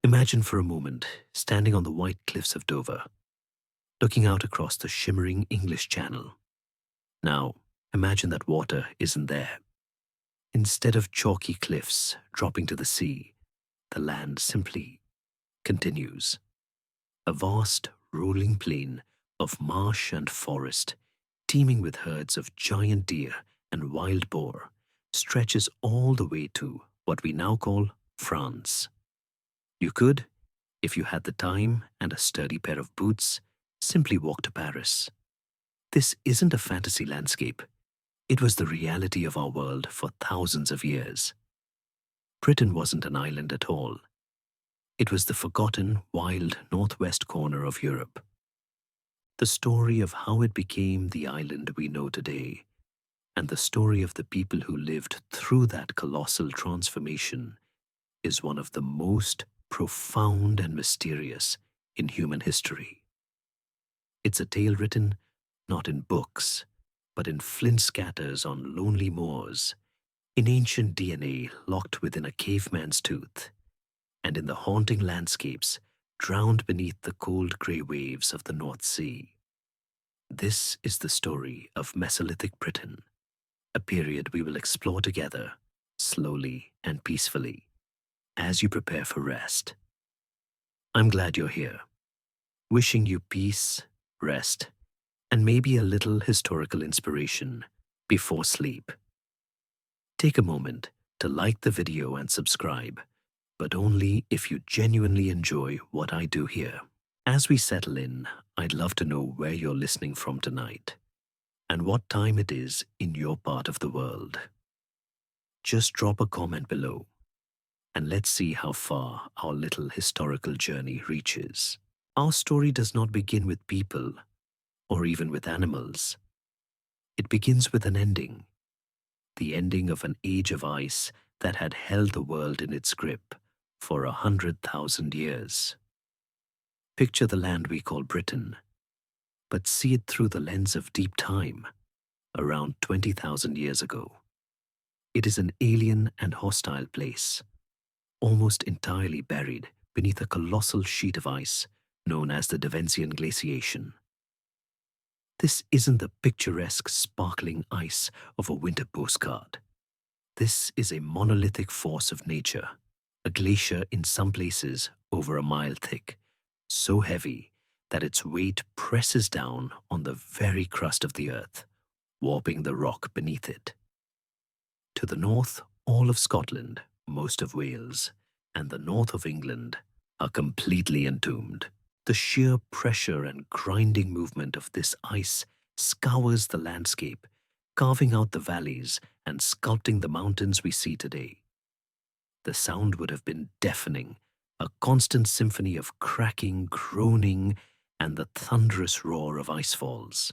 Imagine for a moment standing on the white cliffs of Dover, looking out across the shimmering English Channel. Now, imagine that water isn't there. Instead of chalky cliffs dropping to the sea, the land simply continues. A vast, rolling plain of marsh and forest, teeming with herds of giant deer and wild boar, stretches all the way to what we now call France. You could, if you had the time and a sturdy pair of boots, simply walk to Paris. This isn't a fantasy landscape. It was the reality of our world for thousands of years. Britain wasn't an island at all. It was the forgotten, wild northwest corner of Europe. The story of how it became the island we know today, and the story of the people who lived through that colossal transformation, is one of the most profound and mysterious in human history. It's a tale written not in books, but in flint scatters on lonely moors, in ancient DNA locked within a caveman's tooth, and in the haunting landscapes drowned beneath the cold grey waves of the North Sea. This is the story of Mesolithic Britain, a period we will explore together, slowly and peacefully, as you prepare for rest. I'm glad you're here, wishing you peace, rest, and maybe a little historical inspiration before sleep. Take a moment to like the video and subscribe, but only if you genuinely enjoy what I do here. As we settle in, I'd love to know where you're listening from tonight and what time it is in your part of the world. Just drop a comment below, and let's see how far our little historical journey reaches. Our story does not begin with people or even with animals. It begins with an ending, the ending of an age of ice that had held the world in its grip for 100,000 years. Picture the land we call Britain, but see it through the lens of deep time, around 20,000 years ago. It is an alien and hostile place, almost entirely buried beneath a colossal sheet of ice known as the Devensian glaciation. This isn't the picturesque, sparkling ice of a winter postcard. This is a monolithic force of nature, a glacier in some places over a mile thick, so heavy that its weight presses down on the very crust of the earth, warping the rock beneath it. To the north, all of Scotland, most of Wales, and the north of England are completely entombed. The sheer pressure and grinding movement of this ice scours the landscape, carving out the valleys and sculpting the mountains we see today. The sound would have been deafening, a constant symphony of cracking, groaning, and the thunderous roar of icefalls.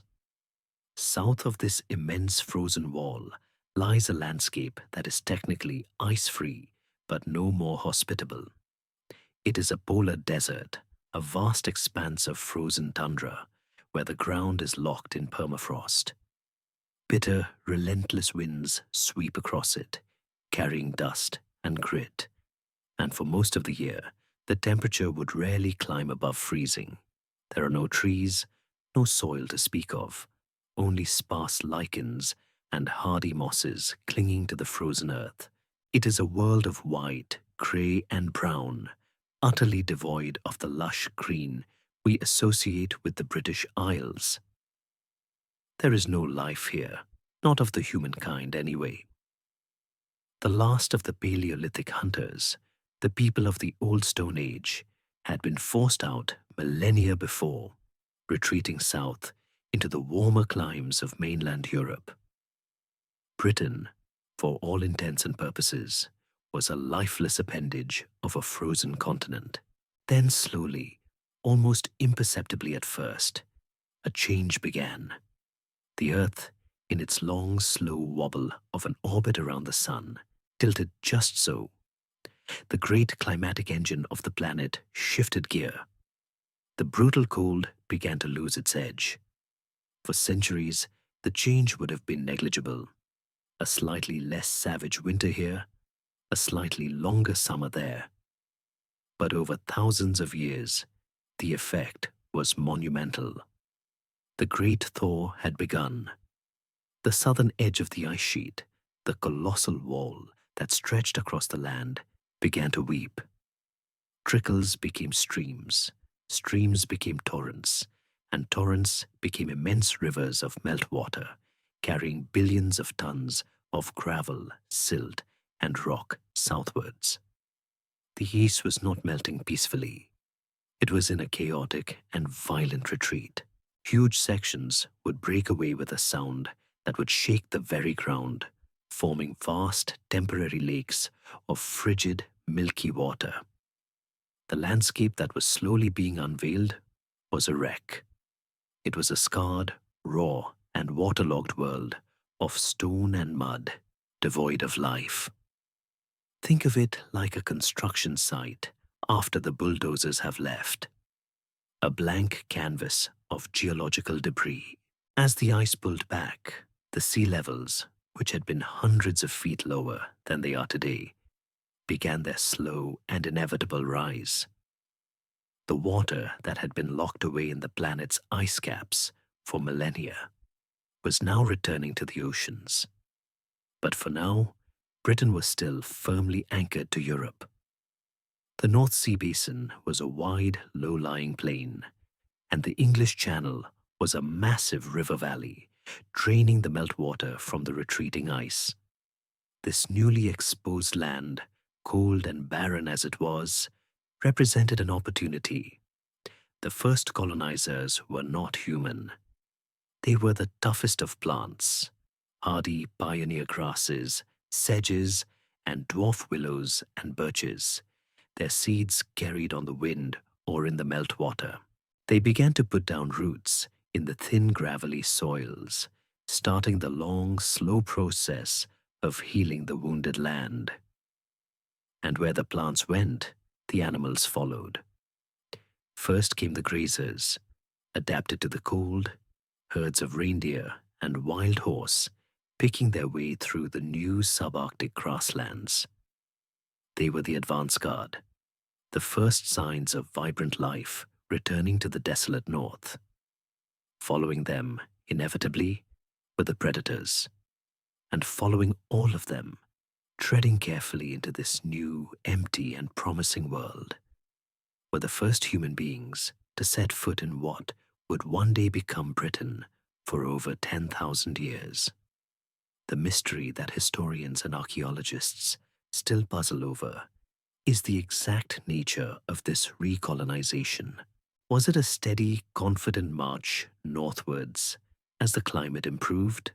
South of this immense frozen wall lies a landscape that is technically ice-free, but no more hospitable. It is a polar desert, a vast expanse of frozen tundra, where the ground is locked in permafrost. Bitter, relentless winds sweep across it, carrying dust and grit, and for most of the year, the temperature would rarely climb above freezing. There are no trees, no soil to speak of, only sparse lichens and hardy mosses clinging to the frozen earth. It is a world of white, grey, and brown, utterly devoid of the lush green we associate with the British Isles. There is no life here, not of the humankind anyway. The last of the Paleolithic hunters, the people of the Old Stone Age, had been forced out millennia before, retreating south into the warmer climes of mainland Europe. Britain, for all intents and purposes, was a lifeless appendage of a frozen continent. Then slowly, almost imperceptibly at first, a change began. The Earth, in its long, slow wobble of an orbit around the Sun, tilted just so. The great climatic engine of the planet shifted gear. The brutal cold began to lose its edge. For centuries, the change would have been negligible. A slightly less savage winter here, a slightly longer summer there. But over thousands of years, the effect was monumental. The Great Thaw had begun. The southern edge of the ice sheet, the colossal wall that stretched across the land, began to weep. Trickles became streams, streams became torrents, and torrents became immense rivers of meltwater, carrying billions of tons of gravel, silt, and rock southwards. The east was not melting peacefully. It was in a chaotic and violent retreat. Huge sections would break away with a sound that would shake the very ground, forming vast temporary lakes of frigid, milky water. The landscape that was slowly being unveiled was a wreck. It was a scarred, raw, and waterlogged world of stone and mud, devoid of life. Think of it like a construction site after the bulldozers have left. A blank canvas of geological debris. As the ice pulled back, the sea levels, which had been hundreds of feet lower than they are today, began their slow and inevitable rise. The water that had been locked away in the planet's ice caps for millennia was now returning to the oceans. But for now, Britain was still firmly anchored to Europe. The North Sea basin was a wide, low-lying plain, and the English Channel was a massive river valley, draining the meltwater from the retreating ice. This newly exposed land, cold and barren as it was, represented an opportunity. The first colonizers were not human. They were the toughest of plants, hardy pioneer grasses, sedges, and dwarf willows and birches, their seeds carried on the wind or in the meltwater. They began to put down roots in the thin gravelly soils, starting the long, slow process of healing the wounded land. And where the plants went, the animals followed. First came the grazers, adapted to the cold, herds of reindeer and wild horse picking their way through the new subarctic grasslands. They were the advance guard, the first signs of vibrant life returning to the desolate north. Following them, inevitably, were the predators, and following all of them, treading carefully into this new, empty, and promising world, were the first human beings to set foot in what would one day become Britain for over 10,000 years. The mystery that historians and archaeologists still puzzle over is the exact nature of this recolonization. Was it a steady, confident march northwards as the climate improved?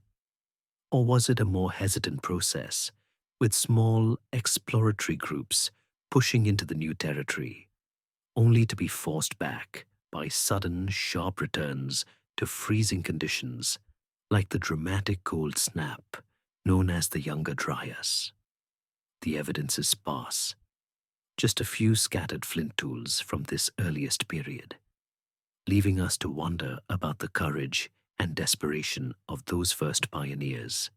Or was it a more hesitant process, with small, exploratory groups pushing into the new territory, only to be forced back by sudden, sharp returns to freezing conditions, like the dramatic cold snap known as the Younger Dryas? The evidence is sparse, just a few scattered flint tools from this earliest period, leaving us to wonder about the courage and desperation of those first pioneers,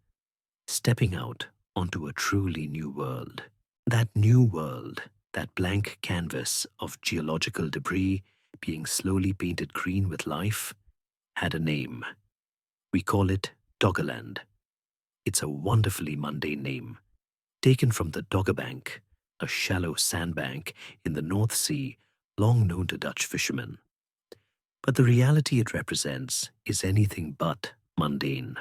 stepping out onto a truly new world. That new world, that blank canvas of geological debris being slowly painted green with life, had a name. We call it Doggerland. It's a wonderfully mundane name, taken from the Doggerbank, a shallow sandbank in the North Sea long known to Dutch fishermen. But the reality it represents is anything but mundane.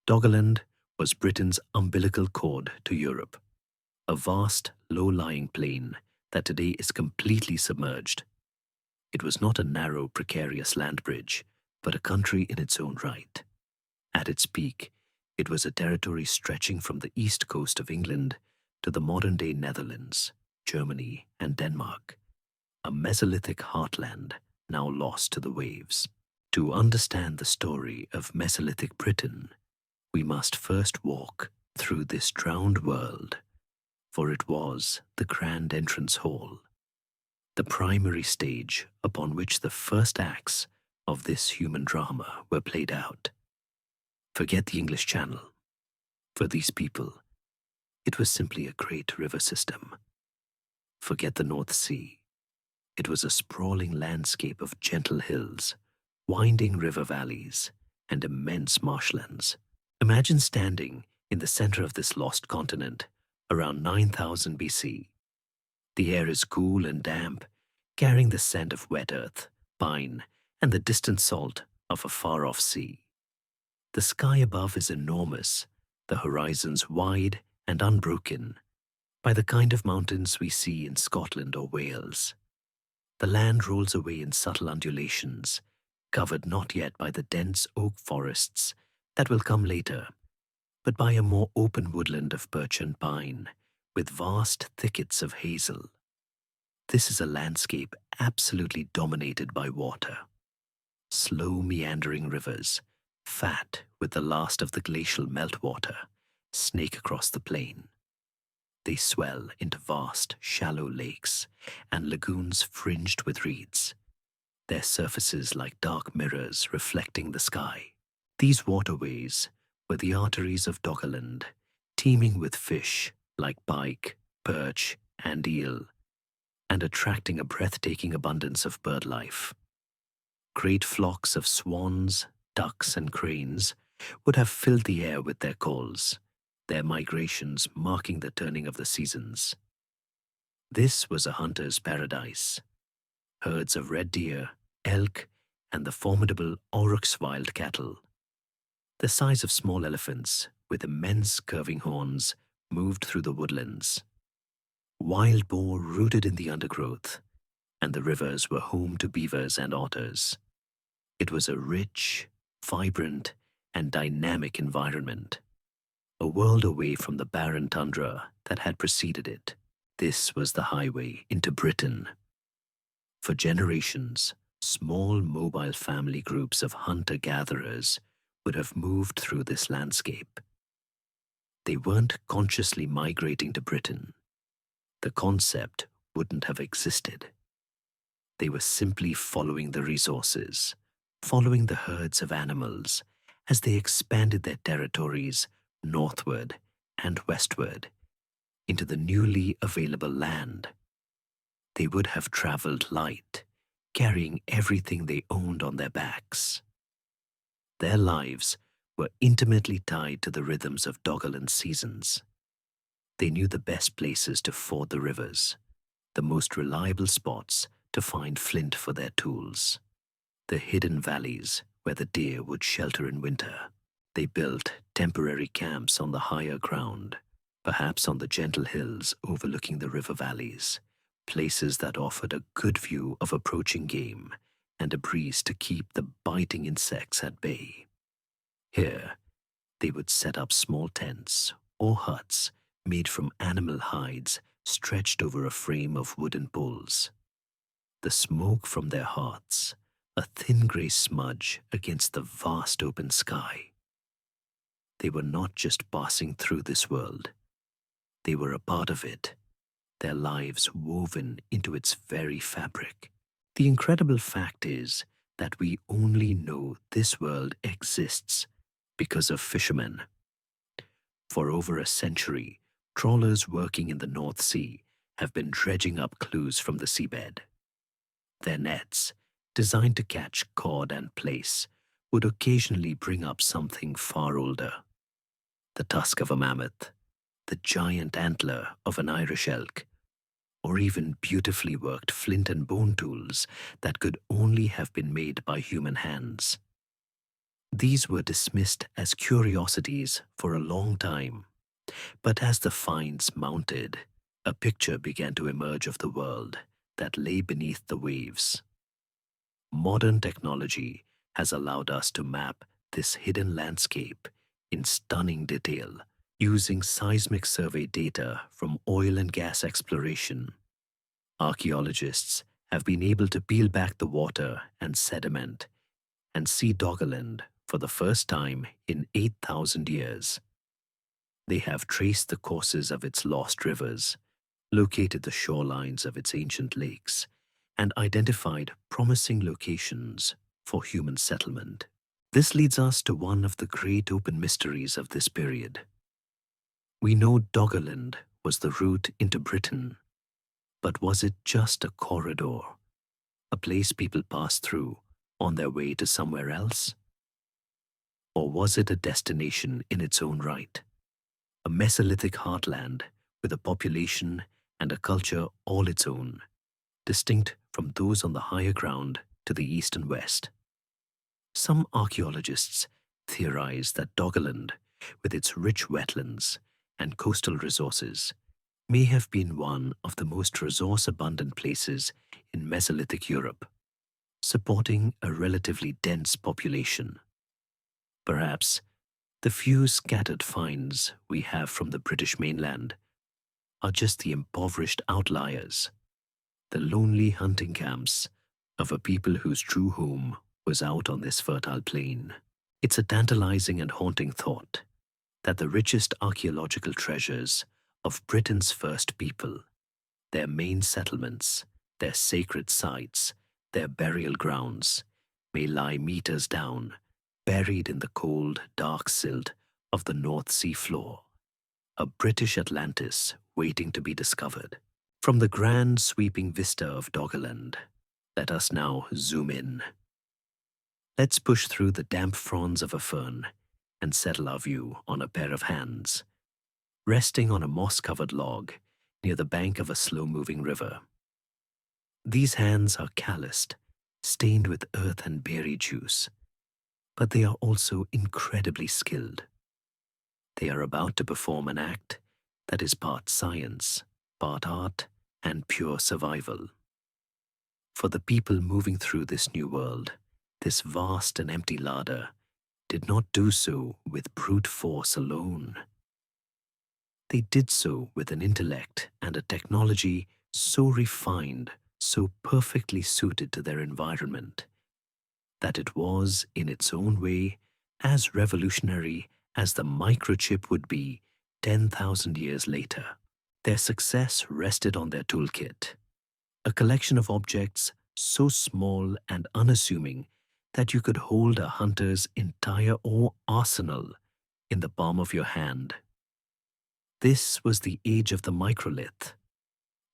Doggerland was Britain's umbilical cord to Europe, a vast, low-lying plain that today is completely submerged. It was not a narrow, precarious land bridge, but a country in its own right. At its peak, it was a territory stretching from the east coast of England to the modern-day Netherlands, Germany, and Denmark, a Mesolithic heartland now lost to the waves. To understand the story of Mesolithic Britain, we must first walk through this drowned world, for it was the grand entrance hall, the primary stage upon which the first acts of this human drama were played out. Forget the English Channel. For these people, it was simply a great river system. Forget the North Sea. It was a sprawling landscape of gentle hills, winding river valleys, and immense marshlands. Imagine standing in the center of this lost continent around 9000 BC. The air is cool and damp, carrying the scent of wet earth, pine, and the distant salt of a far-off sea. The sky above is enormous, the horizons wide and unbroken by the kind of mountains we see in Scotland or Wales. The land rolls away in subtle undulations, covered not yet by the dense oak forests that will come later, but by a more open woodland of birch and pine, with vast thickets of hazel. This is a landscape absolutely dominated by water. Slow meandering rivers, fat with the last of the glacial meltwater, snake across the plain. They swell into vast, shallow lakes and lagoons fringed with reeds, their surfaces like dark mirrors reflecting the sky. These waterways were the arteries of Doggerland, teeming with fish like pike, perch, and eel, and attracting a breathtaking abundance of bird life. Great flocks of swans, ducks, and cranes would have filled the air with their calls, their migrations marking the turning of the seasons. This was a hunter's paradise. Herds of red deer, elk, and the formidable aurochs wild cattle, the size of small elephants with immense curving horns, moved through the woodlands. Wild boar rooted in the undergrowth, and the rivers were home to beavers and otters. It was a rich, vibrant, and dynamic environment, a world away from the barren tundra that had preceded it. This was the highway into Britain. For generations, small mobile family groups of hunter-gatherers would have moved through this landscape. They weren't consciously migrating to Britain. The concept wouldn't have existed. They were simply following the resources, following the herds of animals as they expanded their territories northward and westward into the newly available land. They would have traveled light, carrying everything they owned on their backs. Their lives were intimately tied to the rhythms of Doggerland seasons. They knew the best places to ford the rivers, the most reliable spots to find flint for their tools, the hidden valleys where the deer would shelter in winter. They built temporary camps on the higher ground, perhaps on the gentle hills overlooking the river valleys, places that offered a good view of approaching game and a breeze to keep the biting insects at bay. Here, they would set up small tents or huts made from animal hides stretched over a frame of wooden poles. The smoke from their hearths, a thin grey smudge against the vast open sky. They were not just passing through this world. They were a part of it, their lives woven into its very fabric. The incredible fact is that we only know this world exists because of fishermen. For over a century, trawlers working in the North Sea have been dredging up clues from the seabed. Their nets, designed to catch cod and plaice, would occasionally bring up something far older. The tusk of a mammoth, the giant antler of an Irish elk, or even beautifully worked flint and bone tools that could only have been made by human hands. These were dismissed as curiosities for a long time, but as the finds mounted, a picture began to emerge of the world that lay beneath the waves. Modern technology has allowed us to map this hidden landscape in stunning detail, using seismic survey data from oil and gas exploration. Archaeologists have been able to peel back the water and sediment and see Doggerland for the first time in 8,000 years. They have traced the courses of its lost rivers, located the shorelines of its ancient lakes, and identified promising locations for human settlement. This leads us to one of the great open mysteries of this period. We know Doggerland was the route into Britain, But was it just a corridor, a place people passed through on their way to somewhere else? Or was it a destination in its own right, a Mesolithic heartland with a population and a culture all its own, distinct from those on the higher ground to the east and west? Some archaeologists theorize that Doggerland, with its rich wetlands and coastal resources, may have been one of the most resource-abundant places in Mesolithic Europe, supporting a relatively dense population. Perhaps the few scattered finds we have from the British mainland are just the impoverished outliers, the lonely hunting camps of a people whose true home was out on this fertile plain. It's a tantalizing and haunting thought that the richest archaeological treasures of Britain's first people, their main settlements, their sacred sites, their burial grounds, may lie meters down, buried in the cold, dark silt of the North Sea floor, a British Atlantis waiting to be discovered. From the grand sweeping vista of Doggerland, let us now zoom in. Let's push through the damp fronds of a fern and settle our view on a pair of hands, resting on a moss-covered log near the bank of a slow-moving river. These hands are calloused, stained with earth and berry juice, but they are also incredibly skilled. They are about to perform an act that is part science, part art, and pure survival. For the people moving through this new world, this vast and empty larder did not do so with brute force alone. They did so with an intellect and a technology so refined, so perfectly suited to their environment, that it was, in its own way, as revolutionary as the microchip would be 10,000 years later. Their success rested on their toolkit, a collection of objects so small and unassuming that you could hold a hunter's entire arsenal in the palm of your hand. This was the age of the microlith,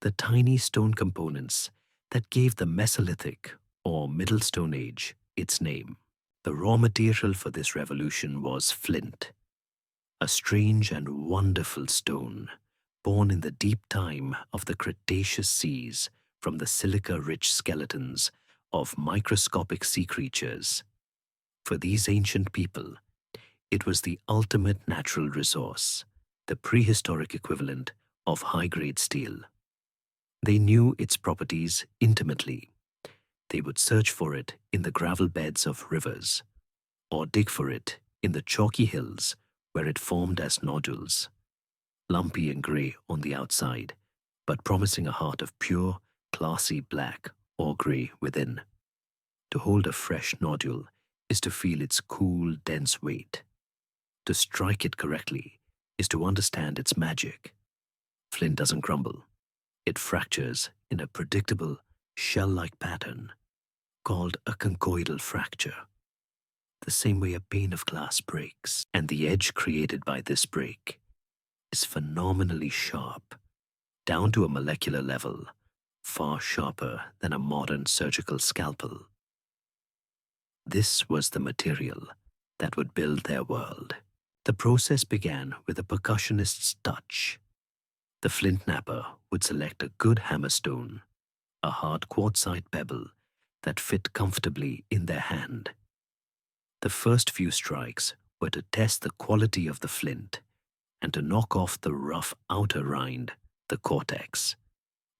the tiny stone components that gave the Mesolithic, or Middle Stone Age, its name. The raw material for this revolution was flint, a strange and wonderful stone, born in the deep time of the Cretaceous seas from the silica-rich skeletons of microscopic sea creatures. For these ancient people, it was the ultimate natural resource, the prehistoric equivalent of high-grade steel. They knew its properties intimately. They would search for it in the gravel beds of rivers, or dig for it in the chalky hills where it formed as nodules, lumpy and grey on the outside, but promising a heart of pure, classy black or grey within. To hold a fresh nodule is to feel its cool, dense weight. To strike it correctly is to understand its magic. Flint doesn't crumble. It fractures in a predictable, shell-like pattern called a conchoidal fracture, the same way a pane of glass breaks, and the edge created by this break is phenomenally sharp, down to a molecular level, far sharper than a modern surgical scalpel. This was the material that would build their world. The process began with a percussionist's touch. The flint napper would select a good hammerstone, a hard quartzite pebble that fit comfortably in their hand. The first few strikes were to test the quality of the flint and to knock off the rough outer rind, the cortex.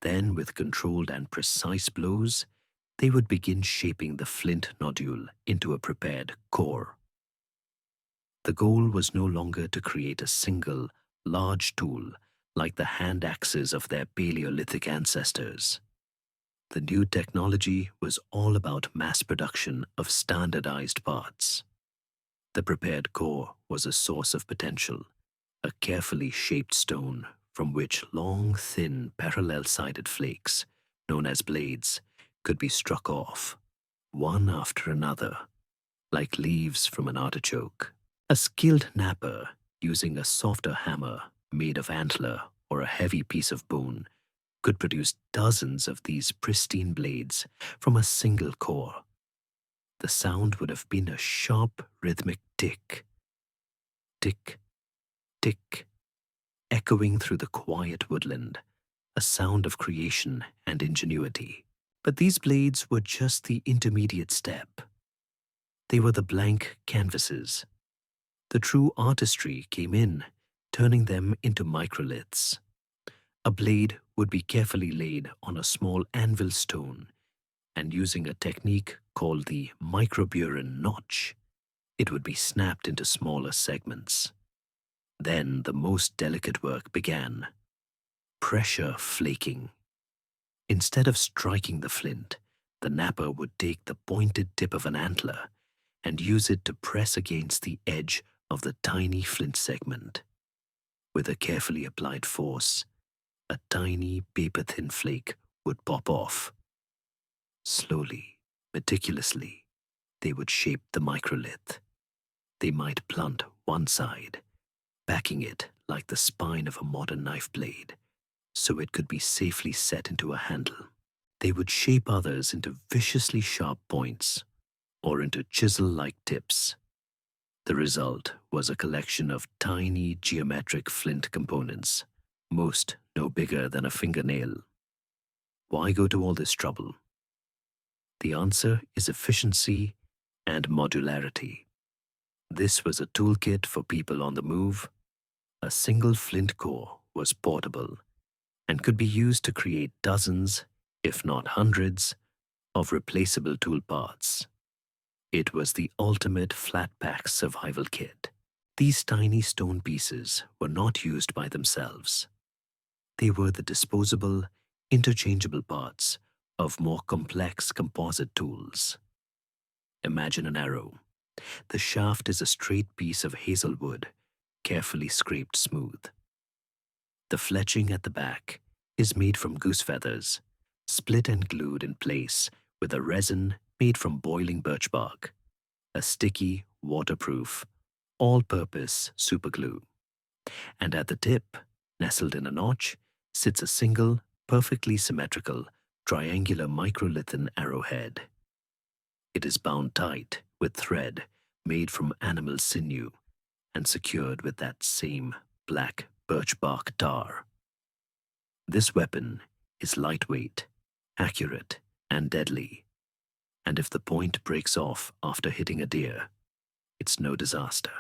Then, with controlled and precise blows, they would begin shaping the flint nodule into a prepared core. The goal was no longer to create a single, large tool like the hand axes of their Paleolithic ancestors. The new technology was all about mass production of standardized parts. The prepared core was a source of potential, a carefully shaped stone from which long, thin, parallel-sided flakes, known as blades, could be struck off, one after another, like leaves from an artichoke. A skilled napper, using a softer hammer made of antler or a heavy piece of bone, could produce dozens of these pristine blades from a single core. The sound would have been a sharp, rhythmic tick, tick, tick, echoing through the quiet woodland, a sound of creation and ingenuity. But these blades were just the intermediate step. They were the blank canvases. The true artistry came in, turning them into microliths. A blade would be carefully laid on a small anvil stone, and using a technique called the microburin notch, it would be snapped into smaller segments. Then the most delicate work began: pressure flaking. Instead of striking the flint, the napper would take the pointed tip of an antler and use it to press against the edge of the tiny flint segment. With a carefully applied force, a tiny paper-thin flake would pop off. Slowly, meticulously, they would shape the microlith. They might blunt one side, backing it like the spine of a modern knife blade, so it could be safely set into a handle. They would shape others into viciously sharp points, or into chisel-like tips. The result was a collection of tiny geometric flint components, most no bigger than a fingernail. Why go to all this trouble? The answer is efficiency and modularity. This was a toolkit for people on the move. A single flint core was portable and could be used to create dozens, if not hundreds, of replaceable tool parts. It was the ultimate flat-pack survival kit. These tiny stone pieces were not used by themselves. They were the disposable, interchangeable parts of more complex composite tools. Imagine an arrow. The shaft is a straight piece of hazelwood, carefully scraped smooth. The fletching at the back is made from goose feathers, split and glued in place with a resin made from boiling birch bark, a sticky, waterproof, all-purpose superglue. And at the tip, nestled in a notch, sits a single, perfectly symmetrical, triangular microlithian arrowhead. It is bound tight with thread made from animal sinew and secured with that same black birch bark tar. This weapon is lightweight, accurate, and deadly. And if the point breaks off after hitting a deer, it's no disaster.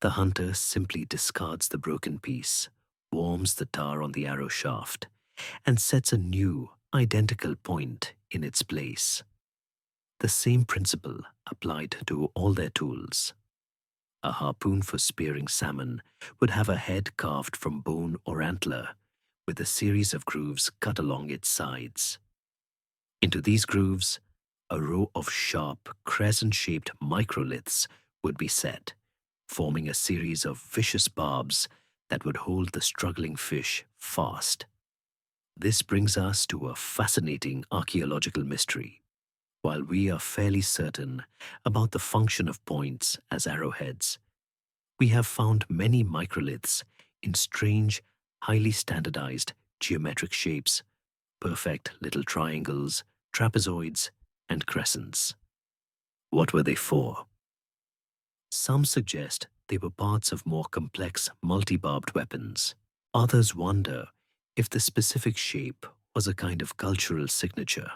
The hunter simply discards the broken piece, warms the tar on the arrow shaft, and sets a new, identical point in its place. The same principle applied to all their tools. A harpoon for spearing salmon would have a head carved from bone or antler, with a series of grooves cut along its sides. Into these grooves, a row of sharp, crescent-shaped microliths would be set, forming a series of vicious barbs that would hold the struggling fish fast. This brings us to a fascinating archaeological mystery. While we are fairly certain about the function of points as arrowheads, we have found many microliths in strange, highly standardized geometric shapes, perfect little triangles, trapezoids, and crescents. What were they for? Some suggest they were parts of more complex multi-barbed weapons. Others wonder if the specific shape was a kind of cultural signature,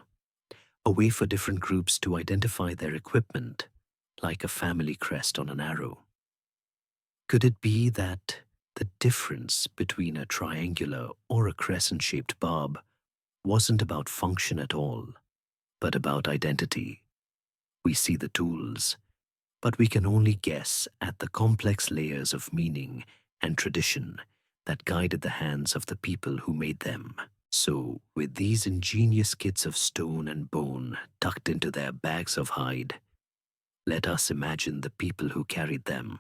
a way for different groups to identify their equipment, like a family crest on an arrow. Could it be that the difference between a triangular or a crescent-shaped barb wasn't about function at all, but about identity? We see the tools, but we can only guess at the complex layers of meaning and tradition that guided the hands of the people who made them. So, with these ingenious kits of stone and bone tucked into their bags of hide, let us imagine the people who carried them.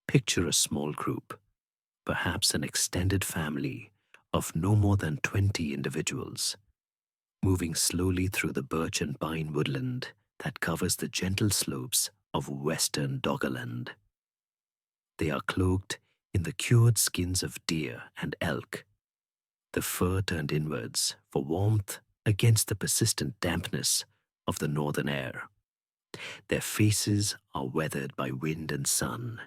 Picture a small group, perhaps an extended family of no more than 20 individuals, moving slowly through the birch and pine woodland that covers the gentle slopes of western Doggerland. They are cloaked in the cured skins of deer and elk, the fur turned inwards for warmth against the persistent dampness of the northern air. Their faces are weathered by wind and sun,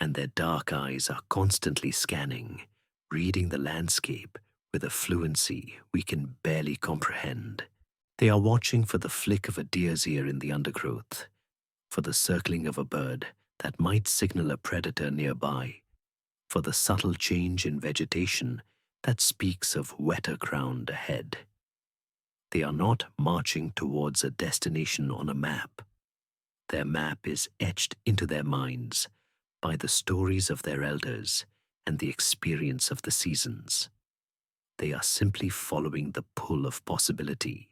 and their dark eyes are constantly scanning, reading the landscape with a fluency we can barely comprehend. They are watching for the flick of a deer's ear in the undergrowth, for the circling of a bird that might signal a predator nearby, for the subtle change in vegetation that speaks of wetter ground ahead. They are not marching towards a destination on a map. Their map is etched into their minds by the stories of their elders and the experience of the seasons. They are simply following the pull of possibility,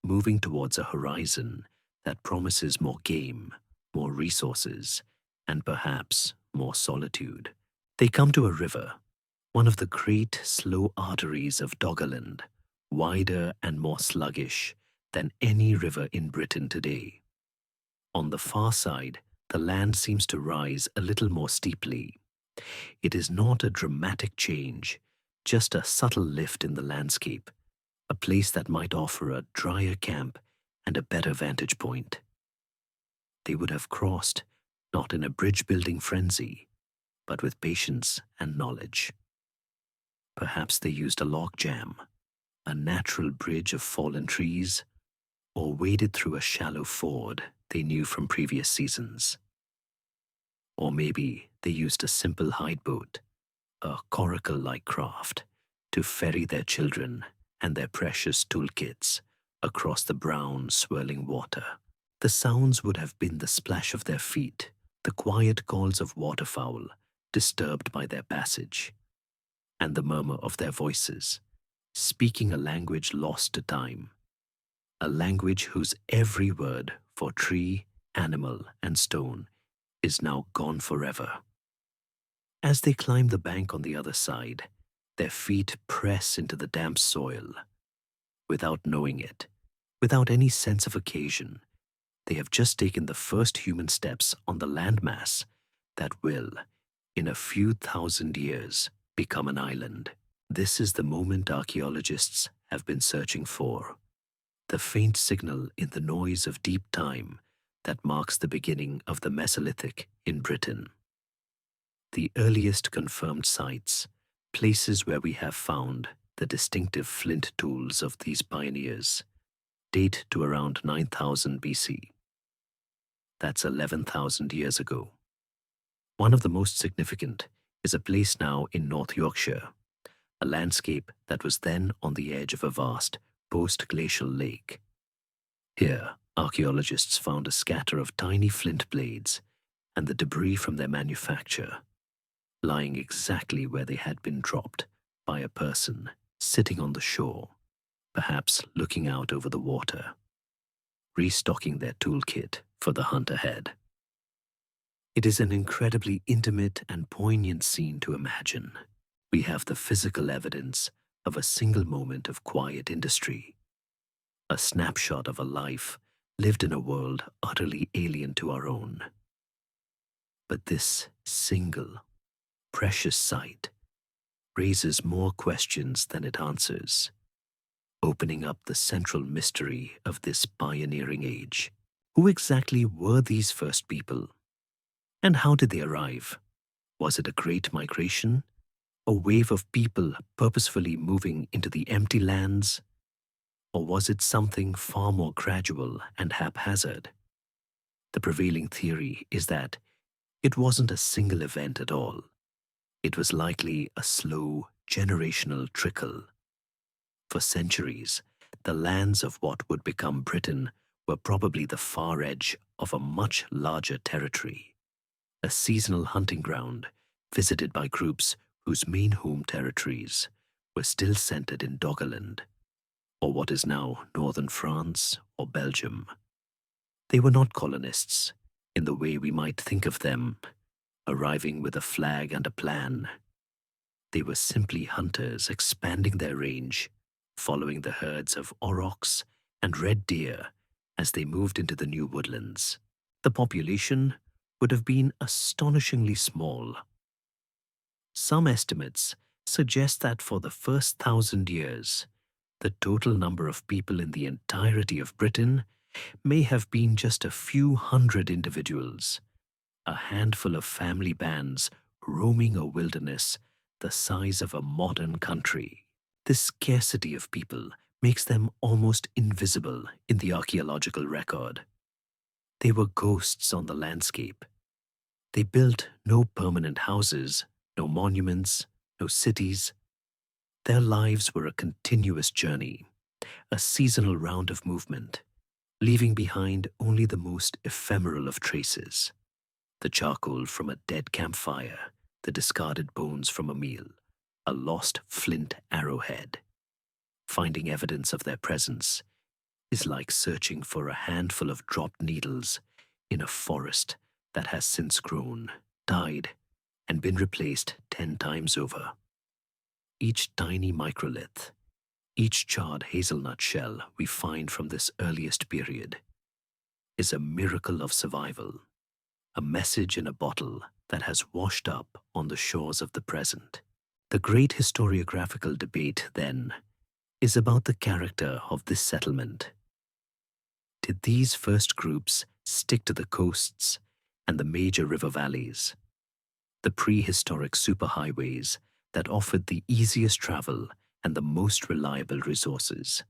moving towards a horizon that promises more game, more resources, and perhaps more solitude. They come to a river, one of the great slow arteries of Doggerland, wider and more sluggish than any river in Britain today. On the far side, the land seems to rise a little more steeply. It is not a dramatic change, just a subtle lift in the landscape, a place that might offer a drier camp and a better vantage point. They would have crossed, not in a bridge-building frenzy, but with patience and knowledge. Perhaps they used a logjam, a natural bridge of fallen trees, or waded through a shallow ford they knew from previous seasons. Or maybe they used a simple hide boat, a coracle-like craft, to ferry their children and their precious toolkits across the brown, swirling water. The sounds would have been the splash of their feet, the quiet calls of waterfowl disturbed by their passage, and the murmur of their voices, speaking a language lost to time, a language whose every word for tree, animal, and stone is now gone forever. As they climb the bank on the other side, their feet press into the damp soil. Without knowing it, without any sense of occasion, they have just taken the first human steps on the landmass that will, in a few thousand years, become an island. This is the moment archaeologists have been searching for, the faint signal in the noise of deep time that marks the beginning of the Mesolithic in Britain. The earliest confirmed sites, places where we have found the distinctive flint tools of these pioneers, date to around 9000 BC. That's 11,000 years ago. One of the most significant is a place now in North Yorkshire, a landscape that was then on the edge of a vast post-glacial lake. Here, archaeologists found a scatter of tiny flint blades and the debris from their manufacture, lying exactly where they had been dropped by a person sitting on the shore, perhaps looking out over the water, restocking their toolkit for the hunt ahead. It is an incredibly intimate and poignant scene to imagine. We have the physical evidence of a single moment of quiet industry, a snapshot of a life lived in a world utterly alien to our own. But this single, precious sight raises more questions than it answers, opening up the central mystery of this pioneering age. Who exactly were these first people? And how did they arrive? Was it a great migration? A wave of people purposefully moving into the empty lands? Or was it something far more gradual and haphazard? The prevailing theory is that it wasn't a single event at all. It was likely a slow, generational trickle. For centuries, the lands of what would become Britain were probably the far edge of a much larger territory, a seasonal hunting ground visited by groups whose main home territories were still centered in Doggerland, or what is now northern France or Belgium. They were not colonists in the way we might think of them, arriving with a flag and a plan. They were simply hunters expanding their range, following the herds of aurochs and red deer as they moved into the new woodlands. The population would have been astonishingly small. Some estimates suggests that for the first 1,000 years, the total number of people in the entirety of Britain may have been just a few hundred individuals, a handful of family bands roaming a wilderness the size of a modern country. This scarcity of people makes them almost invisible in the archaeological record. They were ghosts on the landscape. They built no permanent houses, no monuments, no cities. Their lives were a continuous journey, a seasonal round of movement, leaving behind only the most ephemeral of traces: the charcoal from a dead campfire, the discarded bones from a meal, a lost flint arrowhead. Finding evidence of their presence is like searching for a handful of dropped needles in a forest that has since grown, died, and been replaced 10 times over. Each tiny microlith, each charred hazelnut shell we find from this earliest period, is a miracle of survival, a message in a bottle that has washed up on the shores of the present. The great historiographical debate, then, is about the character of this settlement. Did these first groups stick to the coasts and the major river valleys, the prehistoric superhighways that offered the easiest travel and the most reliable resources?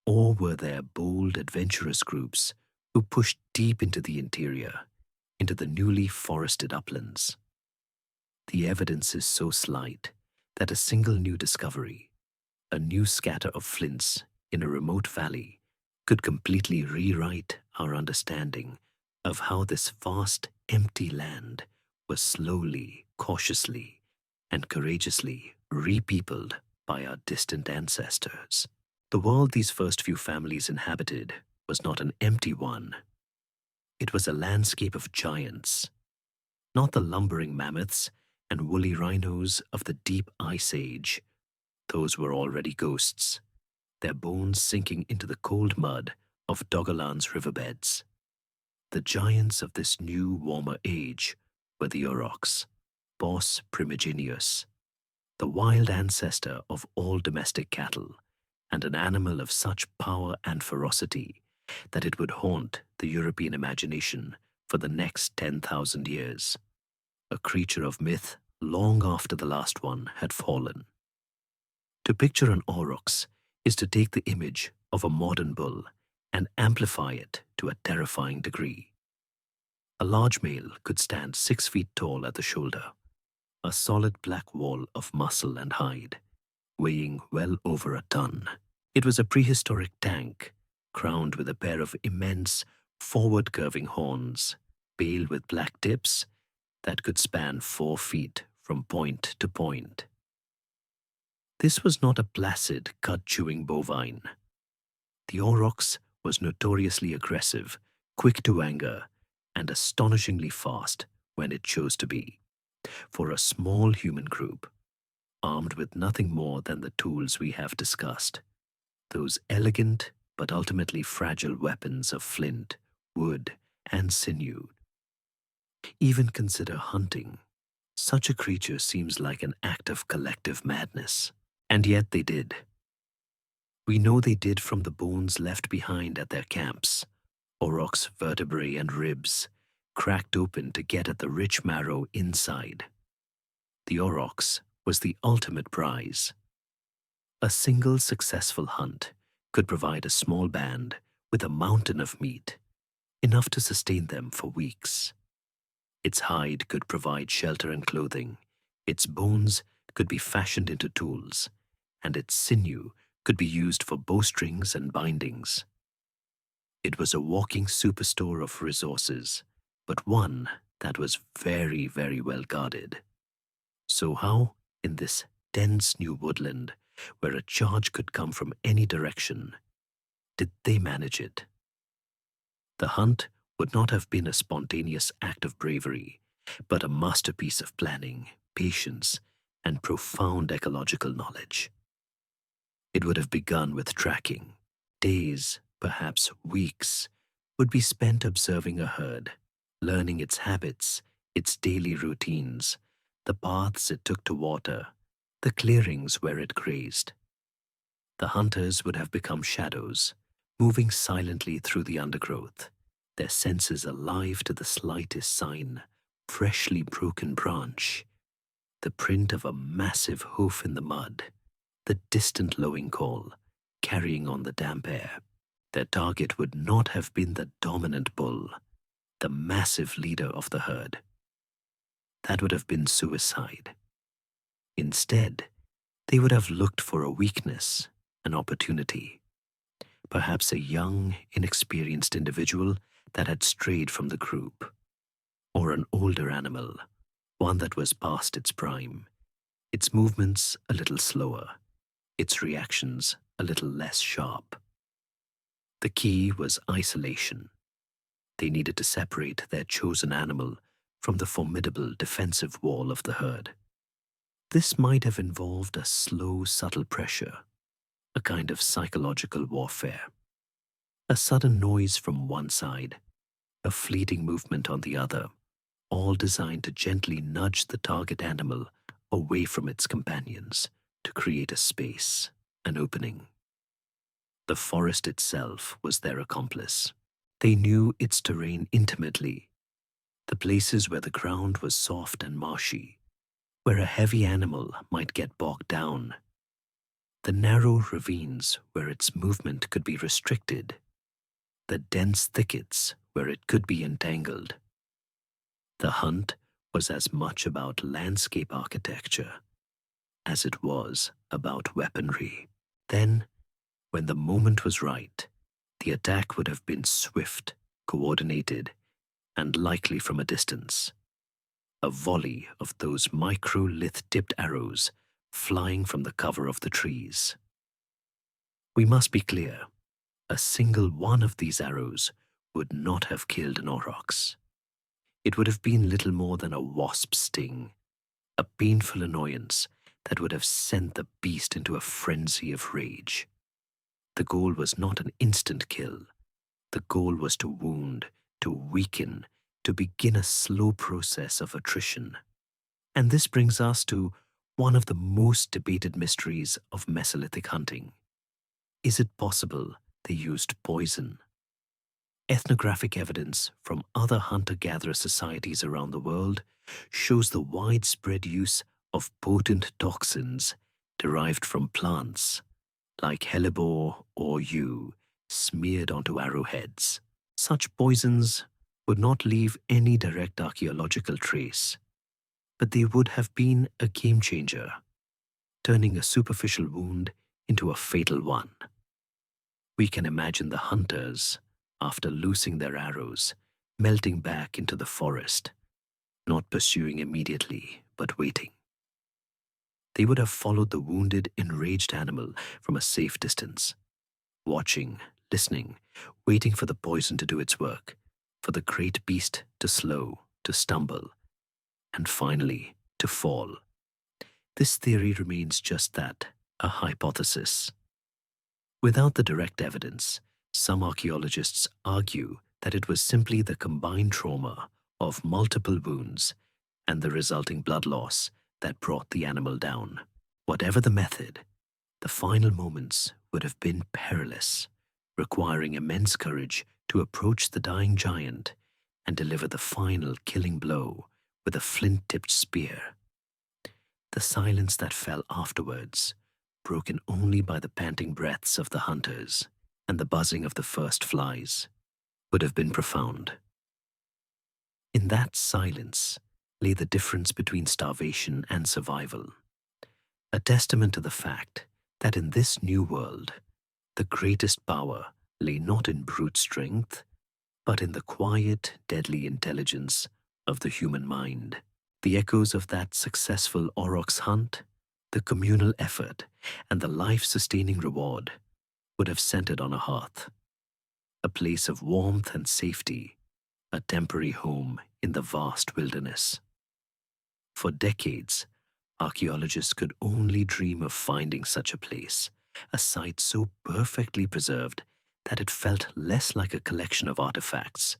Or were there bold, adventurous groups who pushed deep into the interior, into the newly forested uplands? The evidence is so slight that a single new discovery, a new scatter of flints in a remote valley, could completely rewrite our understanding of how this vast, empty land was slowly, cautiously, and courageously repeopled by our distant ancestors. The world these first few families inhabited was not an empty one. It was a landscape of giants, not the lumbering mammoths and woolly rhinos of the deep ice age. Those were already ghosts, their bones sinking into the cold mud of Doggerland's riverbeds. The giants of this new, warmer age were the aurochs, Bos primigenius, the wild ancestor of all domestic cattle, and an animal of such power and ferocity that it would haunt the European imagination for the next 10,000 years, a creature of myth long after the last one had fallen. To picture an aurochs is to take the image of a modern bull and amplify it to a terrifying degree. A large male could stand 6 feet tall at the shoulder, a solid black wall of muscle and hide, weighing well over a ton. It was a prehistoric tank, crowned with a pair of immense, forward-curving horns, pale with black tips, that could span 4 feet from point to point. This was not a placid, cud-chewing bovine. The aurochs was notoriously aggressive, quick to anger, and astonishingly fast when it chose to be. For a small human group, armed with nothing more than the tools we have discussed, those elegant but ultimately fragile weapons of flint, wood, and sinew. Even consider hunting. Such a creature seems like an act of collective madness. And yet they did. We know they did from the bones left behind at their camps, aurochs' vertebrae and ribs, cracked open to get at the rich marrow inside. The aurochs was the ultimate prize. A single successful hunt could provide a small band with a mountain of meat, enough to sustain them for weeks. Its hide could provide shelter and clothing, its bones could be fashioned into tools, and its sinew could be used for bowstrings and bindings. It was a walking superstore of resources, but one that was very, very well guarded. So how, in this dense new woodland, where a charge could come from any direction, did they manage it? The hunt would not have been a spontaneous act of bravery, but a masterpiece of planning, patience, and profound ecological knowledge. It would have begun with tracking. Days, perhaps weeks, would be spent observing a herd, learning its habits, its daily routines, the paths it took to water, the clearings where it grazed. The hunters would have become shadows, moving silently through the undergrowth, their senses alive to the slightest sign, freshly broken branch, the print of a massive hoof in the mud, the distant lowing call, carrying on the damp air. Their target would not have been the dominant bull, the massive leader of the herd. That would have been suicide. Instead, they would have looked for a weakness, an opportunity, perhaps a young, inexperienced individual that had strayed from the group, or an older animal, one that was past its prime, its movements a little slower, its reactions a little less sharp. The key was isolation. They needed to separate their chosen animal from the formidable defensive wall of the herd. This might have involved a slow, subtle pressure, a kind of psychological warfare. A sudden noise from one side, a fleeting movement on the other, all designed to gently nudge the target animal away from its companions to create a space, an opening. The forest itself was their accomplice. They knew its terrain intimately, the places where the ground was soft and marshy, where a heavy animal might get bogged down, the narrow ravines where its movement could be restricted, the dense thickets where it could be entangled. The hunt was as much about landscape architecture as it was about weaponry. Then, when the moment was right, the attack would have been swift, coordinated, and likely from a distance. A volley of those microlith-tipped arrows flying from the cover of the trees. We must be clear, a single one of these arrows would not have killed an aurochs. It would have been little more than a wasp's sting, a painful annoyance that would have sent the beast into a frenzy of rage. The goal was not an instant kill. The goal was to wound, to weaken, to begin a slow process of attrition. And this brings us to one of the most debated mysteries of Mesolithic hunting. Is it possible they used poison? Ethnographic evidence from other hunter-gatherer societies around the world shows the widespread use of potent toxins derived from plants, like hellebore or yew, smeared onto arrowheads. Such poisons would not leave any direct archaeological trace, but they would have been a game-changer, turning a superficial wound into a fatal one. We can imagine the hunters, after loosing their arrows, melting back into the forest, not pursuing immediately, but waiting. They would have followed the wounded, enraged animal from a safe distance, watching, listening, waiting for the poison to do its work, for the great beast to slow, to stumble, and finally to fall. This theory remains just that, a hypothesis. Without the direct evidence, some archaeologists argue that it was simply the combined trauma of multiple wounds and the resulting blood loss that brought the animal down. Whatever the method, the final moments would have been perilous, requiring immense courage to approach the dying giant and deliver the final killing blow with a flint-tipped spear. The silence that fell afterwards, broken only by the panting breaths of the hunters and the buzzing of the first flies, would have been profound. In that silence lay the difference between starvation and survival, a testament to the fact that in this new world, the greatest power lay not in brute strength, but in the quiet, deadly intelligence of the human mind. The echoes of that successful aurochs hunt, the communal effort, and the life-sustaining reward would have centered on a hearth, a place of warmth and safety, a temporary home in the vast wilderness. For decades, archaeologists could only dream of finding such a place, a site so perfectly preserved that it felt less like a collection of artifacts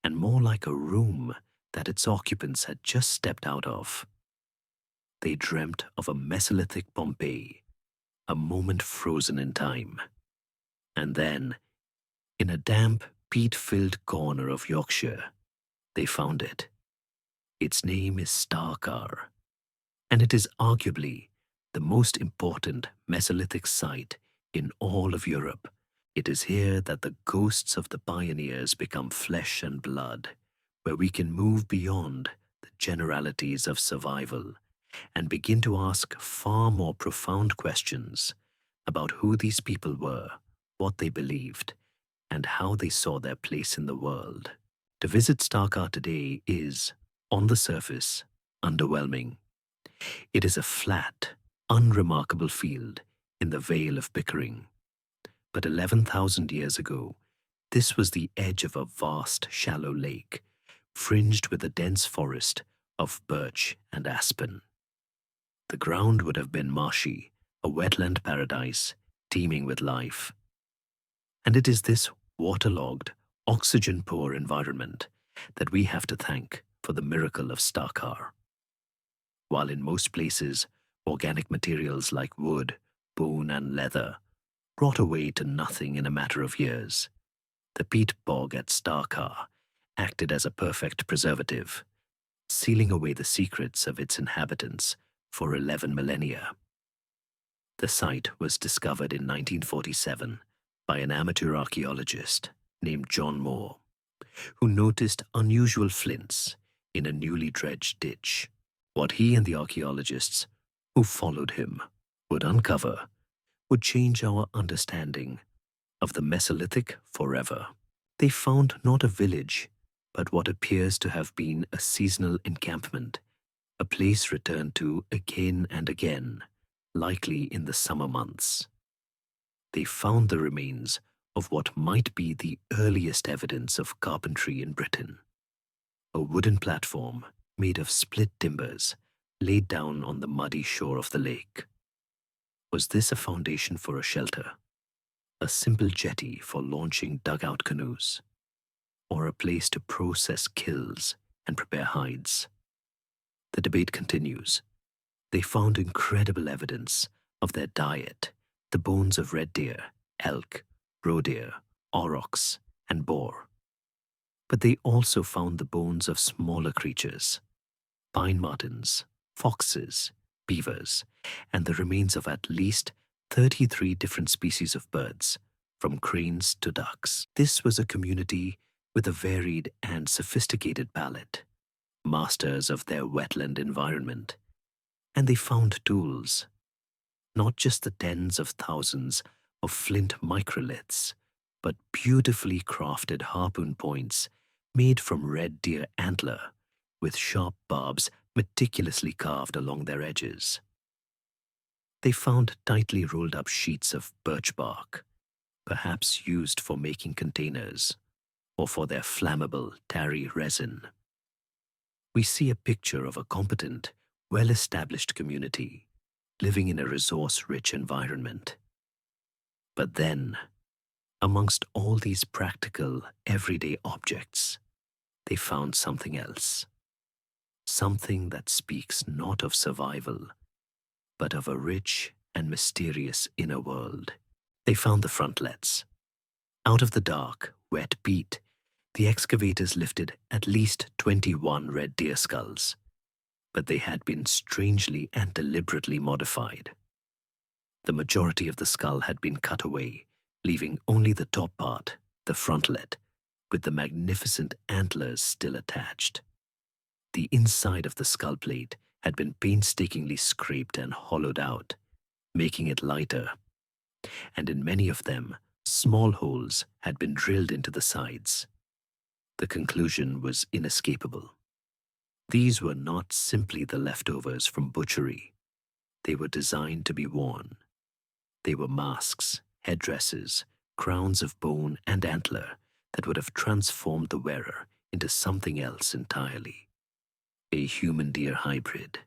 and more like a room that its occupants had just stepped out of. They dreamt of a Mesolithic Pompeii, a moment frozen in time. And then, in a damp, peat-filled corner of Yorkshire, they found it. Its name is Storrga, and it is arguably the most important Mesolithic site in all of Europe. It is here that the ghosts of the pioneers become flesh and blood, where we can move beyond the generalities of survival and begin to ask far more profound questions about who these people were, what they believed, and how they saw their place in the world. To visit Storrga today is, on the surface, underwhelming. It is a flat, unremarkable field in the Vale of Pickering. But 11,000 years ago, this was the edge of a vast, shallow lake, fringed with a dense forest of birch and aspen. The ground would have been marshy, a wetland paradise, teeming with life. And it is this waterlogged, oxygen-poor environment that we have to thank for the miracle of Storrga. While in most places, organic materials like wood, bone, and leather rot away to nothing in a matter of years, the peat bog at Storrga acted as a perfect preservative, sealing away the secrets of its inhabitants for 11 millennia. The site was discovered in 1947 by an amateur archaeologist named John Moore, who noticed unusual flints in a newly dredged ditch. What he and the archaeologists who followed him would uncover would change our understanding of the Mesolithic forever. They found not a village, but what appears to have been a seasonal encampment, a place returned to again and again, likely in the summer months. They found the remains of what might be the earliest evidence of carpentry in Britain, a wooden platform made of split timbers laid down on the muddy shore of the lake. Was this a foundation for a shelter, a simple jetty for launching dugout canoes, or a place to process kills and prepare hides? The debate continues. They found incredible evidence of their diet, the bones of red deer, elk, roe deer, aurochs, and boar. But they also found the bones of smaller creatures, pine martens, foxes, beavers, and the remains of at least 33 different species of birds, from cranes to ducks. This was a community with a varied and sophisticated palate, masters of their wetland environment, and they found tools, not just the tens of thousands of flint microliths, but beautifully crafted harpoon points made from red deer antler, with sharp barbs meticulously carved along their edges. They found tightly rolled up sheets of birch bark, perhaps used for making containers, or for their flammable tarry resin. We see a picture of a competent, well-established community living in a resource-rich environment. But then, amongst all these practical, everyday objects, they found something else. Something that speaks not of survival, but of a rich and mysterious inner world. They found the frontlets. Out of the dark, wet peat, the excavators lifted at least 21 red deer skulls, but they had been strangely and deliberately modified. The majority of the skull had been cut away, leaving only the top part, the frontlet, with the magnificent antlers still attached. The inside of the skull plate had been painstakingly scraped and hollowed out, making it lighter, and in many of them, small holes had been drilled into the sides. The conclusion was inescapable. These were not simply the leftovers from butchery. They were designed to be worn. They were masks, headdresses, crowns of bone and antler that would have transformed the wearer into something else entirely. A human-deer hybrid,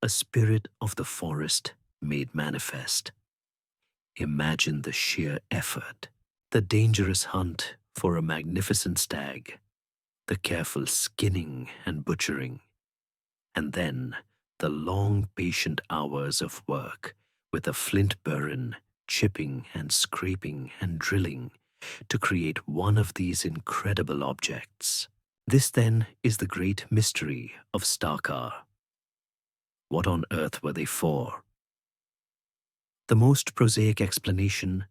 a spirit of the forest made manifest. Imagine the sheer effort, the dangerous hunt for a magnificent stag, the careful skinning and butchering, and then The long, patient hours of work with a flint burren, chipping and scraping and drilling to create one of these incredible objects. This then is the great mystery of Storrga. What on earth were they for? The most prosaic explanation,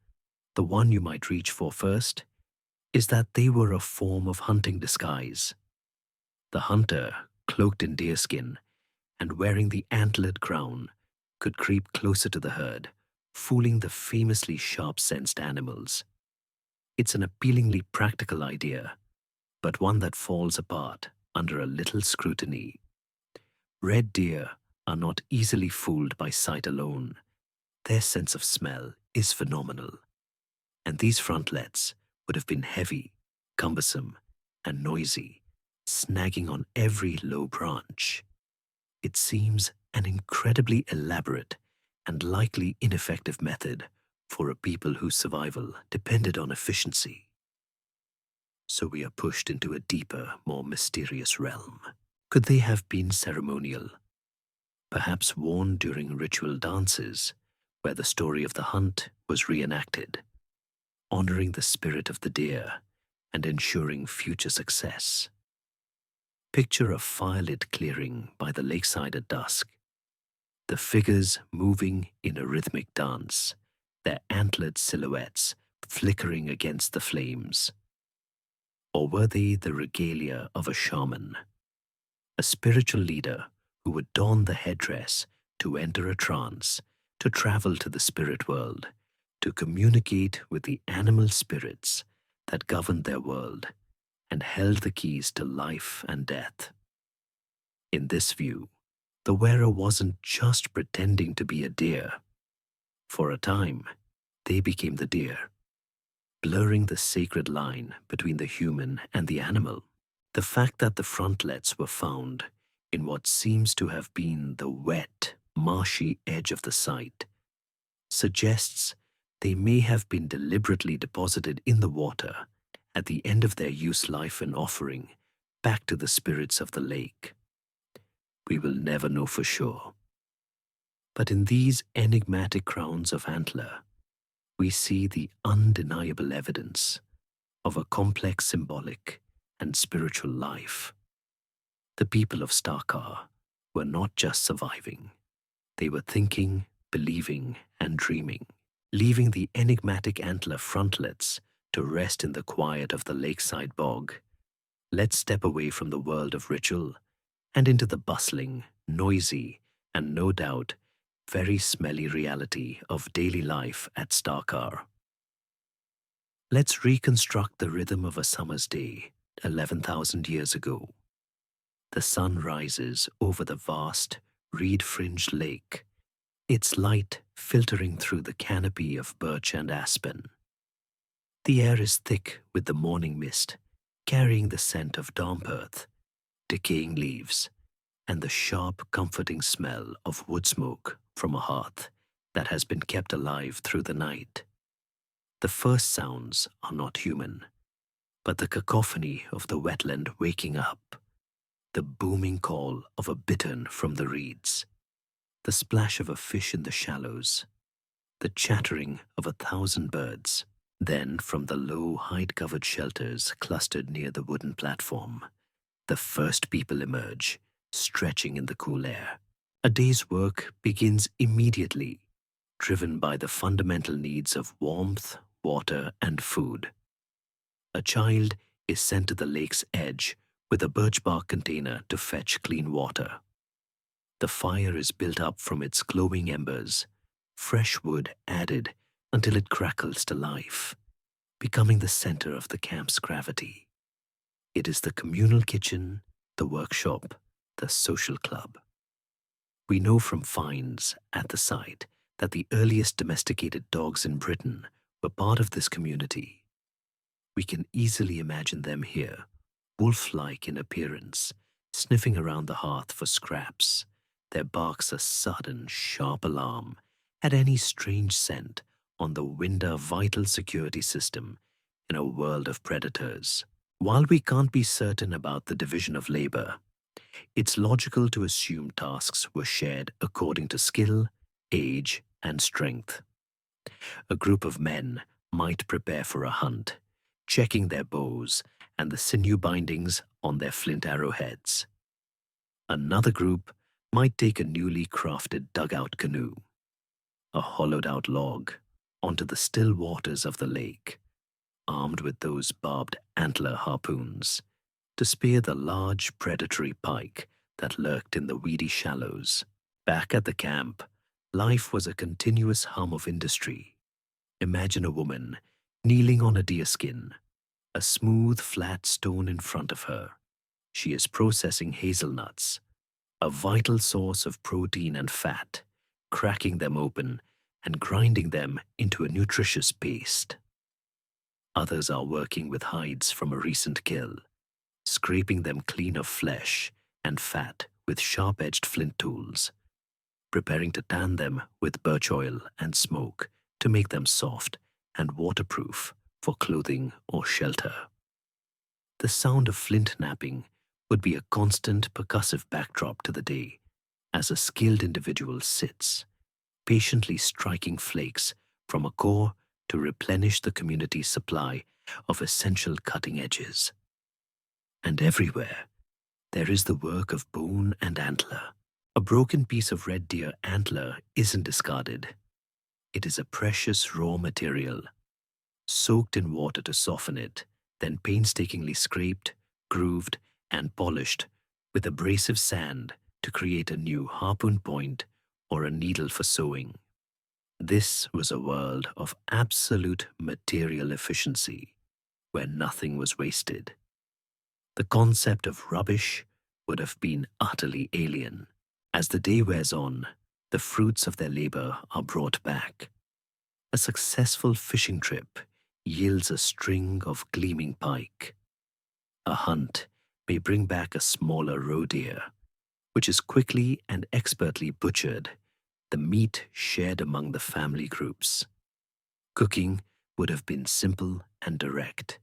the one you might reach for first, is that they were a form of hunting disguise. The hunter, cloaked in deerskin and wearing the antlered crown, could creep closer to the herd, fooling the famously sharp-sensed animals. It's an appealingly practical idea, but one that falls apart under a little scrutiny. Red deer are not easily fooled by sight alone. Their sense of smell is phenomenal, and these frontlets would have been heavy, cumbersome, and noisy, snagging on every low branch. It seems an incredibly elaborate and likely ineffective method for a people whose survival depended on efficiency. So we are pushed into a deeper, more mysterious realm. Could they have been ceremonial? Perhaps worn during ritual dances, where the story of the hunt was reenacted, honoring the spirit of the deer and ensuring future success. Picture a firelit clearing by the lakeside at dusk, the figures moving in a rhythmic dance, their antlered silhouettes flickering against the flames. Or were they the regalia of a shaman, a spiritual leader who would don the headdress to enter a trance, to travel to the spirit world, to communicate with the animal spirits that governed their world and held the keys to life and death? In this view, the wearer wasn't just pretending to be a deer. For a time, they became the deer, blurring the sacred line between the human and the animal. The fact that the frontlets were found in what seems to have been the wet, marshy edge of the site suggests they may have been deliberately deposited in the water at the end of their use life and offering back to the spirits of the lake. We will never know for sure. But in these enigmatic crowns of antler, we see the undeniable evidence of a complex symbolic and spiritual life. The people of Storrga were not just surviving. They were thinking, believing, and dreaming, leaving the enigmatic antler frontlets to rest in the quiet of the lakeside bog. Let's step away from the world of ritual and into the bustling, noisy, and no doubt very smelly reality of daily life at Storrga. Let's reconstruct the rhythm of a summer's day 11,000 years ago. The sun rises over the vast, reed-fringed lake, its light filtering through the canopy of birch and aspen. The air is thick with the morning mist, carrying the scent of damp earth, decaying leaves, and the sharp, comforting smell of wood smoke from a hearth that has been kept alive through the night. The first sounds are not human, but the cacophony of the wetland waking up, the booming call of a bittern from the reeds, the splash of a fish in the shallows, the chattering of 1,000 birds. Then, from the low, hide-covered shelters clustered near the wooden platform, the first people emerge, stretching in the cool air. A day's work begins immediately, driven by the fundamental needs of warmth, water, and food. A child is sent to the lake's edge with a birch bark container to fetch clean water. The fire is built up from its glowing embers, fresh wood added until it crackles to life, becoming the center of the camp's gravity. It is the communal kitchen, the workshop, the social club. We know from finds at the site that the earliest domesticated dogs in Britain were part of this community. We can easily imagine them here, wolf-like in appearance, sniffing around the hearth for scraps, their barks a sudden, sharp alarm at any strange scent on the Winder vital security system in a world of predators. While we can't be certain about the division of labor, It's logical to assume tasks were shared according to skill, age, and strength. A group of men might prepare for a hunt, checking their bows and the sinew bindings on their flint arrowheads. Another group might take a newly crafted dugout canoe, a hollowed out log, onto the still waters of the lake, armed with those barbed antler harpoons, to spear the large predatory pike that lurked in the weedy shallows. Back at the camp, life was a continuous hum of industry. Imagine a woman kneeling on a deerskin, a smooth, flat stone in front of her. She is processing hazelnuts, a vital source of protein and fat, cracking them open and grinding them into a nutritious paste. Others are working with hides from a recent kill, scraping them clean of flesh and fat with sharp-edged flint tools, preparing to tan them with birch oil and smoke to make them soft and waterproof for clothing or shelter. The sound of flint knapping would be a constant percussive backdrop to the day as a skilled individual sits, patiently striking flakes from a core to replenish the community's supply of essential cutting edges. And everywhere, there is the work of bone and antler. A broken piece of red deer antler isn't discarded. It is a precious raw material, soaked in water to soften it, then painstakingly scraped, grooved, and polished with abrasive sand to create a new harpoon point or a needle for sewing. This was a world of absolute material efficiency, where nothing was wasted. The concept of rubbish would have been utterly alien. As the day wears on, the fruits of their labor are brought back. A successful fishing trip yields a string of gleaming pike. A hunt may bring back a smaller roe deer, which is quickly and expertly butchered, the meat shared among the family groups. Cooking would have been simple and direct.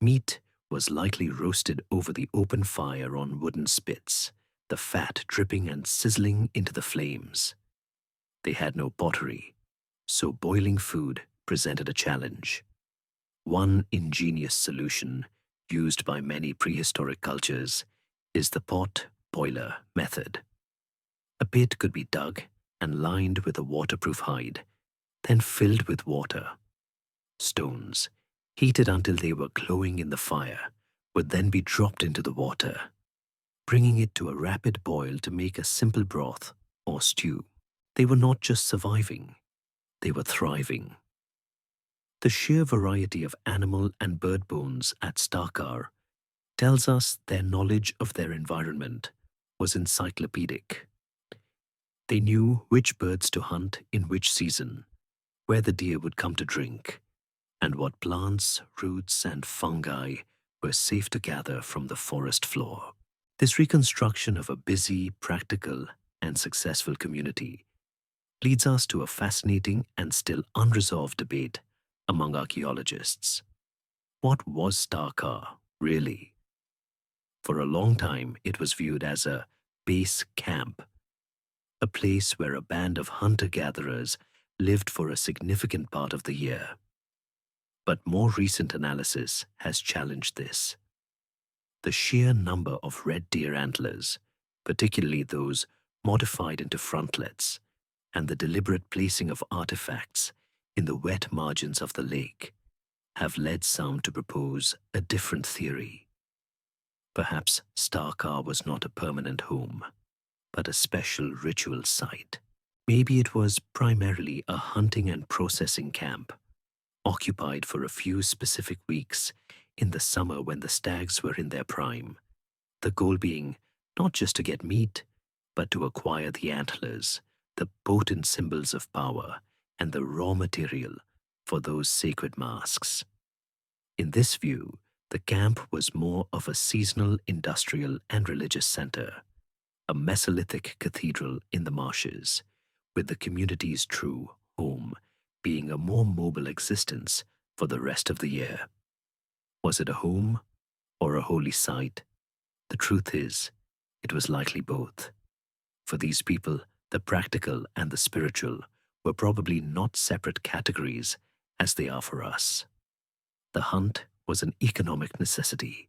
Meat was likely roasted over the open fire on wooden spits, the fat dripping and sizzling into the flames. They had no pottery, so boiling food presented a challenge. One ingenious solution used by many prehistoric cultures is the pot-boiler method. A pit could be dug and lined with a waterproof hide, then filled with water. Stones, heated until they were glowing in the fire, would then be dropped into the water, bringing it to a rapid boil to make a simple broth or stew. They were not just surviving, they were thriving. The sheer variety of animal and bird bones at Storrga tells us their knowledge of their environment was encyclopedic. They knew which birds to hunt in which season, where the deer would come to drink, and what plants, roots, and fungi were safe to gather from the forest floor. This reconstruction of a busy, practical, and successful community leads us to a fascinating and still unresolved debate among archaeologists. What was Storrga, really? For a long time, it was viewed as a base camp, a place where a band of hunter-gatherers lived for a significant part of the year. But more recent analysis has challenged this. The sheer number of red deer antlers, particularly those modified into frontlets, and the deliberate placing of artifacts in the wet margins of the lake, have led some to propose a different theory. Perhaps Storrga was not a permanent home, but a special ritual site. Maybe it was primarily a hunting and processing camp, occupied for a few specific weeks in the summer when the stags were in their prime, the goal being not just to get meat, but to acquire the antlers, the potent symbols of power, and the raw material for those sacred masks. In this view, the camp was more of a seasonal, industrial, and religious center, a Mesolithic cathedral in the marshes, with the community's true home being a more mobile existence for the rest of the year. Was it a home or a holy site? The truth is, It was likely both. For these people, the practical and the spiritual were probably not separate categories as they are for us. The hunt was an economic necessity,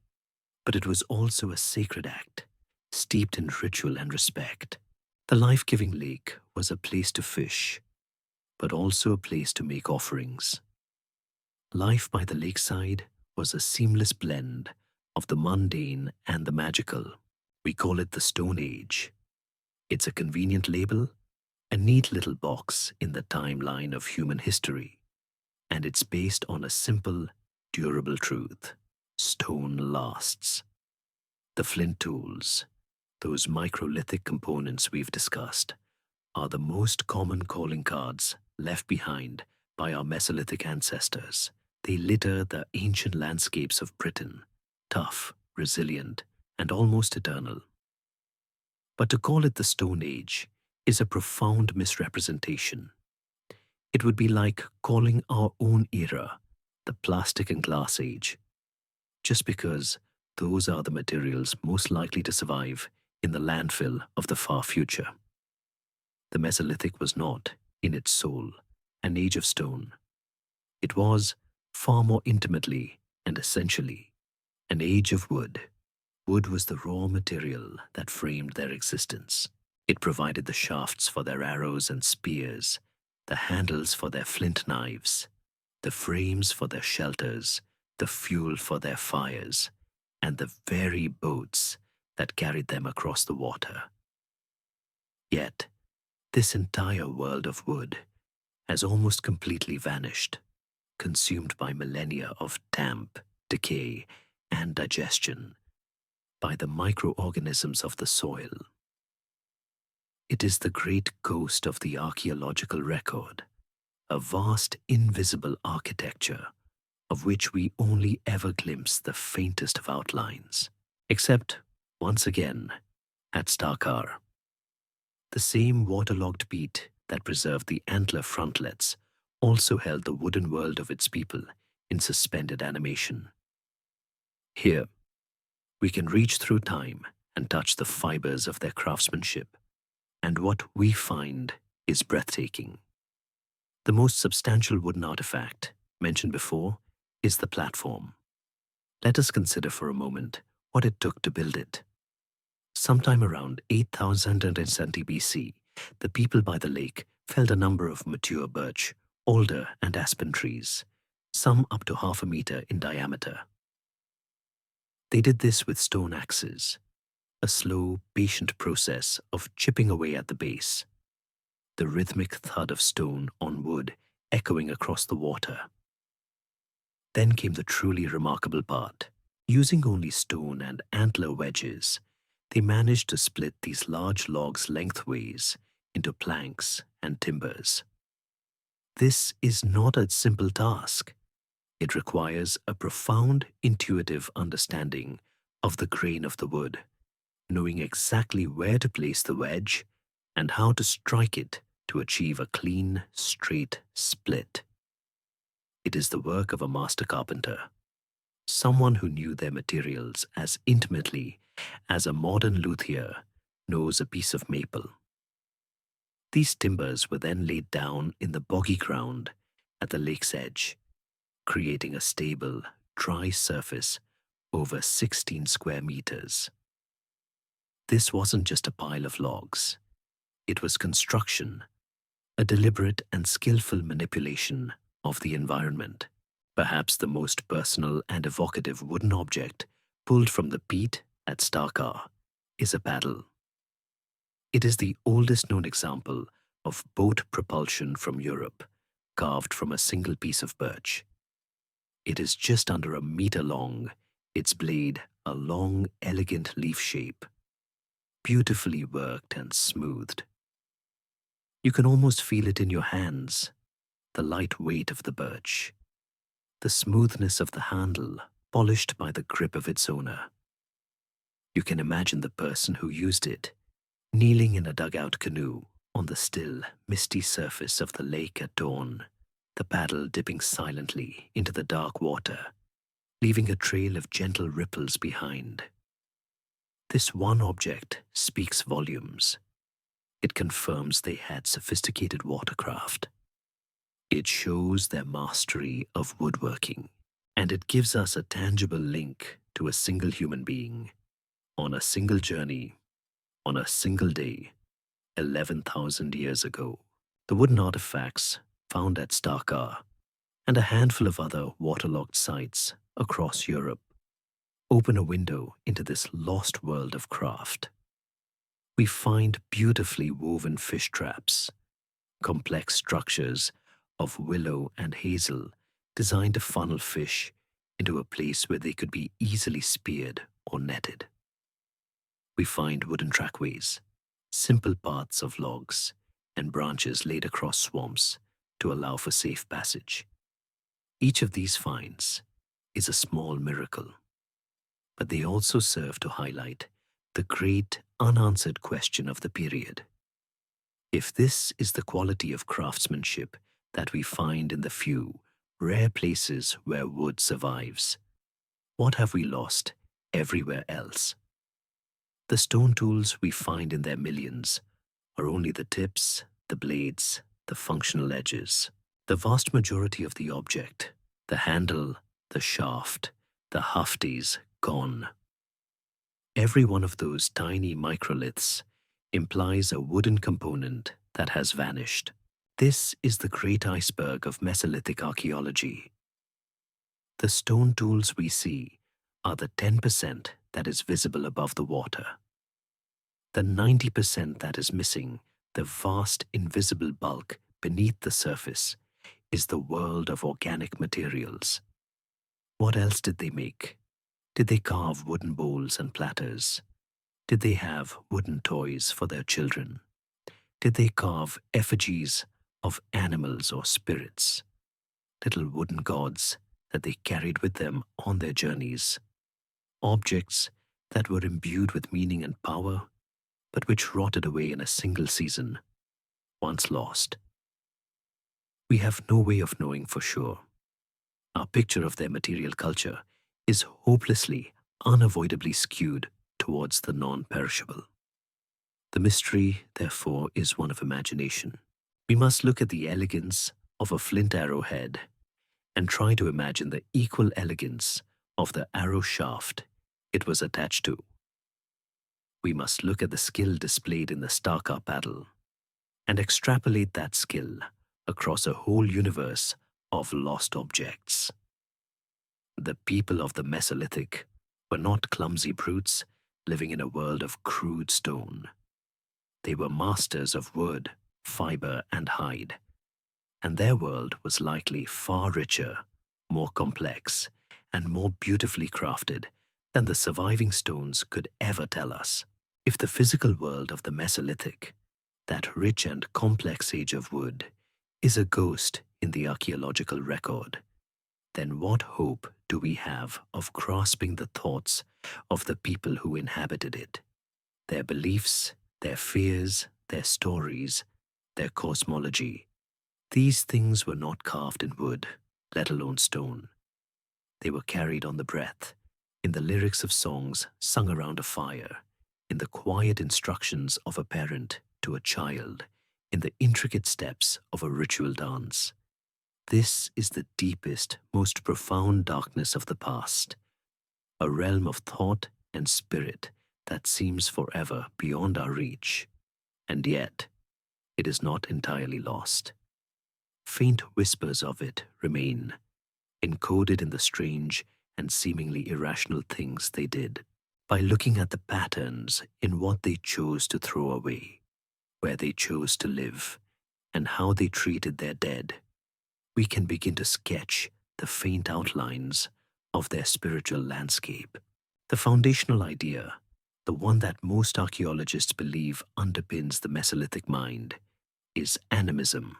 but it was also a sacred act, steeped in ritual and respect. The life-giving lake was a place to fish, but also a place to make offerings. Life by the lakeside was a seamless blend of the mundane and the magical. We call it the Stone Age. It's a convenient label, a neat little box in the timeline of human history, and it's based on a simple, durable truth. Stone lasts. The flint tools, those microlithic components we've discussed, are the most common calling cards left behind by our Mesolithic ancestors. They litter the ancient landscapes of Britain, tough, resilient, and almost eternal. But to call it the Stone Age is a profound misrepresentation. It would be like calling our own era the Plastic and Glass Age, just because those are the materials most likely to survive in the landfill of the far future. The Mesolithic was not, in its soul, an age of stone. It was, far more intimately and essentially, an age of wood. Wood was the raw material that framed their existence. It provided the shafts for their arrows and spears, the handles for their flint knives, the frames for their shelters, the fuel for their fires, and the very boats that carried them across the water. Yet, this entire world of wood has almost completely vanished, consumed by millennia of damp, decay, and digestion, by the microorganisms of the soil. It is the great ghost of the archaeological record, a vast invisible architecture of which we only ever glimpse the faintest of outlines, except, once again, at Storrga. The same waterlogged peat that preserved the antler frontlets also held the wooden world of its people in suspended animation. Here, we can reach through time and touch the fibers of their craftsmanship, and what we find is breathtaking. The most substantial wooden artifact, mentioned before, is the platform. Let us consider for a moment what it took to build it. Sometime around 8070 BC, the people by the lake felled a number of mature birch, alder, and aspen trees, some up to 1/2 meter in diameter. They did this with stone axes, a slow, patient process of chipping away at the base, the rhythmic thud of stone on wood echoing across the water. Then came the truly remarkable part. Using only stone and antler wedges, they managed to split these large logs lengthways into planks and timbers. This is not a simple task. It requires a profound intuitive understanding of the grain of the wood, knowing exactly where to place the wedge and how to strike it to achieve a clean, straight split. It is the work of a master carpenter, someone who knew their materials as intimately as a modern luthier knows a piece of maple. These timbers were then laid down in the boggy ground at the lake's edge, creating a stable, dry surface over 16 square meters. This wasn't just a pile of logs. It was construction, a deliberate and skillful manipulation of the environment. Perhaps the most personal and evocative wooden object pulled from the peat at Storrga is a paddle. It is the oldest known example of boat propulsion from Europe, carved from a single piece of birch. It is just under 1 meter long, its blade a long, elegant leaf shape, beautifully worked and smoothed. You can almost feel it in your hands, the light weight of the birch, the smoothness of the handle polished by the grip of its owner. You can imagine the person who used it, kneeling in a dugout canoe on the still, misty surface of the lake at dawn, the paddle dipping silently into the dark water, leaving a trail of gentle ripples behind. This one object speaks volumes. It confirms they had sophisticated watercraft. It shows their mastery of woodworking, and it gives us a tangible link to a single human being on a single journey, on a single day, 11,000 years ago. The wooden artifacts found at Storrga and a handful of other waterlogged sites across Europe open a window into this lost world of craft. We find beautifully woven fish traps, complex structures of willow and hazel designed to funnel fish into a place where they could be easily speared or netted. We find wooden trackways, simple paths of logs, and branches laid across swamps to allow for safe passage. Each of these finds is a small miracle, but they also serve to highlight the great unanswered question of the period. If this is the quality of craftsmanship that we find in the few, rare places where wood survives, what have we lost everywhere else? The stone tools we find in their millions are only the tips, the blades, the functional edges. The vast majority of the object, the handle, the shaft, the hafties, gone. Every one of those tiny microliths implies a wooden component that has vanished. This is the great iceberg of Mesolithic archaeology. The stone tools we see are the 10% that is visible above the water. The 90% that is missing, the vast invisible bulk beneath the surface, is the world of organic materials. What else did they make? Did they carve wooden bowls and platters? Did they have wooden toys for their children? Did they carve effigies of animals or spirits, little wooden gods that they carried with them on their journeys? Objects that were imbued with meaning and power, but which rotted away in a single season, once lost. We have no way of knowing for sure. Our picture of their material culture is hopelessly, unavoidably skewed towards the non-perishable. The mystery, therefore, is one of imagination. We must look at the elegance of a flint arrowhead and try to imagine the equal elegance of the arrow shaft it was attached to. We must look at the skill displayed in the Storrga paddle and extrapolate that skill across a whole universe of lost objects. The people of the Mesolithic were not clumsy brutes living in a world of crude stone. They were masters of wood, fiber, and hide, and their world was likely far richer, more complex, and more beautifully crafted than the surviving stones could ever tell us. If the physical world of the Mesolithic, that rich and complex age of wood, is a ghost in the archaeological record, then what hope do we have of grasping the thoughts of the people who inhabited it, their beliefs, their fears, their stories, their cosmology? These things were not carved in wood, let alone stone. They were carried on the breath, in the lyrics of songs sung around a fire, in the quiet instructions of a parent to a child, in the intricate steps of a ritual dance. This is the deepest, most profound darkness of the past, a realm of thought and spirit that seems forever beyond our reach, and yet it is not entirely lost. Faint whispers of it remain, encoded in the strange and seemingly irrational things they did. By looking at the patterns in what they chose to throw away, where they chose to live, and how they treated their dead, we can begin to sketch the faint outlines of their spiritual landscape. The foundational idea, the one that most archaeologists believe underpins the Mesolithic mind, is animism.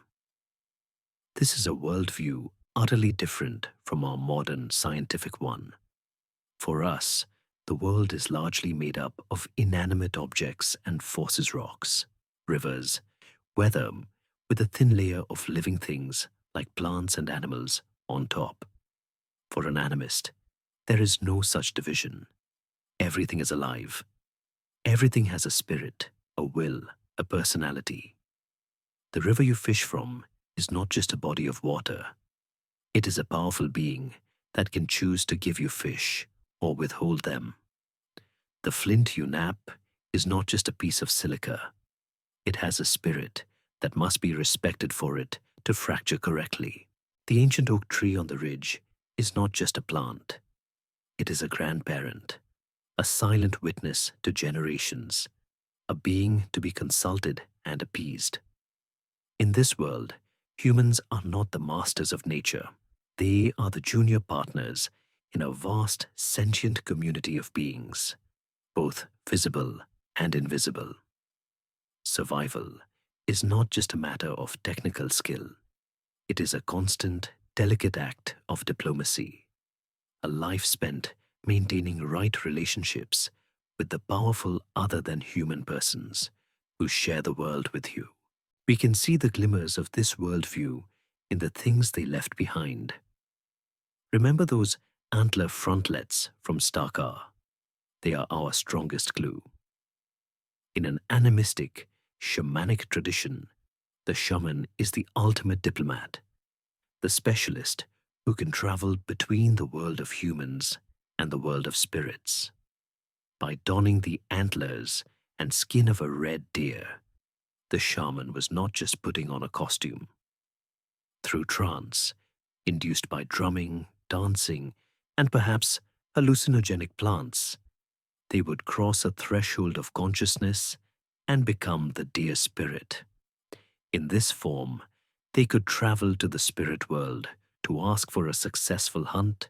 This is a worldview utterly different from our modern scientific one. For us, the world is largely made up of inanimate objects and forces rocks, rivers, weather, with a thin layer of living things like plants and animals on top. For an animist, there is no such division. Everything is alive, Everything has a spirit, a will, a personality. The river you fish from is not just a body of water. It is a powerful being that can choose to give you fish or withhold them. The flint you nap is not just a piece of silica. It has a spirit that must be respected for it to fracture correctly. The ancient oak tree on the ridge is not just a plant. It is a grandparent, a silent witness to generations, a being to be consulted and appeased. In this world, humans are not the masters of nature. They are the junior partners in a vast sentient community of beings, both visible and invisible. Survival is not just a matter of technical skill. It is a constant, delicate act of diplomacy, a life spent maintaining right relationships with the powerful other than human persons who share the world with you. We can see the glimmers of this worldview in the things they left behind. Remember those antler frontlets from Storrga? They are our strongest clue. In an animistic, shamanic tradition, the shaman is the ultimate diplomat, the specialist who can travel between the world of humans and the world of spirits. By donning the antlers and skin of a red deer, the shaman was not just putting on a costume. Through trance, induced by drumming, dancing, and perhaps hallucinogenic plants, they would cross a threshold of consciousness and become the deer spirit. In this form, they could travel to the spirit world to ask for a successful hunt,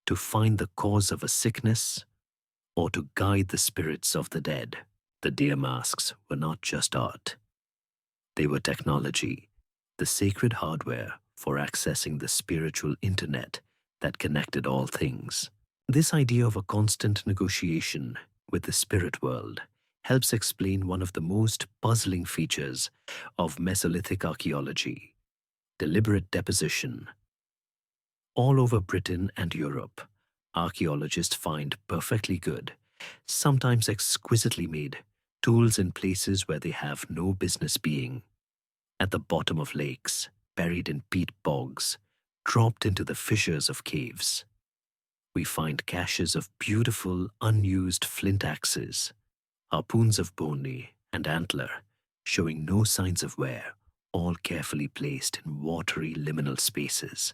to find the cause of a sickness, or to guide the spirits of the dead. The deer masks were not just art. They were technology, the sacred hardware for accessing the spiritual internet that connected all things. This idea of a constant negotiation with the spirit world helps explain one of the most puzzling features of Mesolithic archaeology: deliberate deposition. All over Britain and Europe, archaeologists find perfectly good, sometimes exquisitely made, tools in places where they have no business being. At the bottom of lakes, buried in peat bogs, dropped into the fissures of caves. We find caches of beautiful, unused flint axes, harpoons of bone and antler, showing no signs of wear, all carefully placed in watery liminal spaces.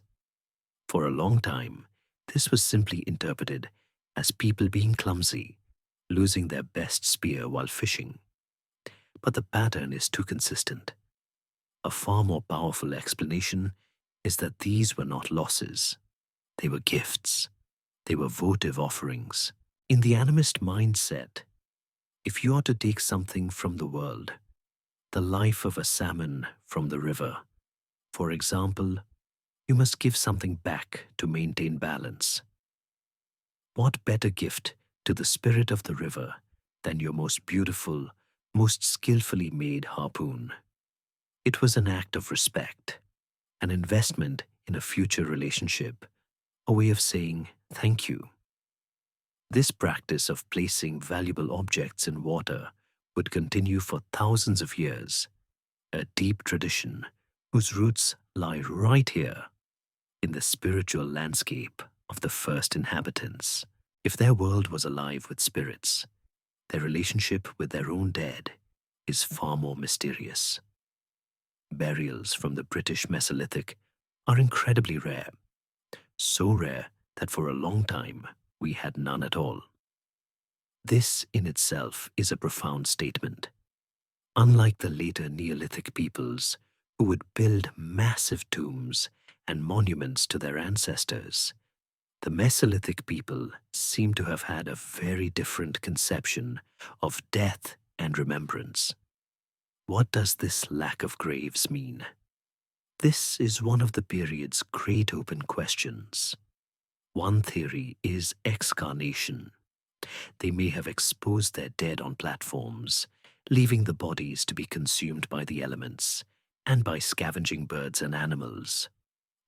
For a long time, this was simply interpreted as people being clumsy, losing their best spear while fishing. But the pattern is too consistent. A far more powerful explanation is that these were not losses. They were gifts. They were votive offerings. In the animist mindset, if you are to take something from the world, the life of a salmon from the river, for example, you must give something back to maintain balance. What better gift to the spirit of the river than your most beautiful, most skillfully made harpoon? It was an act of respect, an investment in a future relationship, a way of saying thank you. This practice of placing valuable objects in water would continue for thousands of years, a deep tradition whose roots lie right here in the spiritual landscape of the first inhabitants. If their world was alive with spirits, their relationship with their own dead is far more mysterious. Burials from the British Mesolithic are incredibly rare, so rare that for a long time we had none at all. This in itself is a profound statement. Unlike the later Neolithic peoples who would build massive tombs and monuments to their ancestors, the Mesolithic people seem to have had a very different conception of death and remembrance. What does this lack of graves mean? This is one of the period's great open questions. One theory is excarnation. They may have exposed their dead on platforms, leaving the bodies to be consumed by the elements and by scavenging birds and animals,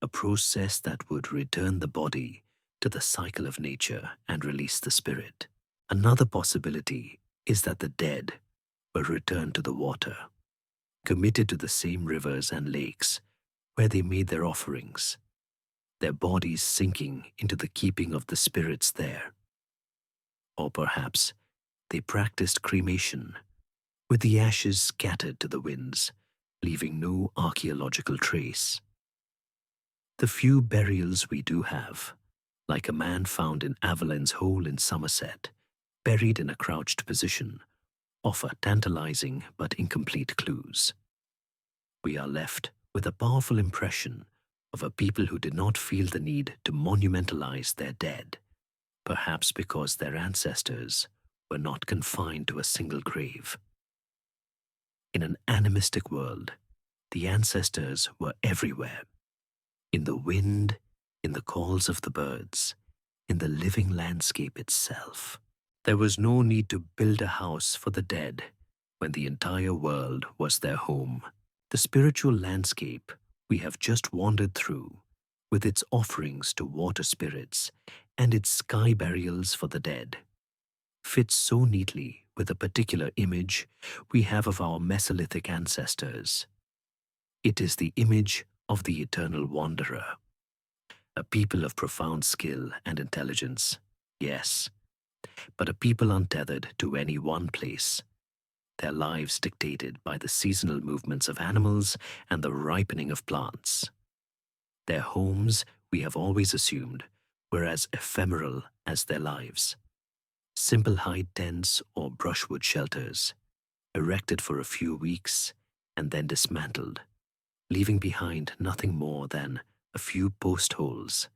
a process that would return the body to the cycle of nature and release the spirit. Another possibility is that the dead were returned to the water, committed to the same rivers and lakes where they made their offerings, their bodies sinking into the keeping of the spirits there. Or perhaps they practiced cremation, with the ashes scattered to the winds, leaving no archaeological trace. The few burials we do have, like a man found in Avalan's Hole in Somerset, buried in a crouched position, offer tantalizing but incomplete clues. We are left with a powerful impression of a people who did not feel the need to monumentalize their dead, perhaps because their ancestors were not confined to a single grave. In an animistic world, the ancestors were everywhere. In the wind, in the calls of the birds, in the living landscape itself. There was no need to build a house for the dead when the entire world was their home. The spiritual landscape we have just wandered through, with its offerings to water spirits and its sky burials for the dead, fits so neatly with a particular image we have of our Mesolithic ancestors. It is the image of the eternal wanderer, a people of profound skill and intelligence, yes, but a people untethered to any one place, their lives dictated by the seasonal movements of animals and the ripening of plants. Their homes, we have always assumed, were as ephemeral as their lives. Simple hide tents or brushwood shelters, erected for a few weeks and then dismantled, leaving behind nothing more than a few post holes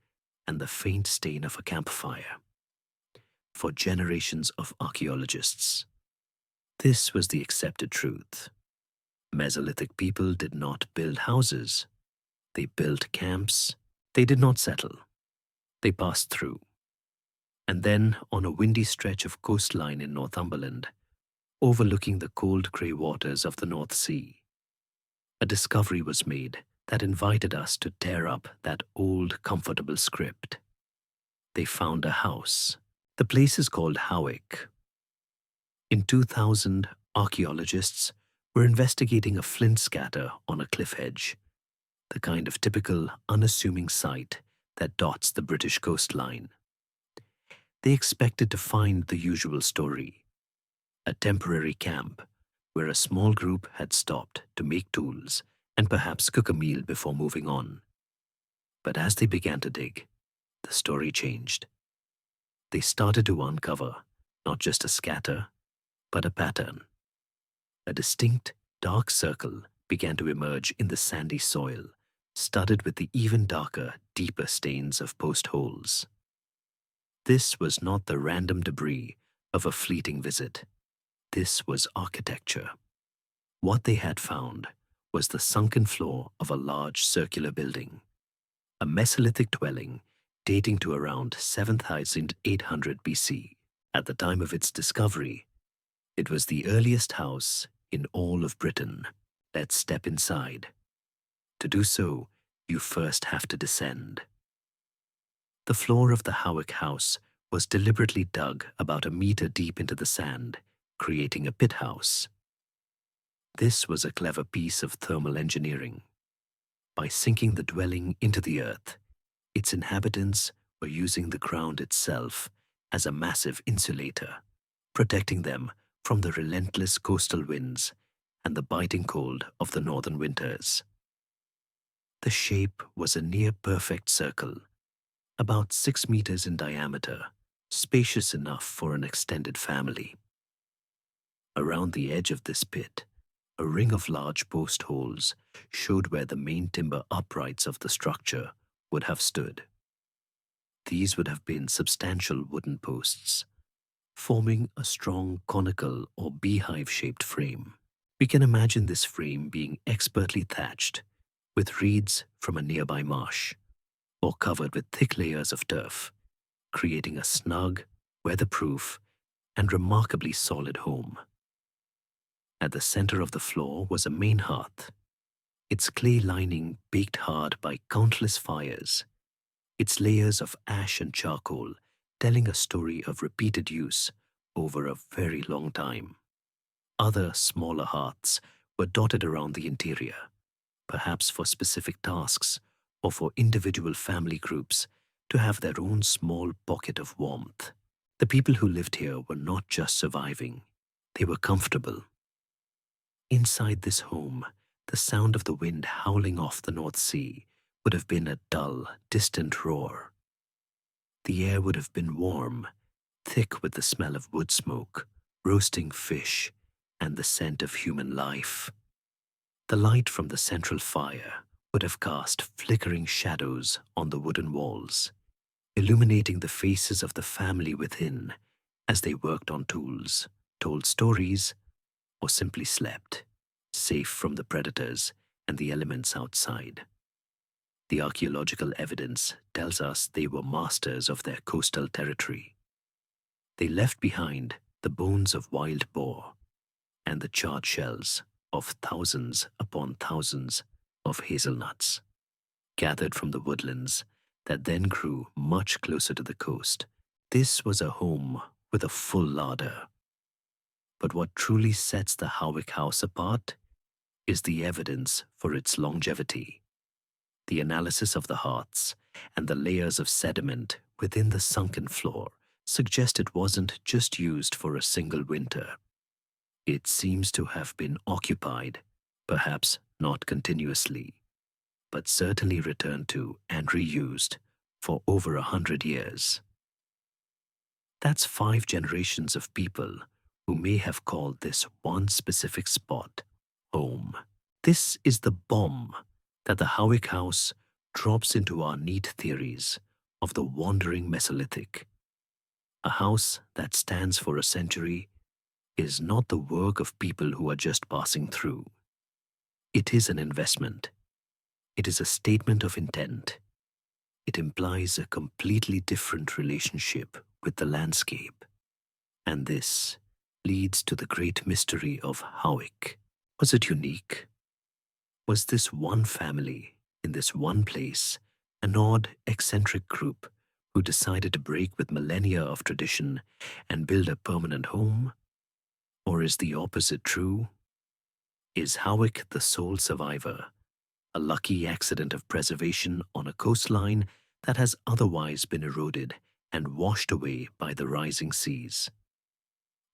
and the faint stain of a campfire. For generations of archaeologists, this was the accepted truth. Mesolithic people did not build houses. They built camps. They did not settle. They passed through. And then, on a windy stretch of coastline in Northumberland, overlooking the cold grey waters of the North Sea, a discovery was made that invited us to tear up that old, comfortable script. They found a house. The place is called Howick. In 2000, archaeologists were investigating a flint scatter on a cliff edge, the kind of typical, unassuming site that dots the British coastline. They expected to find the usual story, a temporary camp where a small group had stopped to make tools and perhaps cook a meal before moving on. But as they began to dig, the story changed. They started to uncover not just a scatter, but a pattern. A distinct, dark circle began to emerge in the sandy soil, studded with the even darker, deeper stains of post holes. This was not the random debris of a fleeting visit. This was architecture. What they had found was the sunken floor of a large circular building, a Mesolithic dwelling dating to around 7,800 BC. At the time of its discovery, it was the earliest house in all of Britain. Let's step inside. To do so, you first have to descend. The floor of the Howick house was deliberately dug about a meter deep into the sand, creating a pit house. This was a clever piece of thermal engineering. By sinking the dwelling into the earth, its inhabitants were using the ground itself as a massive insulator, protecting them from the relentless coastal winds and the biting cold of the northern winters. The shape was a near-perfect circle, about 6 meters in diameter, spacious enough for an extended family. Around the edge of this pit, a ring of large post holes showed where the main timber uprights of the structure would have stood. These would have been substantial wooden posts, forming a strong conical or beehive-shaped frame. We can imagine this frame being expertly thatched with reeds from a nearby marsh, or covered with thick layers of turf, creating a snug, weatherproof, and remarkably solid home. At the center of the floor was a main hearth, its clay lining baked hard by countless fires, its layers of ash and charcoal telling a story of repeated use over a very long time. Other smaller hearths were dotted around the interior, perhaps for specific tasks or for individual family groups to have their own small pocket of warmth. The people who lived here were not just surviving, they were comfortable. Inside this home, the sound of the wind howling off the North Sea would have been a dull, distant roar. The air would have been warm, thick with the smell of wood smoke, roasting fish, and the scent of human life. The light from the central fire would have cast flickering shadows on the wooden walls, illuminating the faces of the family within as they worked on tools, told stories, or simply slept, safe from the predators and the elements outside. The archaeological evidence tells us they were masters of their coastal territory. They left behind the bones of wild boar and the charred shells of thousands upon thousands of hazelnuts, gathered from the woodlands that then grew much closer to the coast. This was a home with a full larder. But what truly sets the Howick house apart is the evidence for its longevity. The analysis of the hearths and the layers of sediment within the sunken floor suggest it wasn't just used for a single winter. It seems to have been occupied, perhaps not continuously, but certainly returned to and reused for over 100 years. That's 5 generations of people who may have called this one specific spot home. This is the bomb that the Howick House drops into our neat theories of the wandering Mesolithic. A house that stands for a century is not the work of people who are just passing through. It is an investment. It is a statement of intent. It implies a completely different relationship with the landscape. And this leads to the great mystery of Howick. Was it unique? Was this one family, in this one place, an odd, eccentric group who decided to break with millennia of tradition and build a permanent home? Or is the opposite true? Is Howick the sole survivor, a lucky accident of preservation on a coastline that has otherwise been eroded and washed away by the rising seas?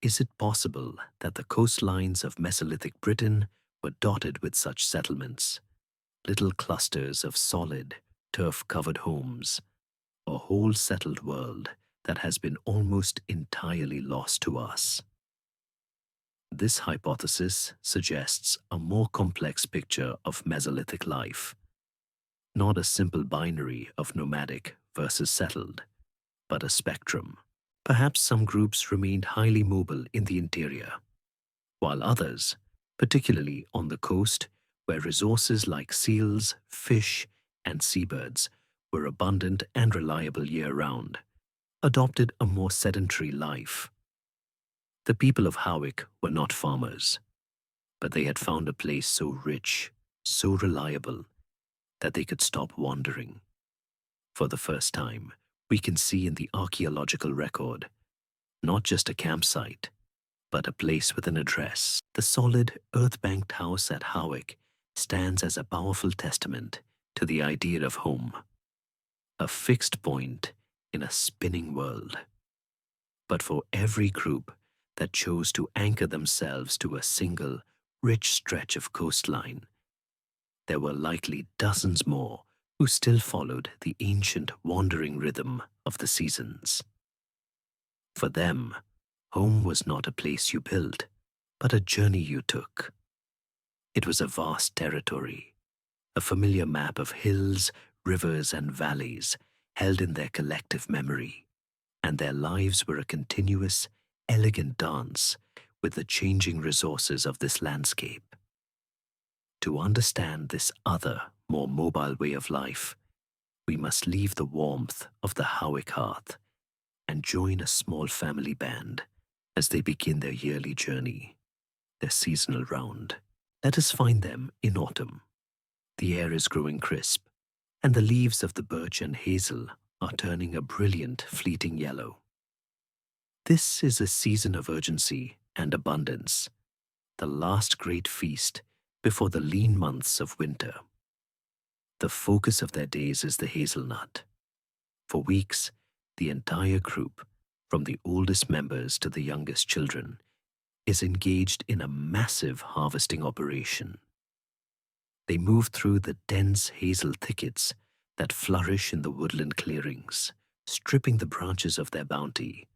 Is it possible that the coastlines of Mesolithic Britain were dotted with such settlements, little clusters of solid, turf-covered homes, a whole settled world that has been almost entirely lost to us? This hypothesis suggests a more complex picture of Mesolithic life, not a simple binary of nomadic versus settled, but a spectrum. Perhaps some groups remained highly mobile in the interior, while others, particularly on the coast, where resources like seals, fish, and seabirds were abundant and reliable year-round, adopted a more sedentary life. The people of Howick were not farmers, but they had found a place so rich, so reliable, that they could stop wandering. For the first time, we can see in the archaeological record, not just a campsite, but a place with an address. The solid, earth-banked house at Howick stands as a powerful testament to the idea of home, a fixed point in a spinning world. But for every group that chose to anchor themselves to a single, rich stretch of coastline, there were likely dozens more who still followed the ancient wandering rhythm of the seasons. For them, home was not a place you built, but a journey you took. It was a vast territory, a familiar map of hills, rivers, and valleys held in their collective memory, and their lives were a continuous, elegant dance with the changing resources of this landscape. To understand this other, more mobile way of life, we must leave the warmth of the Howick hearth and join a small family band as they begin their yearly journey, their seasonal round. Let us find them in autumn. The air is growing crisp, and the leaves of the birch and hazel are turning a brilliant, fleeting yellow. This is a season of urgency and abundance, the last great feast before the lean months of winter. The focus of their days is the hazelnut. For weeks, the entire group, from the oldest members to the youngest children, is engaged in a massive harvesting operation. They move through the dense hazel thickets that flourish in the woodland clearings, stripping the branches of their bounty,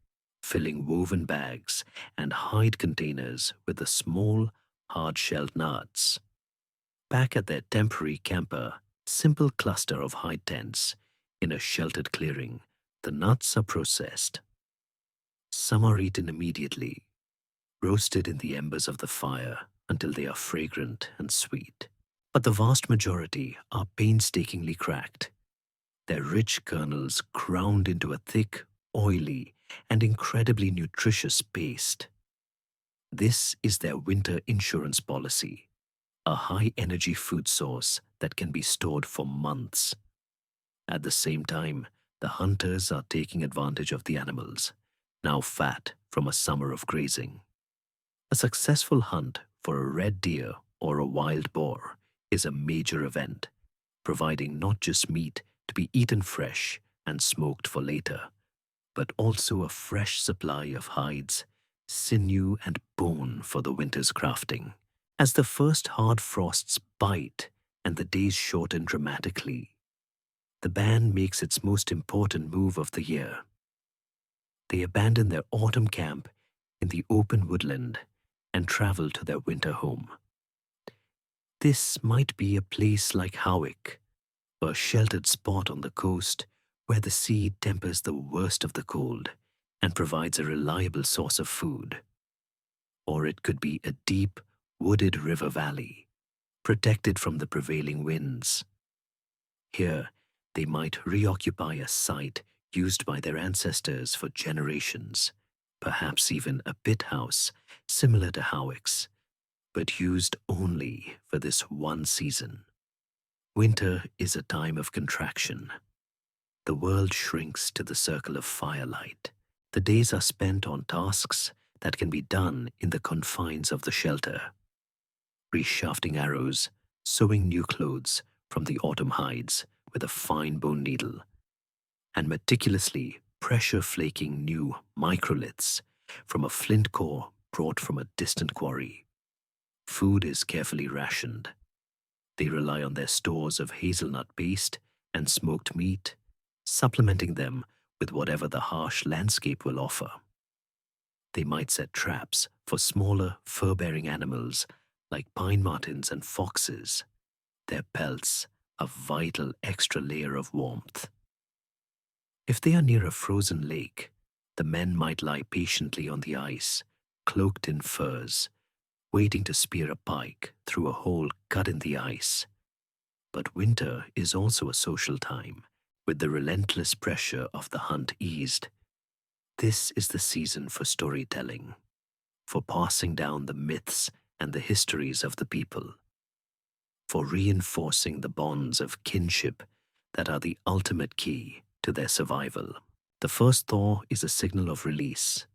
filling woven bags and hide containers with the small, hard-shelled nuts. Back at their temporary camper, simple cluster of hide tents in a sheltered clearing, the nuts are processed. Some are eaten immediately, roasted in the embers of the fire until they are fragrant and sweet. But the vast majority are painstakingly cracked, their rich kernels ground into a thick, oily, and incredibly nutritious paste. This is their winter insurance policy, a high-energy food source that can be stored for months. At the same time, the hunters are taking advantage of the animals, now fat from a summer of grazing. A successful hunt for a red deer or a wild boar is a major event, providing not just meat to be eaten fresh and smoked for later, but also a fresh supply of hides, sinew, and bone for the winter's crafting. As the first hard frosts bite and the days shorten dramatically, the band makes its most important move of the year. They abandon their autumn camp in the open woodland and travel to their winter home. This might be a place like Howick, a sheltered spot on the coast where the sea tempers the worst of the cold and provides a reliable source of food. Or it could be a deep, wooded river valley, protected from the prevailing winds. Here, they might reoccupy a site used by their ancestors for generations, perhaps even a pit house similar to Howick's, but used only for this one season. Winter is a time of contraction. The world shrinks to the circle of firelight. The days are spent on tasks that can be done in the confines of the shelter. Reshafting arrows, sewing new clothes from the autumn hides with a fine bone needle, and meticulously pressure flaking new microliths from a flint core brought from a distant quarry. Food is carefully rationed. They rely on their stores of hazelnut paste and smoked meat, supplementing them with whatever the harsh landscape will offer. They might set traps for smaller, fur-bearing animals like pine martens and foxes, their pelts a vital extra layer of warmth. If they are near a frozen lake, the men might lie patiently on the ice, cloaked in furs, waiting to spear a pike through a hole cut in the ice. But winter is also a social time, with the relentless pressure of the hunt eased. This is the season for storytelling, for passing down the myths and the histories of the people, for reinforcing the bonds of kinship that are the ultimate key to their survival. The first thaw is a signal of release.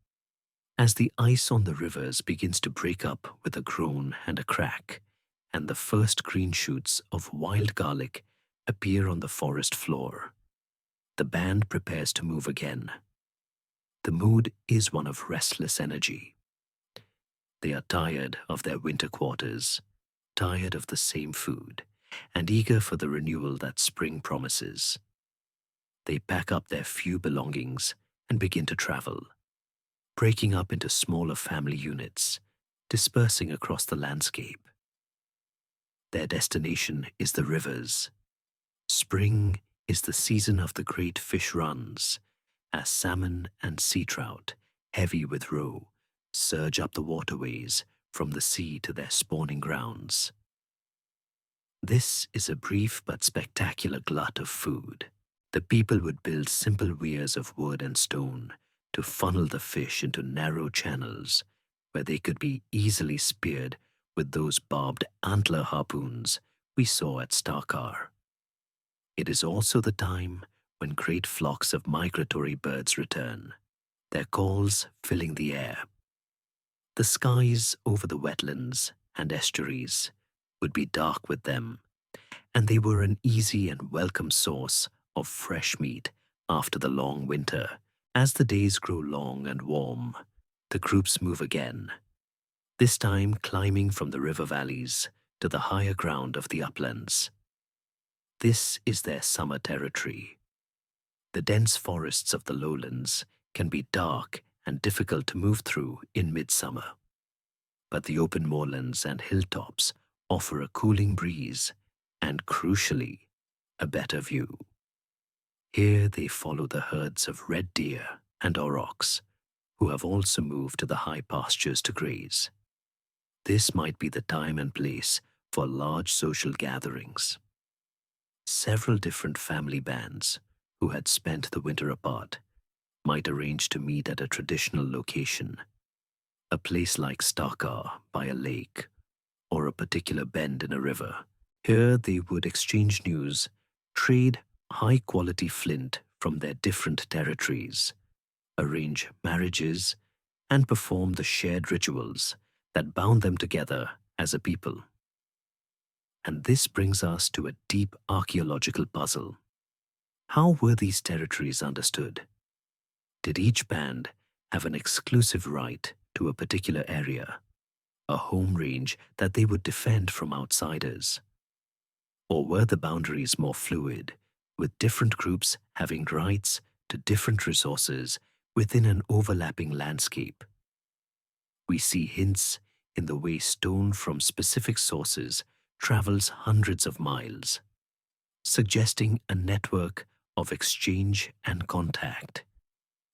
As the ice on the rivers begins to break up with a groan and a crack, and the first green shoots of wild garlic appear on the forest floor, the band prepares to move again. The mood is one of restless energy. They are tired of their winter quarters, tired of the same food, and eager for the renewal that spring promises. They pack up their few belongings and begin to travel, breaking up into smaller family units, dispersing across the landscape. Their destination is the rivers. Spring is the season of the great fish runs, as salmon and sea trout, heavy with roe, surge up the waterways from the sea to their spawning grounds. This is a brief but spectacular glut of food. The people would build simple weirs of wood and stone to funnel the fish into narrow channels where they could be easily speared with those barbed antler harpoons we saw at Storrga. It is also the time when great flocks of migratory birds return, their calls filling the air. The skies over the wetlands and estuaries would be dark with them, and they were an easy and welcome source of fresh meat after the long winter. As the days grow long and warm, the groups move again, this time climbing from the river valleys to the higher ground of the uplands. This is their summer territory. The dense forests of the lowlands can be dark and difficult to move through in midsummer, but the open moorlands and hilltops offer a cooling breeze and, crucially, a better view. Here they follow the herds of red deer and aurochs, who have also moved to the high pastures to graze. This might be the time and place for large social gatherings. Several different family bands who had spent the winter apart might arrange to meet at a traditional location, a place like Storrga by a lake, or a particular bend in a river. Here they would exchange news, trade high-quality flint from their different territories, arrange marriages, and perform the shared rituals that bound them together as a people. And this brings us to a deep archaeological puzzle. How were these territories understood? Did each band have an exclusive right to a particular area, a home range that they would defend from outsiders? Or were the boundaries more fluid, with different groups having rights to different resources within an overlapping landscape? We see hints in the way stone from specific sources travels hundreds of miles, suggesting a network of exchange and contact,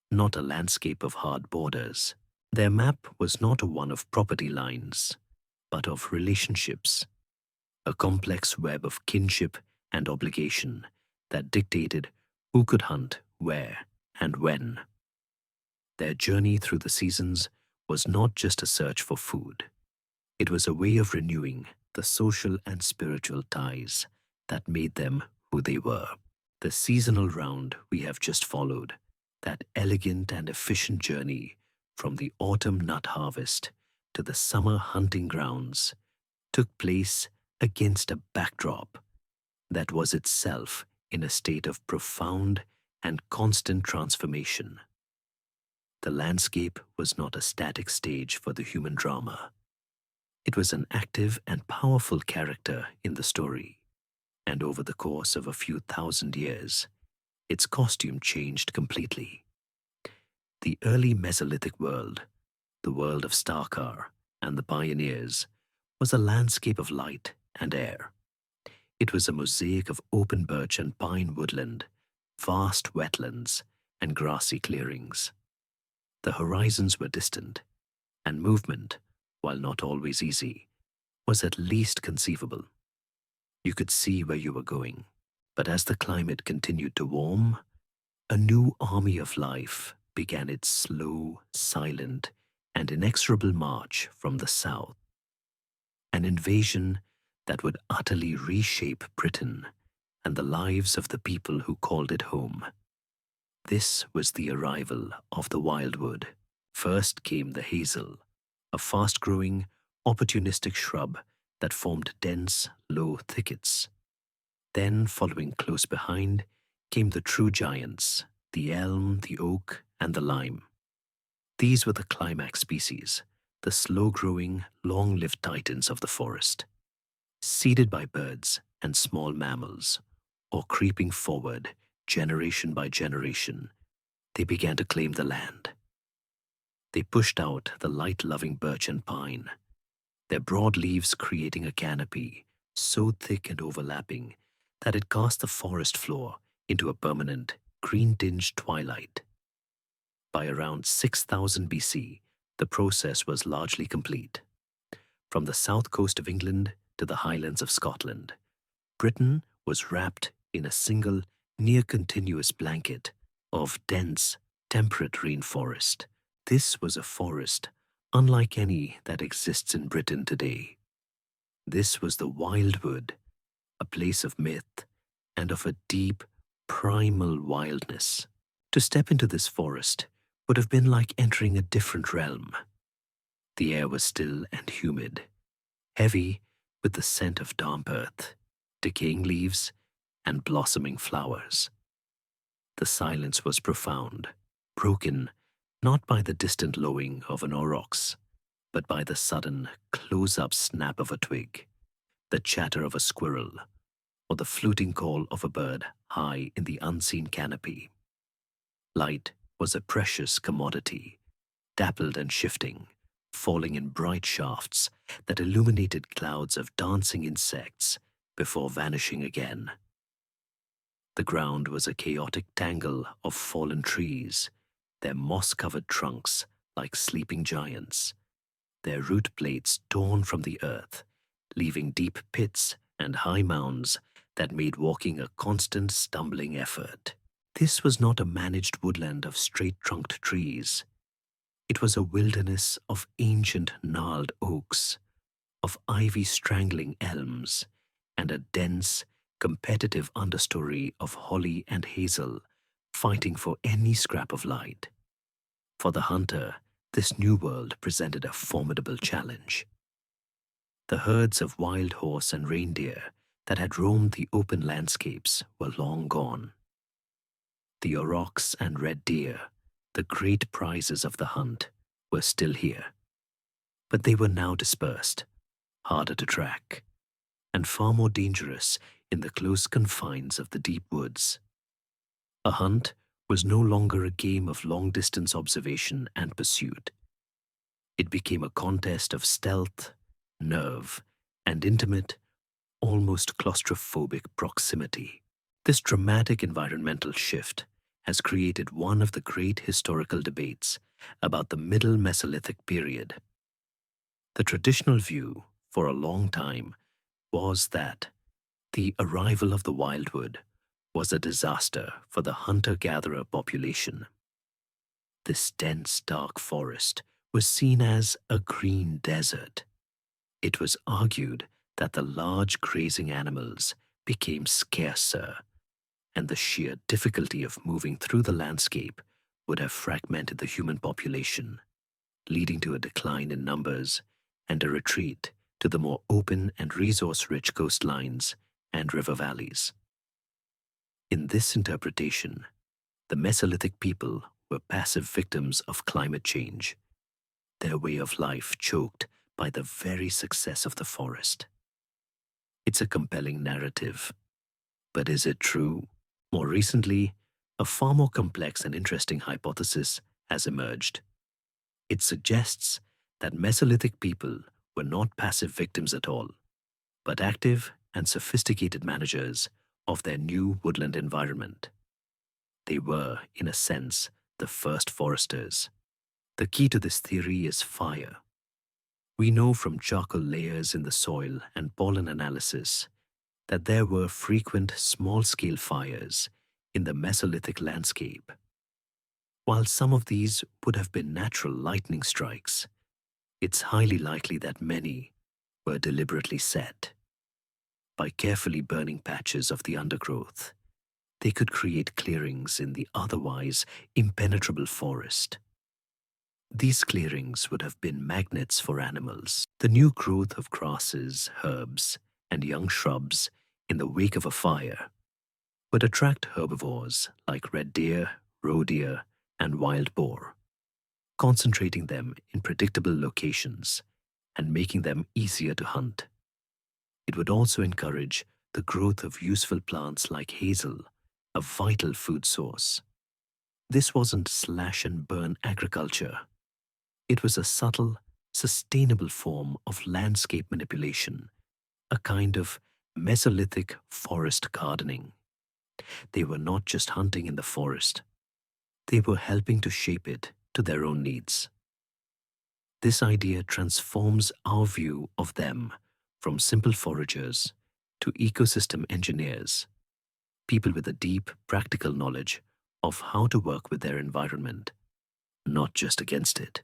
not a landscape of hard borders. Their map was not one of property lines, but of relationships, a complex web of kinship and obligation that dictated who could hunt, where, and when. Their journey through the seasons was not just a search for food. It was a way of renewing the social and spiritual ties that made them who they were. The seasonal round we have just followed, that elegant and efficient journey from the autumn nut harvest to the summer hunting grounds, took place against a backdrop that was itself in a state of profound and constant transformation. The landscape was not a static stage for the human drama. It was an active and powerful character in the story, and over the course of a few thousand years, its costume changed completely. The early Mesolithic world, the world of Storrga and the pioneers, was a landscape of light and air. It was a mosaic of open birch and pine woodland, vast wetlands, and grassy clearings. The horizons were distant, and movement, while not always easy, was at least conceivable. You could see where you were going, but as the climate continued to warm, a new army of life began its slow, silent, and inexorable march from the south. An invasion that would utterly reshape Britain and the lives of the people who called it home. This was the arrival of the Wildwood. First came the hazel, a fast-growing, opportunistic shrub that formed dense, low thickets. Then, following close behind, came the true giants, the elm, the oak, and the lime. These were the climax species, the slow-growing, long-lived titans of the forest, seeded by birds and small mammals, or creeping forward generation by generation. They began to claim the land. They pushed out the light-loving birch and pine, their broad leaves creating a canopy so thick and overlapping that it cast the forest floor into a permanent, green-tinged twilight. By around 6000 BC, the process was largely complete. From the south coast of England to the highlands of Scotland, Britain was wrapped in a single, near-continuous blanket of dense, temperate rainforest. This was a forest unlike any that exists in Britain today. This was the Wildwood, a place of myth and of a deep, primal wildness. To step into this forest would have been like entering a different realm. The air was still and humid, heavy with the scent of damp earth, decaying leaves, and blossoming flowers. The silence was profound, broken not by the distant lowing of an aurochs, but by the sudden, close-up snap of a twig, the chatter of a squirrel, or the fluting call of a bird high in the unseen canopy. Light was a precious commodity, dappled and shifting, falling in bright shafts that illuminated clouds of dancing insects before vanishing again. The ground was a chaotic tangle of fallen trees, their moss-covered trunks like sleeping giants, their root blades torn from the earth, leaving deep pits and high mounds that made walking a constant stumbling effort. This was not a managed woodland of straight-trunked trees. It was a wilderness of ancient gnarled oaks, of ivy-strangling elms, and a dense, competitive understory of holly and hazel fighting for any scrap of light. For the hunter, this new world presented a formidable challenge. The herds of wild horse and reindeer that had roamed the open landscapes were long gone. The aurochs and red deer, the great prizes of the hunt, were still here. But they were now dispersed, harder to track, and far more dangerous in the close confines of the deep woods. A hunt was no longer a game of long-distance observation and pursuit. It became a contest of stealth, nerve, and intimate, almost claustrophobic proximity. This dramatic environmental shift has created one of the great historical debates about the Middle Mesolithic period. The traditional view, for a long time, was that the arrival of the Wildwood was a disaster for the hunter-gatherer population. This dense, dark forest was seen as a green desert. It was argued that the large grazing animals became scarcer, and the sheer difficulty of moving through the landscape would have fragmented the human population, leading to a decline in numbers and a retreat to the more open and resource-rich coastlines and river valleys. In this interpretation, the Mesolithic people were passive victims of climate change, their way of life choked by the very success of the forest. It's a compelling narrative, but is it true? More recently, a far more complex and interesting hypothesis has emerged. It suggests that Mesolithic people were not passive victims at all, but active and sophisticated managers of their new woodland environment. They were, in a sense, the first foresters. The key to this theory is fire. We know from charcoal layers in the soil and pollen analysis that there were frequent small-scale fires in the Mesolithic landscape. While some of these would have been natural lightning strikes, it's highly likely that many were deliberately set. By carefully burning patches of the undergrowth, they could create clearings in the otherwise impenetrable forest. These clearings would have been magnets for animals. The new growth of grasses, herbs, and young shrubs in the wake of a fire would attract herbivores like red deer, roe deer, and wild boar, concentrating them in predictable locations and making them easier to hunt. It would also encourage the growth of useful plants like hazel, a vital food source. This wasn't slash-and-burn agriculture. It was a subtle, sustainable form of landscape manipulation, a kind of Mesolithic forest gardening. They were not just hunting in the forest. They were helping to shape it to their own needs. This idea transforms our view of them from simple foragers to ecosystem engineers, people with a deep, practical knowledge of how to work with their environment, not just against it.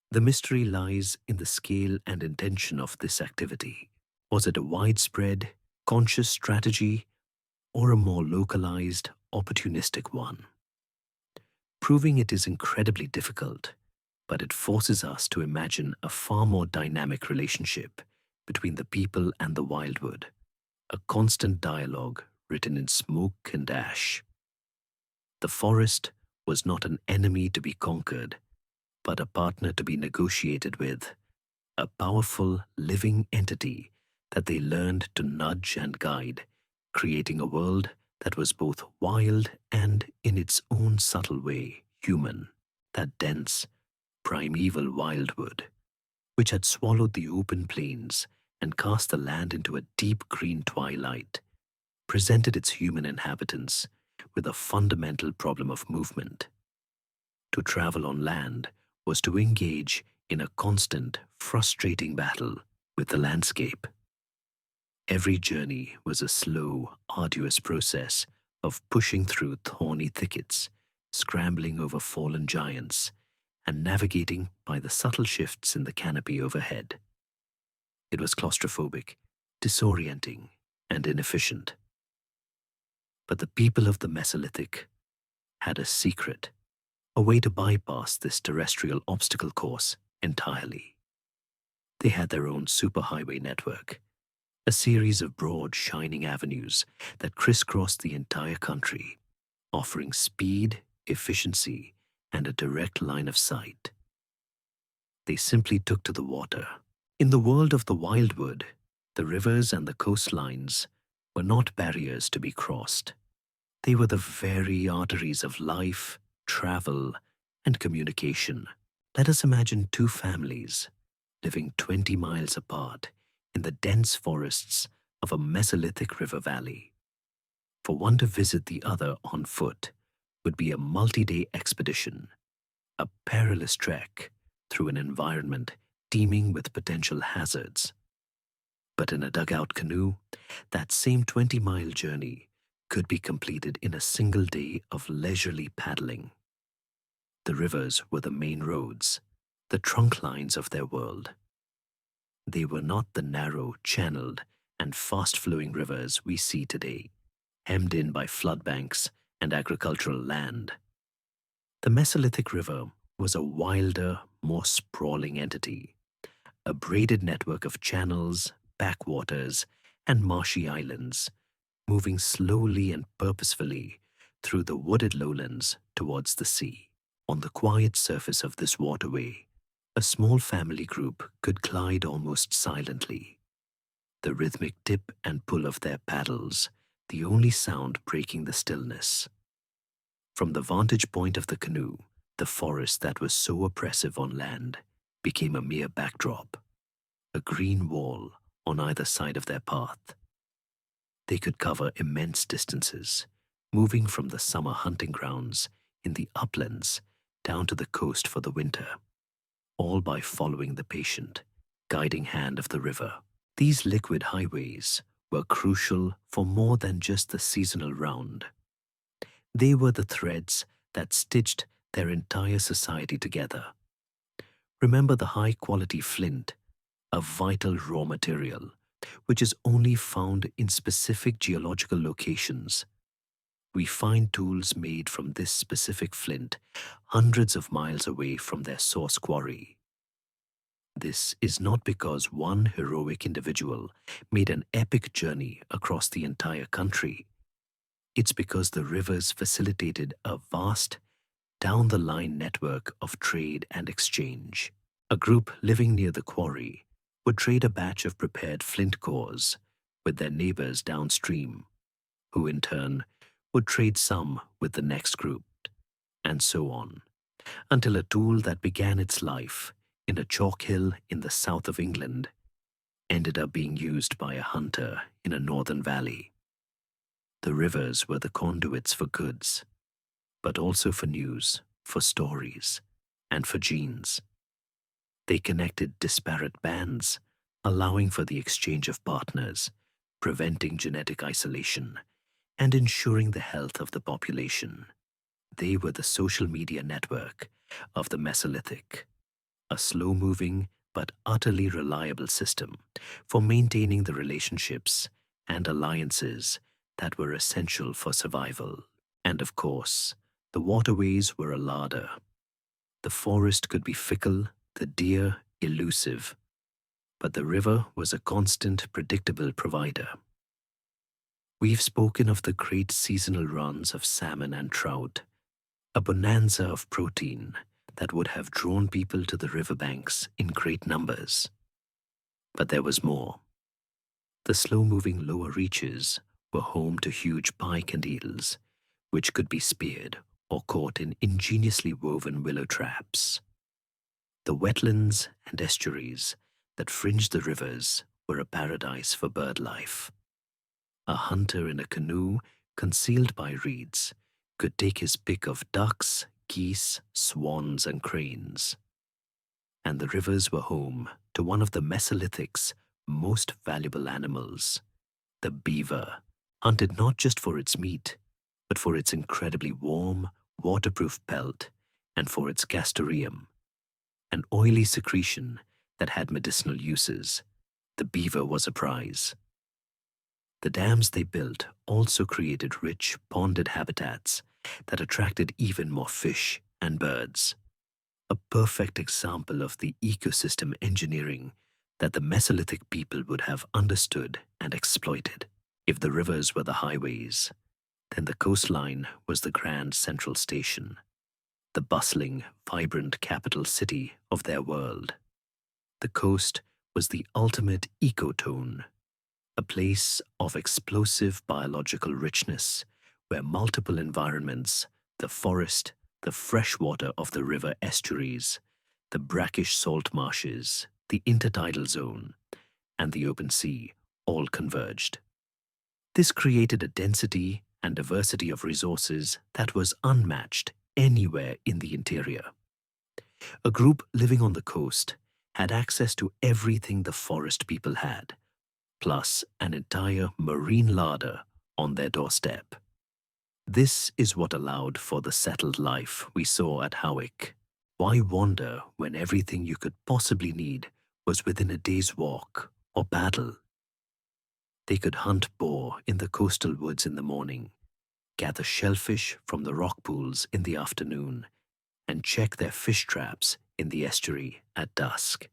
The mystery lies in the scale and intention of this activity. Was it a widespread, conscious strategy, or a more localized, opportunistic one? Proving it is incredibly difficult, but it forces us to imagine a far more dynamic relationship between the people and the wildwood, a constant dialogue written in smoke and ash. The forest was not an enemy to be conquered, but a partner to be negotiated with, a powerful, living entity that they learned to nudge and guide, creating a world that was both wild and, in its own subtle way, human. That dense, primeval wildwood, which had swallowed the open plains and cast the land into a deep green twilight, presented its human inhabitants with a fundamental problem of movement. To travel on land was to engage in a constant, frustrating battle with the landscape. Every journey was a slow, arduous process of pushing through thorny thickets, scrambling over fallen giants, and navigating by the subtle shifts in the canopy overhead. It was claustrophobic, disorienting, and inefficient. But the people of the Mesolithic had a secret, a way to bypass this terrestrial obstacle course entirely. They had their own superhighway network, a series of broad, shining avenues that crisscrossed the entire country, offering speed, efficiency, and a direct line of sight. They simply took to the water. In the world of the wildwood, the rivers and the coastlines were not barriers to be crossed. They were the very arteries of life, travel, and communication. Let us imagine two families living 20 miles apart in the dense forests of a Mesolithic river valley. For one to visit the other on foot would be a multi-day expedition, a perilous trek through an environment teeming with potential hazards. But in a dugout canoe, that same 20-mile journey could be completed in a single day of leisurely paddling. The rivers were the main roads, the trunk lines of their world. They were not the narrow, channeled, and fast-flowing rivers we see today, hemmed in by floodbanks and agricultural land. The Mesolithic River was a wilder, more sprawling entity, a braided network of channels, backwaters, and marshy islands, moving slowly and purposefully through the wooded lowlands towards the sea. On the quiet surface of this waterway, a small family group could glide almost silently, the rhythmic dip and pull of their paddles the only sound breaking the stillness. From the vantage point of the canoe, the forest that was so oppressive on land became a mere backdrop, a green wall on either side of their path. They could cover immense distances, moving from the summer hunting grounds in the uplands down to the coast for the winter, all by following the patient, guiding hand of the river. These liquid highways were crucial for more than just the seasonal round. They were the threads that stitched their entire society together. Remember the high-quality flint, a vital raw material, which is only found in specific geological locations. We find tools made from this specific flint hundreds of miles away from their source quarry. This is not because one heroic individual made an epic journey across the entire country. It's because the rivers facilitated a vast, down-the-line network of trade and exchange. A group living near the quarry would trade a batch of prepared flint cores with their neighbors downstream, who in turn would trade some with the next group, and so on, until a tool that began its life in a chalk hill in the south of England ended up being used by a hunter in a northern valley. The rivers were the conduits for goods, but also for news, for stories, and for genes. They connected disparate bands, allowing for the exchange of partners, preventing genetic isolation, and ensuring the health of the population. They were the social media network of the Mesolithic, a slow-moving but utterly reliable system for maintaining the relationships and alliances that were essential for survival. And of course, The waterways were a larder. The forest could be fickle, the deer elusive, but the river was a constant, predictable provider. We've spoken of the great seasonal runs of salmon and trout, a bonanza of protein that would have drawn people to the riverbanks in great numbers. But there was more. The slow-moving lower reaches were home to huge pike and eels, which could be speared or caught in ingeniously woven willow traps. The wetlands and estuaries that fringed the rivers were a paradise for bird life. A hunter in a canoe concealed by reeds could take his pick of ducks, geese, swans, and cranes. And the rivers were home to one of the Mesolithic's most valuable animals, the beaver, hunted not just for its meat, but for its incredibly warm, waterproof pelt and for its castoreum, an oily secretion that had medicinal uses. The beaver was a prize. The dams they built also created rich, ponded habitats that attracted even more fish and birds. A perfect example of the ecosystem engineering that the Mesolithic people would have understood and exploited. If the rivers were the highways, then the coastline was the grand central station, the bustling, vibrant capital city of their world. The coast was the ultimate ecotone, a place of explosive biological richness where multiple environments, the forest, the fresh water of the river estuaries, the brackish salt marshes, the intertidal zone, and the open sea all converged. This created a density and diversity of resources that was unmatched anywhere in the interior. A group living on the coast had access to everything the forest people had, plus an entire marine larder on their doorstep. This is what allowed for the settled life we saw at Howick. Why wander when everything you could possibly need was within a day's walk or paddle? They could hunt boar in the coastal woods in the morning, gather shellfish from the rock pools in the afternoon, and check their fish traps in the estuary at dusk.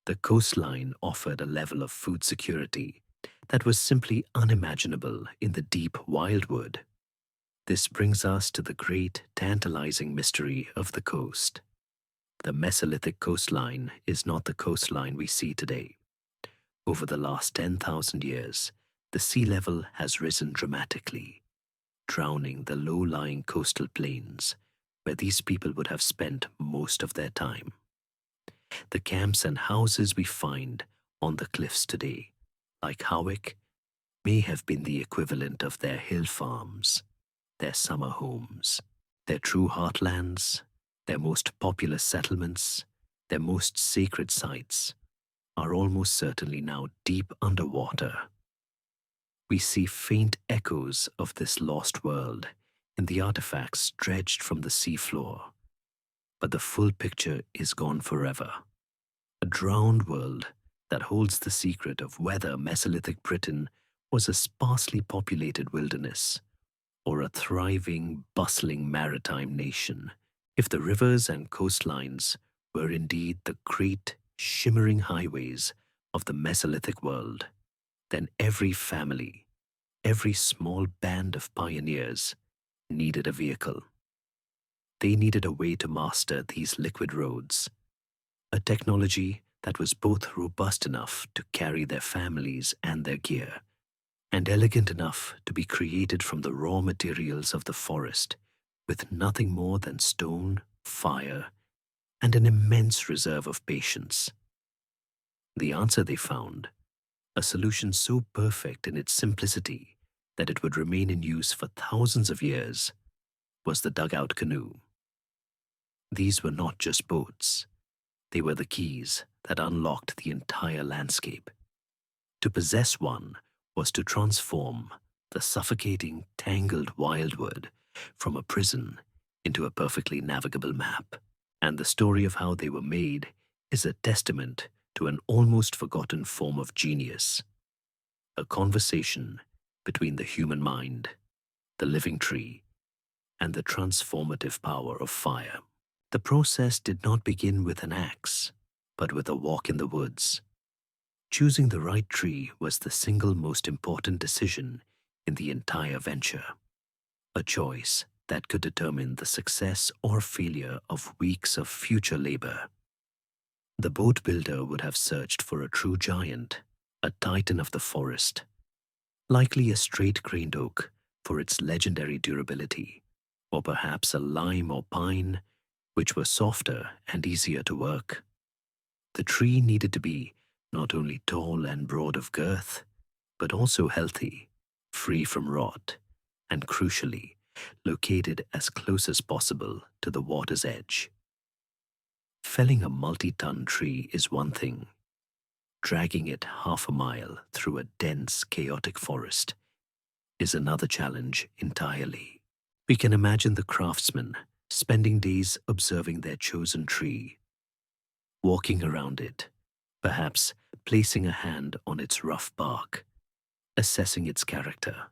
The coastline offered a level of food security that was simply unimaginable in the deep Wildwood. This brings us to the great, tantalizing mystery of the coast. The Mesolithic coastline is not the coastline we see today. Over the last 10,000 years, the sea level has risen dramatically, drowning the low-lying coastal plains where these people would have spent most of their time. The camps and houses we find on the cliffs today, like Howick, may have been the equivalent of their hill farms, their summer homes, their true heartlands, their most populous settlements, their most sacred sites, are almost certainly now deep underwater. We see faint echoes of this lost world in the artifacts dredged from the seafloor, but the full picture is gone forever. A drowned world that holds the secret of whether Mesolithic Britain was a sparsely populated wilderness or a thriving, bustling maritime nation. If the rivers and coastlines were indeed the great, shimmering highways of the Mesolithic world, then every family, every small band of pioneers needed a vehicle. They needed a way to master these liquid roads, a technology that was both robust enough to carry their families and their gear, and elegant enough to be created from the raw materials of the forest with nothing more than stone, fire, and an immense reserve of patience. The answer they found, a solution so perfect in its simplicity that it would remain in use for thousands of years, was the dugout canoe. These were not just boats. They were the keys that unlocked the entire landscape. To possess one was to transform the suffocating, tangled Wildwood from a prison into a perfectly navigable map. And the story of how they were made is a testament to an almost forgotten form of genius, a conversation between the human mind, the living tree, and the transformative power of fire. The process did not begin with an axe, but with a walk in the woods. Choosing the right tree was the single most important decision in the entire venture, a choice that could determine the success or failure of weeks of future labor. The boat builder would have searched for a true giant, a titan of the forest, likely a straight-grained oak for its legendary durability, or perhaps a lime or pine, which were softer and easier to work. The tree needed to be not only tall and broad of girth, but also healthy, free from rot, and crucially, located as close as possible to the water's edge. Felling a multi-ton tree is one thing. Dragging it half a mile through a dense, chaotic forest is another challenge entirely. We can imagine the craftsmen spending days observing their chosen tree, walking around it, perhaps placing a hand on its rough bark, assessing its character,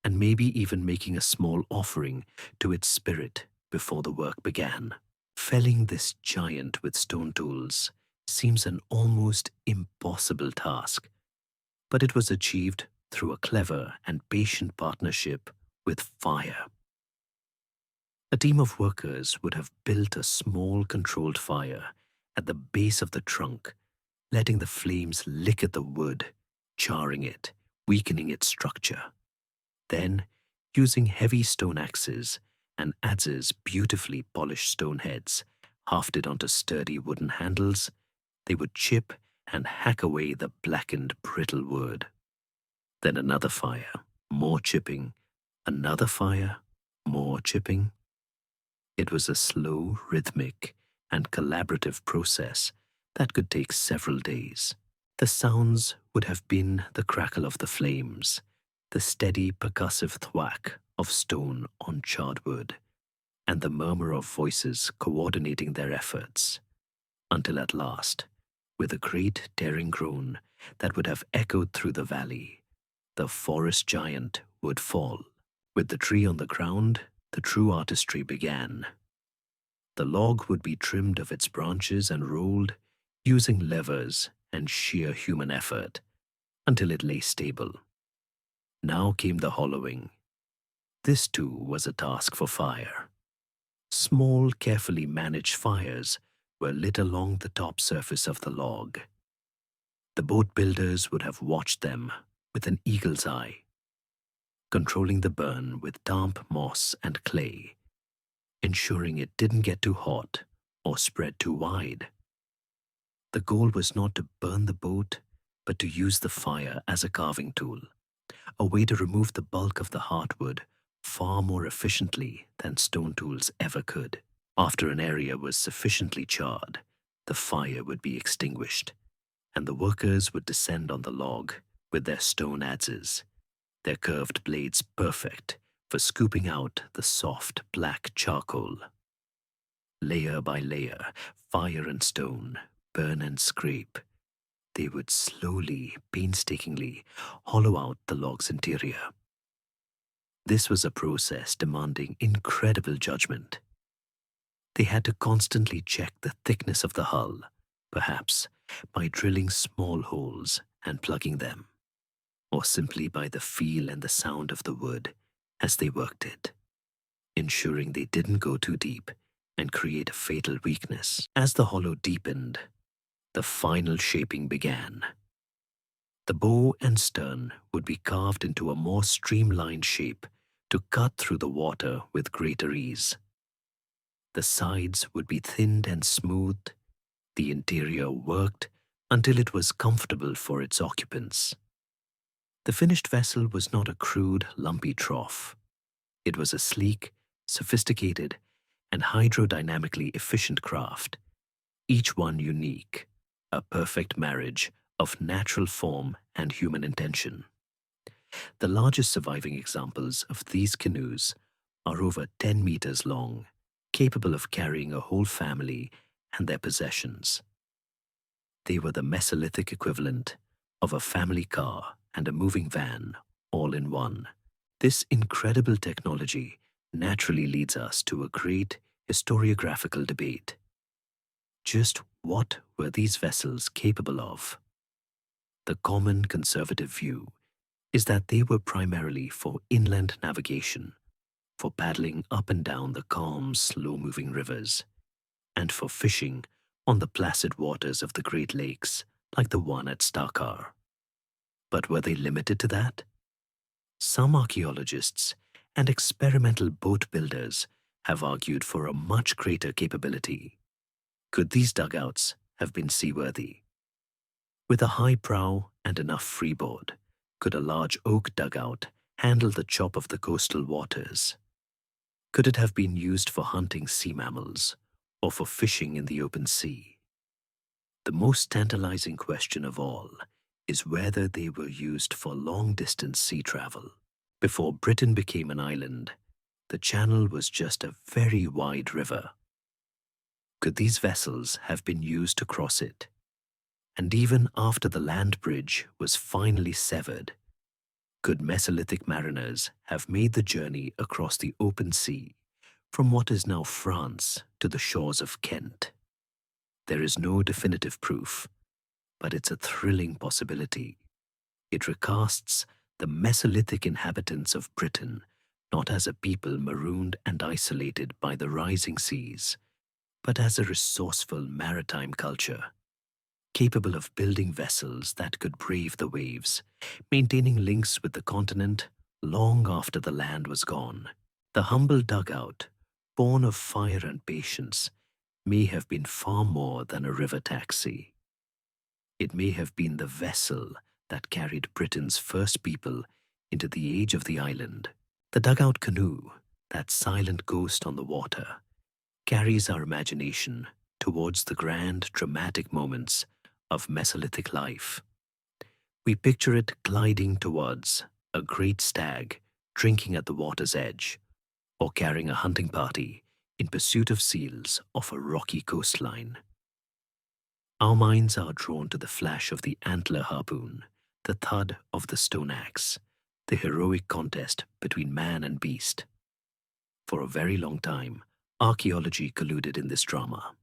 and maybe even making a small offering to its spirit before the work began. Felling this giant with stone tools seems an almost impossible task, but it was achieved through a clever and patient partnership with fire. A team of workers would have built a small controlled fire at the base of the trunk, letting the flames lick at the wood, charring it, weakening its structure. Then, using heavy stone axes and adzes beautifully polished stone heads hafted onto sturdy wooden handles, they would chip and hack away the blackened, brittle wood. Then another fire, more chipping, another fire, more chipping. It was a slow, rhythmic, and collaborative process that could take several days. The sounds would have been the crackle of the flames, the steady, percussive thwack of stone on charred wood, and the murmur of voices coordinating their efforts, until at last, with a great tearing groan that would have echoed through the valley, the forest giant would fall. With the tree on the ground, the true artistry began. The log would be trimmed of its branches and rolled, using levers and sheer human effort, until it lay stable. Now came the hollowing. This too was a task for fire. Small, carefully managed fires were lit along the top surface of the log. The boat builders would have watched them with an eagle's eye, controlling the burn with damp moss and clay, ensuring it didn't get too hot or spread too wide. The goal was not to burn the boat, but to use the fire as a carving tool, a way to remove the bulk of the hardwood far more efficiently than stone tools ever could. After an area was sufficiently charred, the fire would be extinguished, and the workers would descend on the log with their stone adzes, their curved blades perfect for scooping out the soft black charcoal. Layer by layer, fire and stone, burn and scrape, they would slowly, painstakingly hollow out the log's interior. This was a process demanding incredible judgment. They had to constantly check the thickness of the hull, perhaps by drilling small holes and plugging them, or simply by the feel and the sound of the wood as they worked it, ensuring they didn't go too deep and create a fatal weakness. As the hollow deepened, the final shaping began. The bow and stern would be carved into a more streamlined shape to cut through the water with greater ease. The sides would be thinned and smoothed, the interior worked until it was comfortable for its occupants. The finished vessel was not a crude, lumpy trough. It was a sleek, sophisticated, and hydrodynamically efficient craft, each one unique, a perfect marriage of natural form and human intention. The largest surviving examples of these canoes are over 10 meters long, capable of carrying a whole family and their possessions. They were the Mesolithic equivalent of a family car and a moving van, all in one. This incredible technology naturally leads us to a great historiographical debate. Just what were these vessels capable of? The common conservative view is that they were primarily for inland navigation, for paddling up and down the calm, slow-moving rivers, and for fishing on the placid waters of the Great Lakes, like the one at Storrga. But were they limited to that? Some archaeologists and experimental boat builders have argued for a much greater capability. Could these dugouts have been seaworthy? With a high prow and enough freeboard, could a large oak dugout handle the chop of the coastal waters? Could it have been used for hunting sea mammals or for fishing in the open sea? The most tantalizing question of all is whether they were used for long-distance sea travel. Before Britain became an island, the Channel was just a very wide river. Could these vessels have been used to cross it? And even after the land bridge was finally severed, could Mesolithic mariners have made the journey across the open sea from what is now France to the shores of Kent? There is no definitive proof, but it's a thrilling possibility. It recasts the Mesolithic inhabitants of Britain not as a people marooned and isolated by the rising seas, but as a resourceful maritime culture, capable of building vessels that could brave the waves, maintaining links with the continent long after the land was gone. The humble dugout, born of fire and patience, may have been far more than a river taxi. It may have been the vessel that carried Britain's first people into the age of the island. The dugout canoe, that silent ghost on the water, carries our imagination towards the grand, dramatic moments of Mesolithic life. We picture it gliding towards a great stag drinking at the water's edge, or carrying a hunting party in pursuit of seals off a rocky coastline. Our minds are drawn to the flash of the antler harpoon, the thud of the stone axe, the heroic contest between man and beast. For a very long time, archaeology colluded in this drama.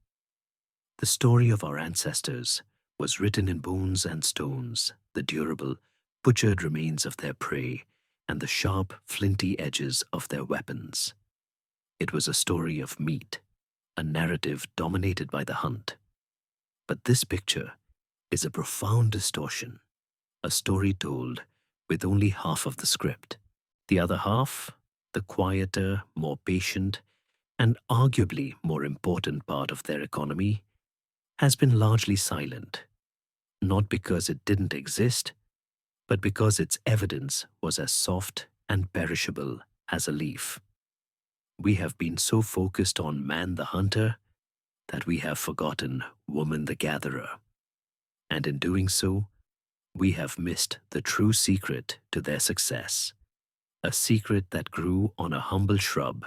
The story of our ancestors was written in bones and stones, the durable, butchered remains of their prey, and the sharp, flinty edges of their weapons. It was a story of meat, a narrative dominated by the hunt. But this picture is a profound distortion, a story told with only half of the script. The other half, the quieter, more patient, and arguably more important part of their economy, has been largely silent, not because it didn't exist, but because its evidence was as soft and perishable as a leaf. We have been so focused on man the hunter that we have forgotten woman the gatherer. And in doing so, we have missed the true secret to their success, a secret that grew on a humble shrub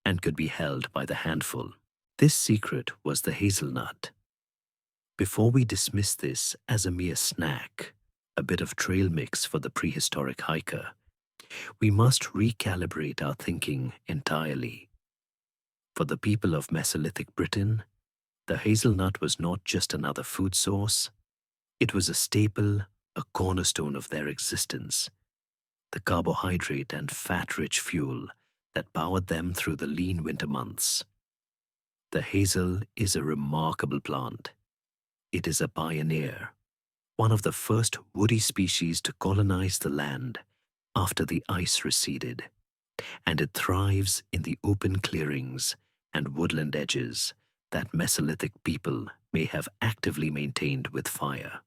and could be held by the handful. This secret was the hazelnut. Before we dismiss this as a mere snack, a bit of trail mix for the prehistoric hiker, we must recalibrate our thinking entirely. For the people of Mesolithic Britain, the hazelnut was not just another food source. It was a staple, a cornerstone of their existence, the carbohydrate and fat-rich fuel that powered them through the lean winter months. The hazel is a remarkable plant. It is a pioneer, one of the first woody species to colonize the land after the ice receded, and it thrives in the open clearings and woodland edges that Mesolithic people may have actively maintained with fire.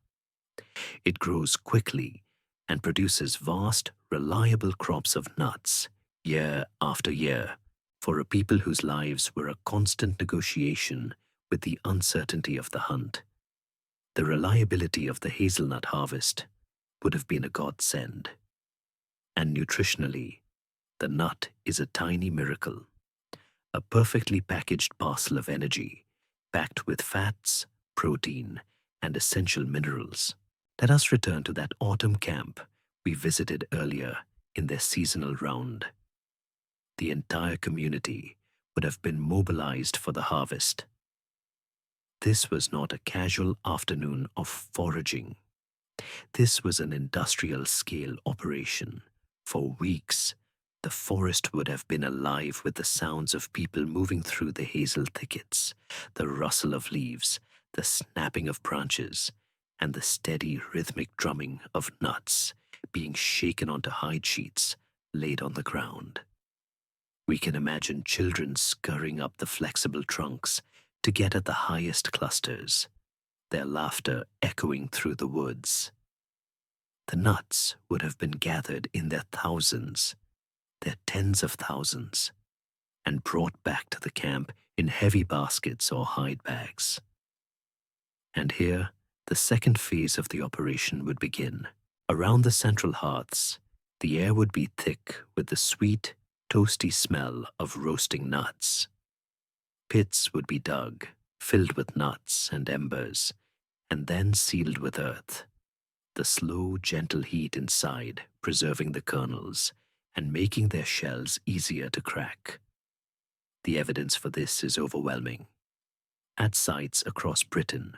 It grows quickly and produces vast, reliable crops of nuts year after year for a people whose lives were a constant negotiation with the uncertainty of the hunt. The reliability of the hazelnut harvest would have been a godsend. And nutritionally, the nut is a tiny miracle, a perfectly packaged parcel of energy, packed with fats, protein, and essential minerals. Let us return to that autumn camp we visited earlier in their seasonal round. the entire community would have been mobilized for the harvest. This was not a casual afternoon of foraging. This was an industrial-scale operation. For weeks, the forest would have been alive with the sounds of people moving through the hazel thickets, the rustle of leaves, the snapping of branches, and the steady rhythmic drumming of nuts being shaken onto hide sheets laid on the ground. We can imagine children scurrying up the flexible trunks to get at the highest clusters, their laughter echoing through the woods. The nuts would have been gathered in their thousands, their tens of thousands, and brought back to the camp in heavy baskets or hide bags. And here, the second phase of the operation would begin. Around the central hearths, the air would be thick with the sweet, toasty smell of roasting nuts. Pits would be dug, filled with nuts and embers, and then sealed with earth. The slow, gentle heat inside preserving the kernels and making their shells easier to crack. The evidence for this is overwhelming. At sites across Britain,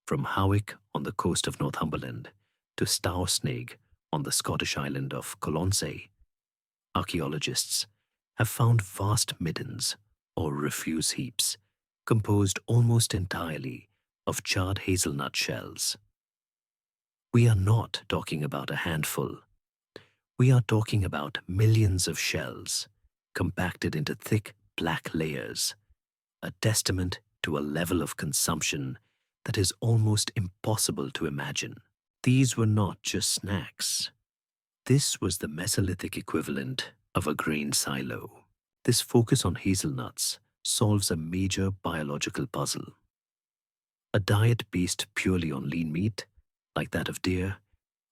from Howick on the coast of Northumberland to Stoursnake on the Scottish island of Colonsay, archaeologists have found vast middens, or refuse heaps, composed almost entirely of charred hazelnut shells. We are not talking about a handful. We are talking about millions of shells, compacted into thick black layers, a testament to a level of consumption that is almost impossible to imagine. These were not just snacks. This was the Mesolithic equivalent of a grain silo. This focus on hazelnuts solves a major biological puzzle. A diet based purely on lean meat, like that of deer,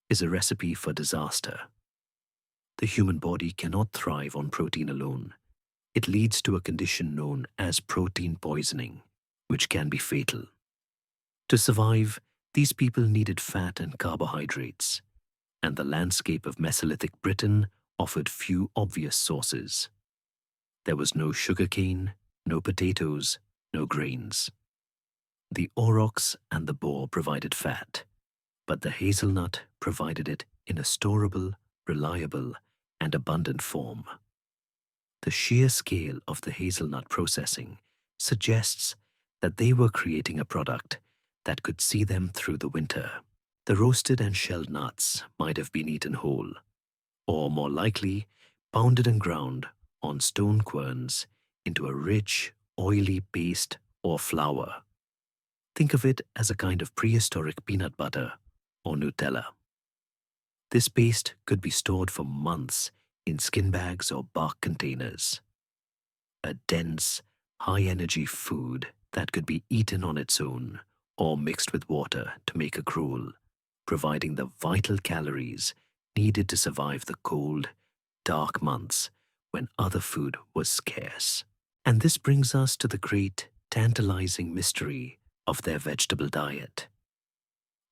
is a recipe for disaster. The human body cannot thrive on protein alone. It leads to a condition known as protein poisoning, which can be fatal. To survive, these people needed fat and carbohydrates, and the landscape of Mesolithic Britain offered few obvious sources. There was no sugarcane, no potatoes, no grains. The aurochs and the boar provided fat, but the hazelnut provided it in a storable, reliable, and abundant form. The sheer scale of the hazelnut processing suggests that they were creating a product that could see them through the winter. The roasted and shelled nuts might have been eaten whole, or more likely, pounded and ground on stone querns into a rich, oily paste or flour. Think of it as a kind of prehistoric peanut butter or Nutella. This paste could be stored for months in skin bags or bark containers. A dense, high-energy food that could be eaten on its own or mixed with water to make a gruel, providing the vital calories needed to survive the cold, dark months when other food was scarce. And this brings us to the great, tantalizing mystery of their vegetable diet.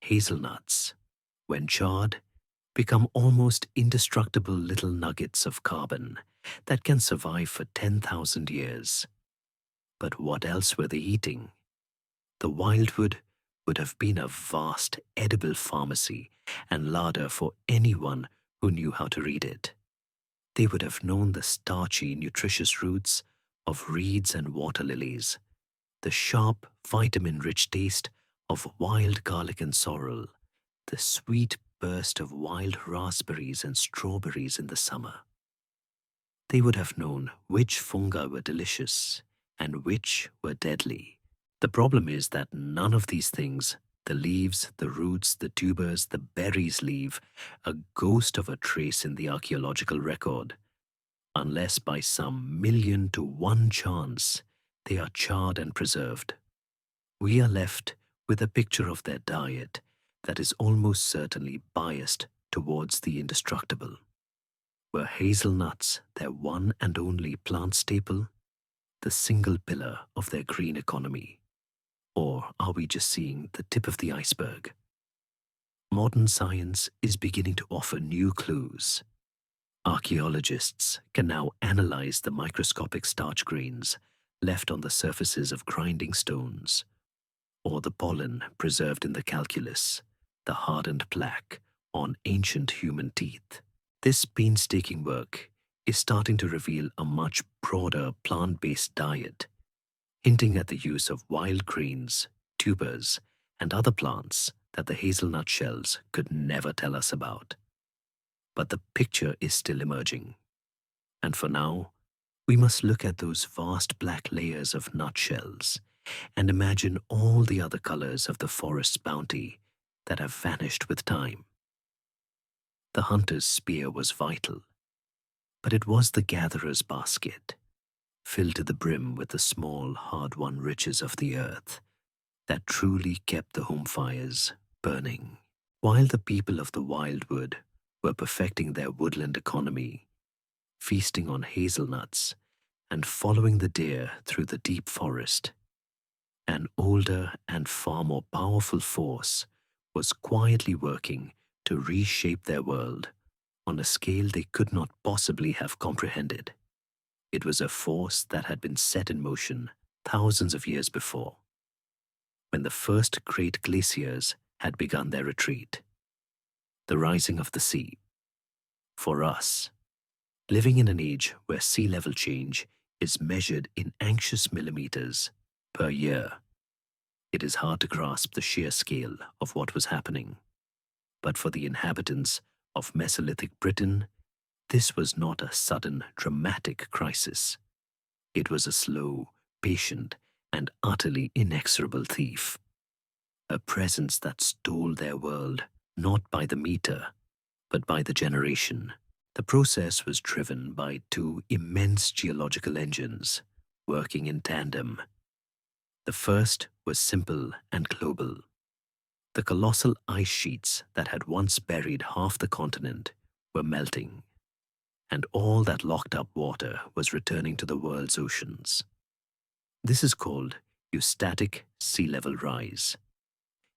Hazelnuts, when charred, become almost indestructible little nuggets of carbon that can survive for 10,000 years. But what else were they eating? The Wildwood would have been a vast edible pharmacy and larder for anyone who knew how to read it. They would have known the starchy, nutritious roots of reeds and water lilies, the sharp, vitamin-rich taste of wild garlic and sorrel, the sweet burst of wild raspberries and strawberries in the summer. They would have known which fungi were delicious and which were deadly. The problem is that none of these things, the leaves, the roots, the tubers, the berries, leave a ghost of a trace in the archaeological record, unless by some 1,000,000 to 1 chance they are charred and preserved. We are left with a picture of their diet that is almost certainly biased towards the indestructible. Were hazelnuts their one and only plant staple, the single pillar of their green economy? Or are we just seeing the tip of the iceberg? Modern science is beginning to offer new clues. Archaeologists can now analyze the microscopic starch grains left on the surfaces of grinding stones, or the pollen preserved in the calculus, the hardened plaque on ancient human teeth. This painstaking work is starting to reveal a much broader plant-based diet, hinting at the use of wild grains, tubers, and other plants that the hazelnut shells could never tell us about. But the picture is still emerging. And for now, we must look at those vast black layers of nutshells and imagine all the other colors of the forest's bounty that have vanished with time. The hunter's spear was vital, but it was the gatherer's basket, filled to the brim with the small, hard-won riches of the earth, that truly kept the home fires burning. While the people of the Wildwood were perfecting their woodland economy, feasting on hazelnuts and following the deer through the deep forest, an older and far more powerful force was quietly working to reshape their world on a scale they could not possibly have comprehended. It was a force that had been set in motion thousands of years before, when the first great glaciers had begun their retreat. The rising of the sea. For us, living in an age where sea level change is measured in anxious millimeters per year, it is hard to grasp the sheer scale of what was happening. But for the inhabitants of Mesolithic Britain, this was not a sudden, dramatic crisis. It was a slow, patient, and utterly inexorable thief. A presence that stole their world, not by the meter, but by the generation. The process was driven by two immense geological engines working in tandem. The first was simple and global. The colossal ice sheets that had once buried half the continent were melting, and all that locked up water was returning to the world's oceans. This is called eustatic sea level rise.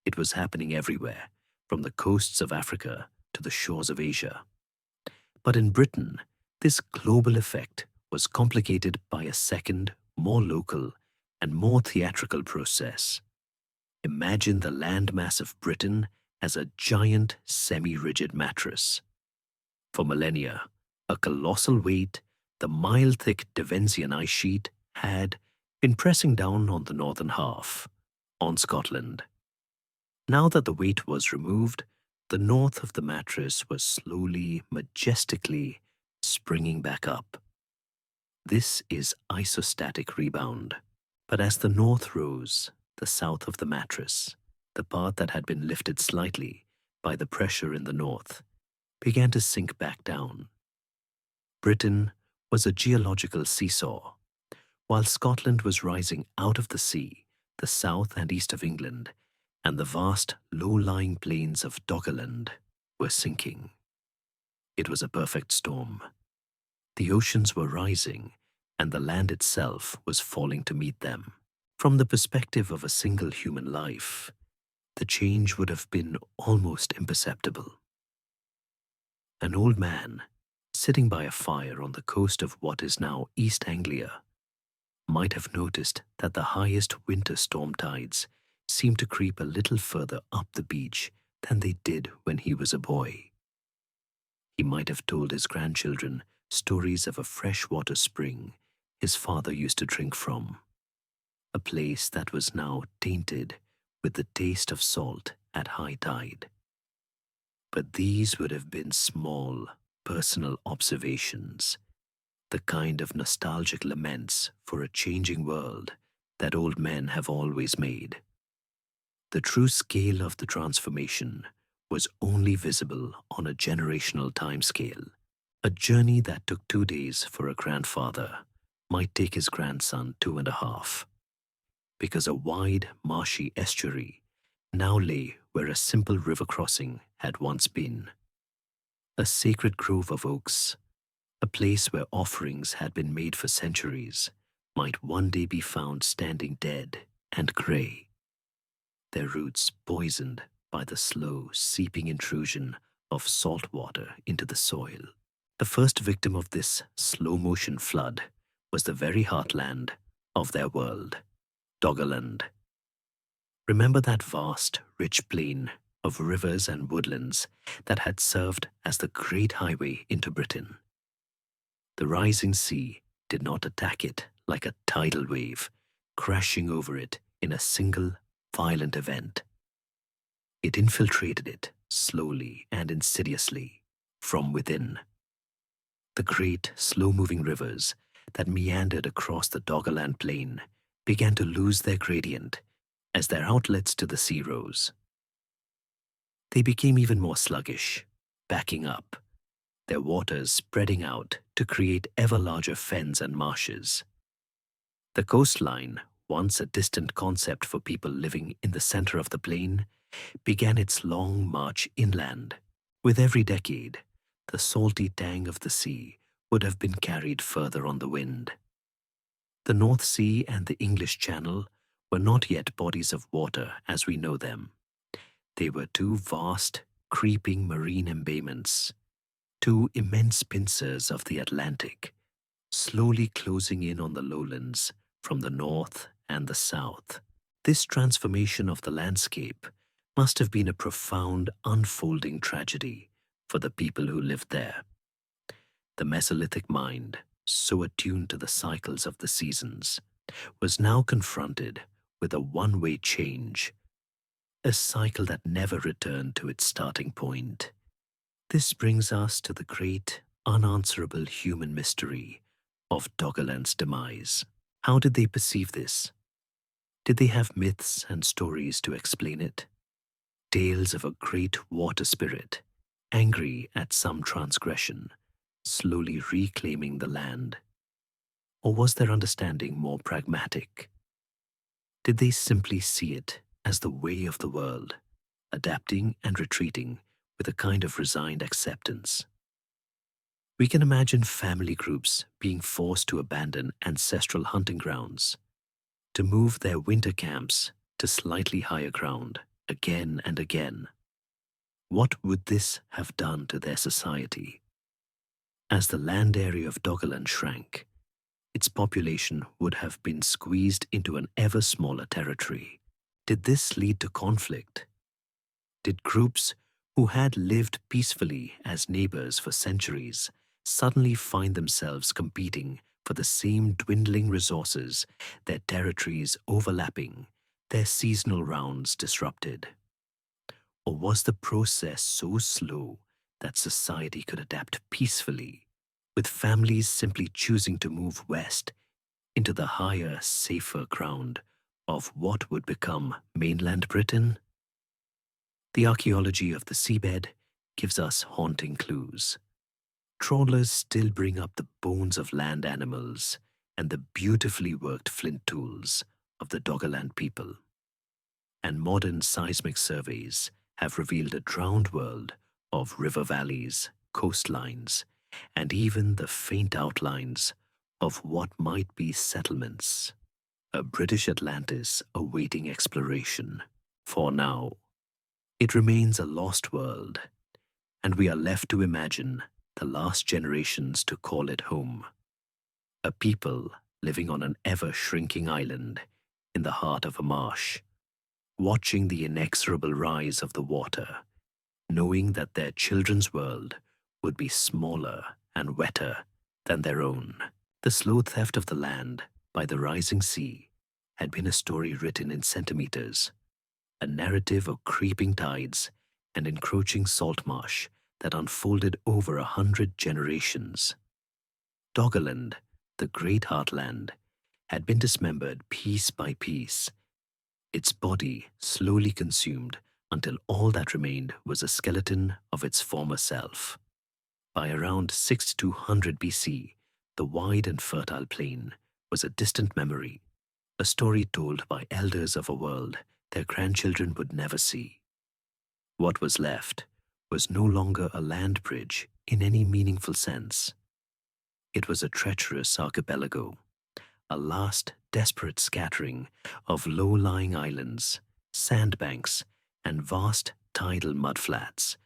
It was happening everywhere, from the coasts of Africa to the shores of Asia. But in Britain, this global effect was complicated by a second, more local, and more theatrical process. Imagine the landmass of Britain as a giant, semi-rigid mattress. For millennia, a colossal weight, the mile-thick Devensian ice sheet had been pressing down on the northern half, on Scotland. Now that the weight was removed, the north of the mattress was slowly, majestically springing back up. This is isostatic rebound. But as the north rose, the south of the mattress, the part that had been lifted slightly by the pressure in the north, began to sink back down. Britain was a geological seesaw. While Scotland was rising out of the sea, the south and east of England, and the vast low-lying plains of Doggerland were sinking. It was a perfect storm. The oceans were rising, and the land itself was falling to meet them. From the perspective of a single human life, the change would have been almost imperceptible. An old man, sitting by a fire on the coast of what is now East Anglia, might have noticed that the highest winter storm tides seemed to creep a little further up the beach than they did when he was a boy. He might have told his grandchildren stories of a freshwater spring his father used to drink from, a place that was now tainted with the taste of salt at high tide. But these would have been small, personal observations, the kind of nostalgic laments for a changing world that old men have always made. The true scale of the transformation was only visible on a generational timescale. A journey that took 2 days for a grandfather might take his grandson 2.5, because a wide, marshy estuary now lay where a simple river crossing had once been. A sacred grove of oaks, a place where offerings had been made for centuries, might one day be found standing dead and grey, their roots poisoned by the slow, seeping intrusion of salt water into the soil. The first victim of this slow-motion flood was the very heartland of their world, Doggerland. Remember that vast, rich plain of rivers and woodlands that had served as the great highway into Britain? The rising sea did not attack it like a tidal wave, crashing over it in a single violent event. It infiltrated it slowly and insidiously from within. The great, slow-moving rivers that meandered across the Doggerland plain began to lose their gradient as their outlets to the sea rose. They became even more sluggish, backing up, their waters spreading out to create ever larger fens and marshes. The coastline, once a distant concept for people living in the center of the plain, began its long march inland. With every decade, the salty tang of the sea would have been carried further on the wind. The North Sea and the English Channel were not yet bodies of water as we know them. They were two vast, creeping marine embayments, two immense pincers of the Atlantic, slowly closing in on the lowlands from the north and the south. This transformation of the landscape must have been a profound, unfolding tragedy for the people who lived there. The Mesolithic mind, so attuned to the cycles of the seasons, was now confronted with a one-way change, a cycle that never returned to its starting point. This brings us to the great, unanswerable human mystery of Doggerland's demise. How did they perceive this? Did they have myths and stories to explain it? Tales of a great water spirit, angry at some transgression, slowly reclaiming the land? Or was their understanding more pragmatic? Did they simply see it as the way of the world, adapting and retreating with a kind of resigned acceptance? We can imagine family groups being forced to abandon ancestral hunting grounds, to move their winter camps to slightly higher ground again and again. What would this have done to their society? As the land area of Doggerland shrank, its population would have been squeezed into an ever smaller territory. Did this lead to conflict? Did groups who had lived peacefully as neighbors for centuries suddenly find themselves competing for the same dwindling resources, their territories overlapping, their seasonal rounds disrupted? Or was the process so slow that society could adapt peacefully, with families simply choosing to move west into the higher, safer ground of what would become mainland Britain? The archaeology of the seabed gives us haunting clues. Trawlers still bring up the bones of land animals and the beautifully worked flint tools of the Doggerland people. And modern seismic surveys have revealed a drowned world of river valleys, coastlines, and even the faint outlines of what might be settlements. A British Atlantis awaiting exploration. For now, it remains a lost world, and we are left to imagine the last generations to call it home. A people living on an ever-shrinking island in the heart of a marsh, watching the inexorable rise of the water, knowing that their children's world would be smaller and wetter than their own. The slow theft of the land by the rising sea had been a story written in centimeters, a narrative of creeping tides and encroaching salt marsh that unfolded over 100 generations. Doggerland, the great heartland, had been dismembered piece by piece, its body slowly consumed until all that remained was a skeleton of its former self. By around 6200 BC, the wide and fertile plain was a distant memory, a story told by elders of a world their grandchildren would never see. What was left was no longer a land bridge in any meaningful sense. It was a treacherous archipelago, a last desperate scattering of low-lying islands, sandbanks, and vast tidal mudflats,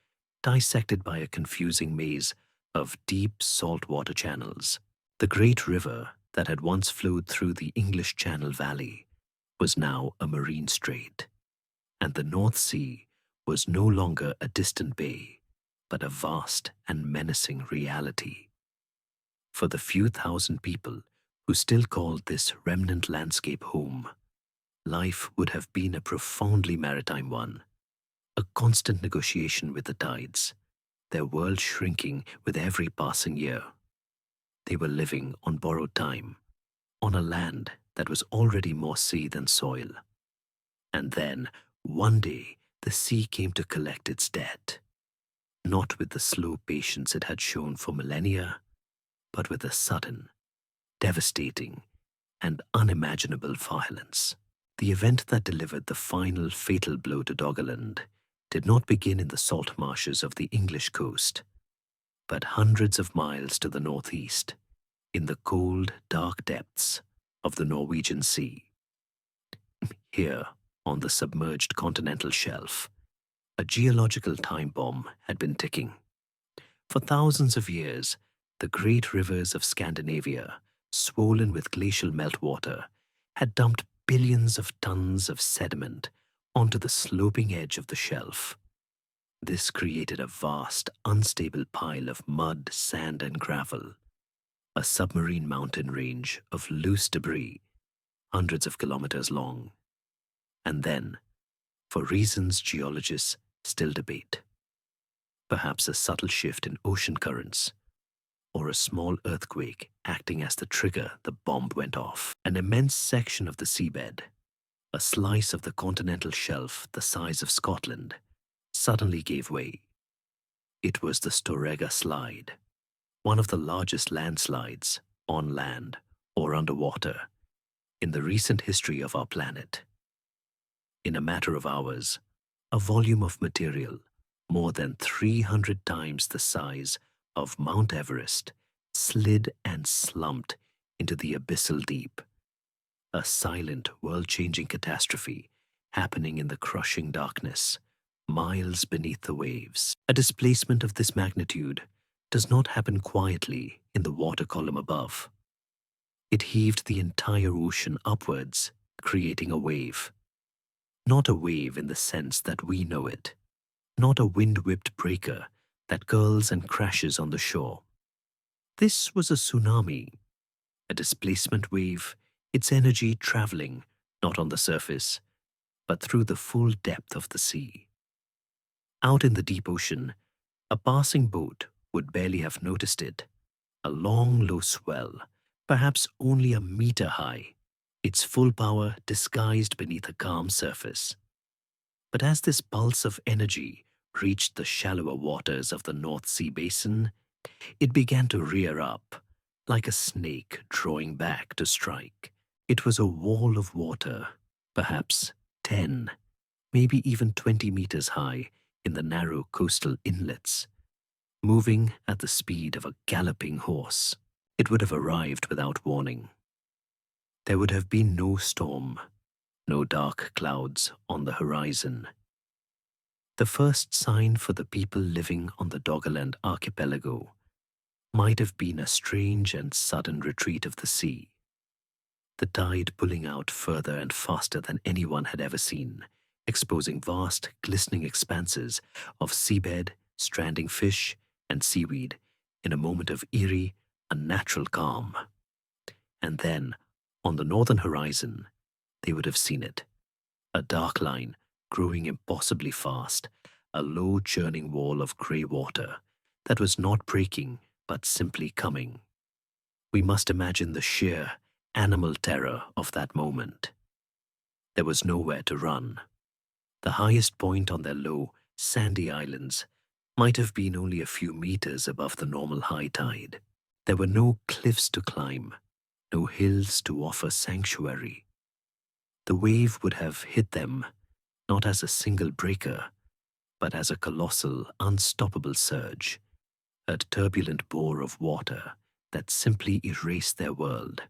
dissected by a confusing maze of deep saltwater channels. The great river that had once flowed through the English Channel Valley was now a marine strait, and the North Sea was no longer a distant bay, but a vast and menacing reality. For the few thousand people who still called this remnant landscape home, life would have been a profoundly maritime one, a constant negotiation with the tides, their world shrinking with every passing year. They were living on borrowed time, on a land that was already more sea than soil. And then, one day, the sea came to collect its debt, not with the slow patience it had shown for millennia, but with a sudden, devastating, and unimaginable violence. The event that delivered the final fatal blow to Doggerland did not begin in the salt marshes of the English coast, but hundreds of miles to the northeast, in the cold, dark depths of the Norwegian Sea. Here, on the submerged continental shelf, a geological time bomb had been ticking. For thousands of years, the great rivers of Scandinavia, swollen with glacial meltwater, had dumped billions of tons of sediment onto the sloping edge of the shelf. This created a vast, unstable pile of mud, sand, and gravel, a submarine mountain range of loose debris, hundreds of kilometers long. And then, for reasons geologists still debate, perhaps a subtle shift in ocean currents, or a small earthquake acting as the trigger, the bomb went off. An immense section of the seabed, a slice of the continental shelf the size of Scotland, suddenly gave way. It was the Storrga slide, one of the largest landslides, on land or underwater, in the recent history of our planet. In a matter of hours, a volume of material more than 300 times the size of Mount Everest slid and slumped into the abyssal deep, a silent, world-changing catastrophe happening in the crushing darkness, miles beneath the waves. A displacement of this magnitude does not happen quietly in the water column above. It heaved the entire ocean upwards, creating a wave. Not a wave in the sense that we know it, not a wind-whipped breaker that curls and crashes on the shore. This was a tsunami, a displacement wave, its energy traveling not on the surface, but through the full depth of the sea. Out in the deep ocean, a passing boat would barely have noticed it, a long, low swell, perhaps only a meter high, its full power disguised beneath a calm surface. But as this pulse of energy reached the shallower waters of the North Sea basin, it began to rear up, like a snake drawing back to strike. It was a wall of water, perhaps 10, maybe even 20 meters high in the narrow coastal inlets, moving at the speed of a galloping horse. It would have arrived without warning. There would have been no storm, no dark clouds on the horizon. The first sign for the people living on the Doggerland archipelago might have been a strange and sudden retreat of the sea, the tide pulling out further and faster than anyone had ever seen, exposing vast, glistening expanses of seabed, stranding fish, and seaweed in a moment of eerie, unnatural calm. And then, on the northern horizon, they would have seen it, a dark line growing impossibly fast, a low churning wall of grey water that was not breaking but simply coming. We must imagine the sheer, animal terror of that moment. There was nowhere to run. The highest point on their low, sandy islands might have been only a few meters above the normal high tide. There were no cliffs to climb, no hills to offer sanctuary. The wave would have hit them not as a single breaker, but as a colossal, unstoppable surge, a turbulent bore of water that simply erased their world.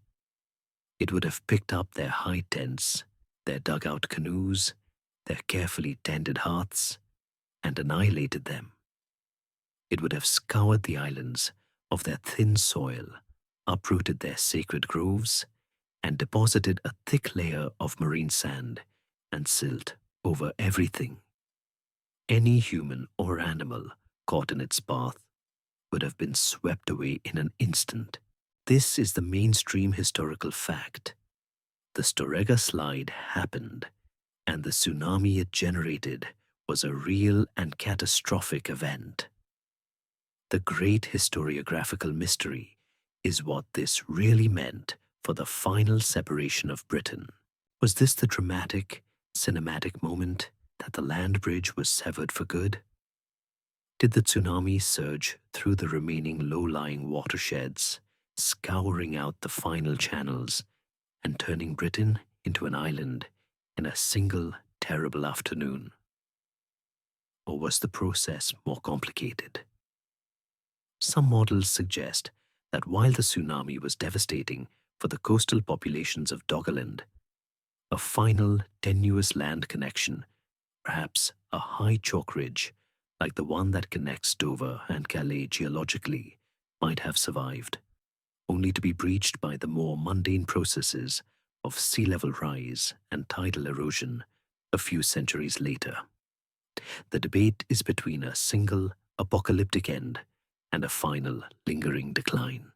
It would have picked up their high tents, their dugout canoes, their carefully tended hearths, and annihilated them. It would have scoured the islands of their thin soil, uprooted their sacred groves, and deposited a thick layer of marine sand and silt over everything. Any human or animal caught in its path would have been swept away in an instant. This is the mainstream historical fact. The Storrga slide happened, and the tsunami it generated was a real and catastrophic event. The great historiographical mystery is what this really meant for the final separation of Britain. Was this the dramatic, cinematic moment that the land bridge was severed for good? Did the tsunami surge through the remaining low-lying watersheds, scouring out the final channels and turning Britain into an island in a single terrible afternoon? Or was the process more complicated? Some models suggest that while the tsunami was devastating for the coastal populations of Doggerland, a final tenuous land connection, perhaps a high chalk ridge like the one that connects Dover and Calais geologically, might have survived, only to be breached by the more mundane processes of sea level rise and tidal erosion a few centuries later. The debate is between a single apocalyptic end and a final lingering decline.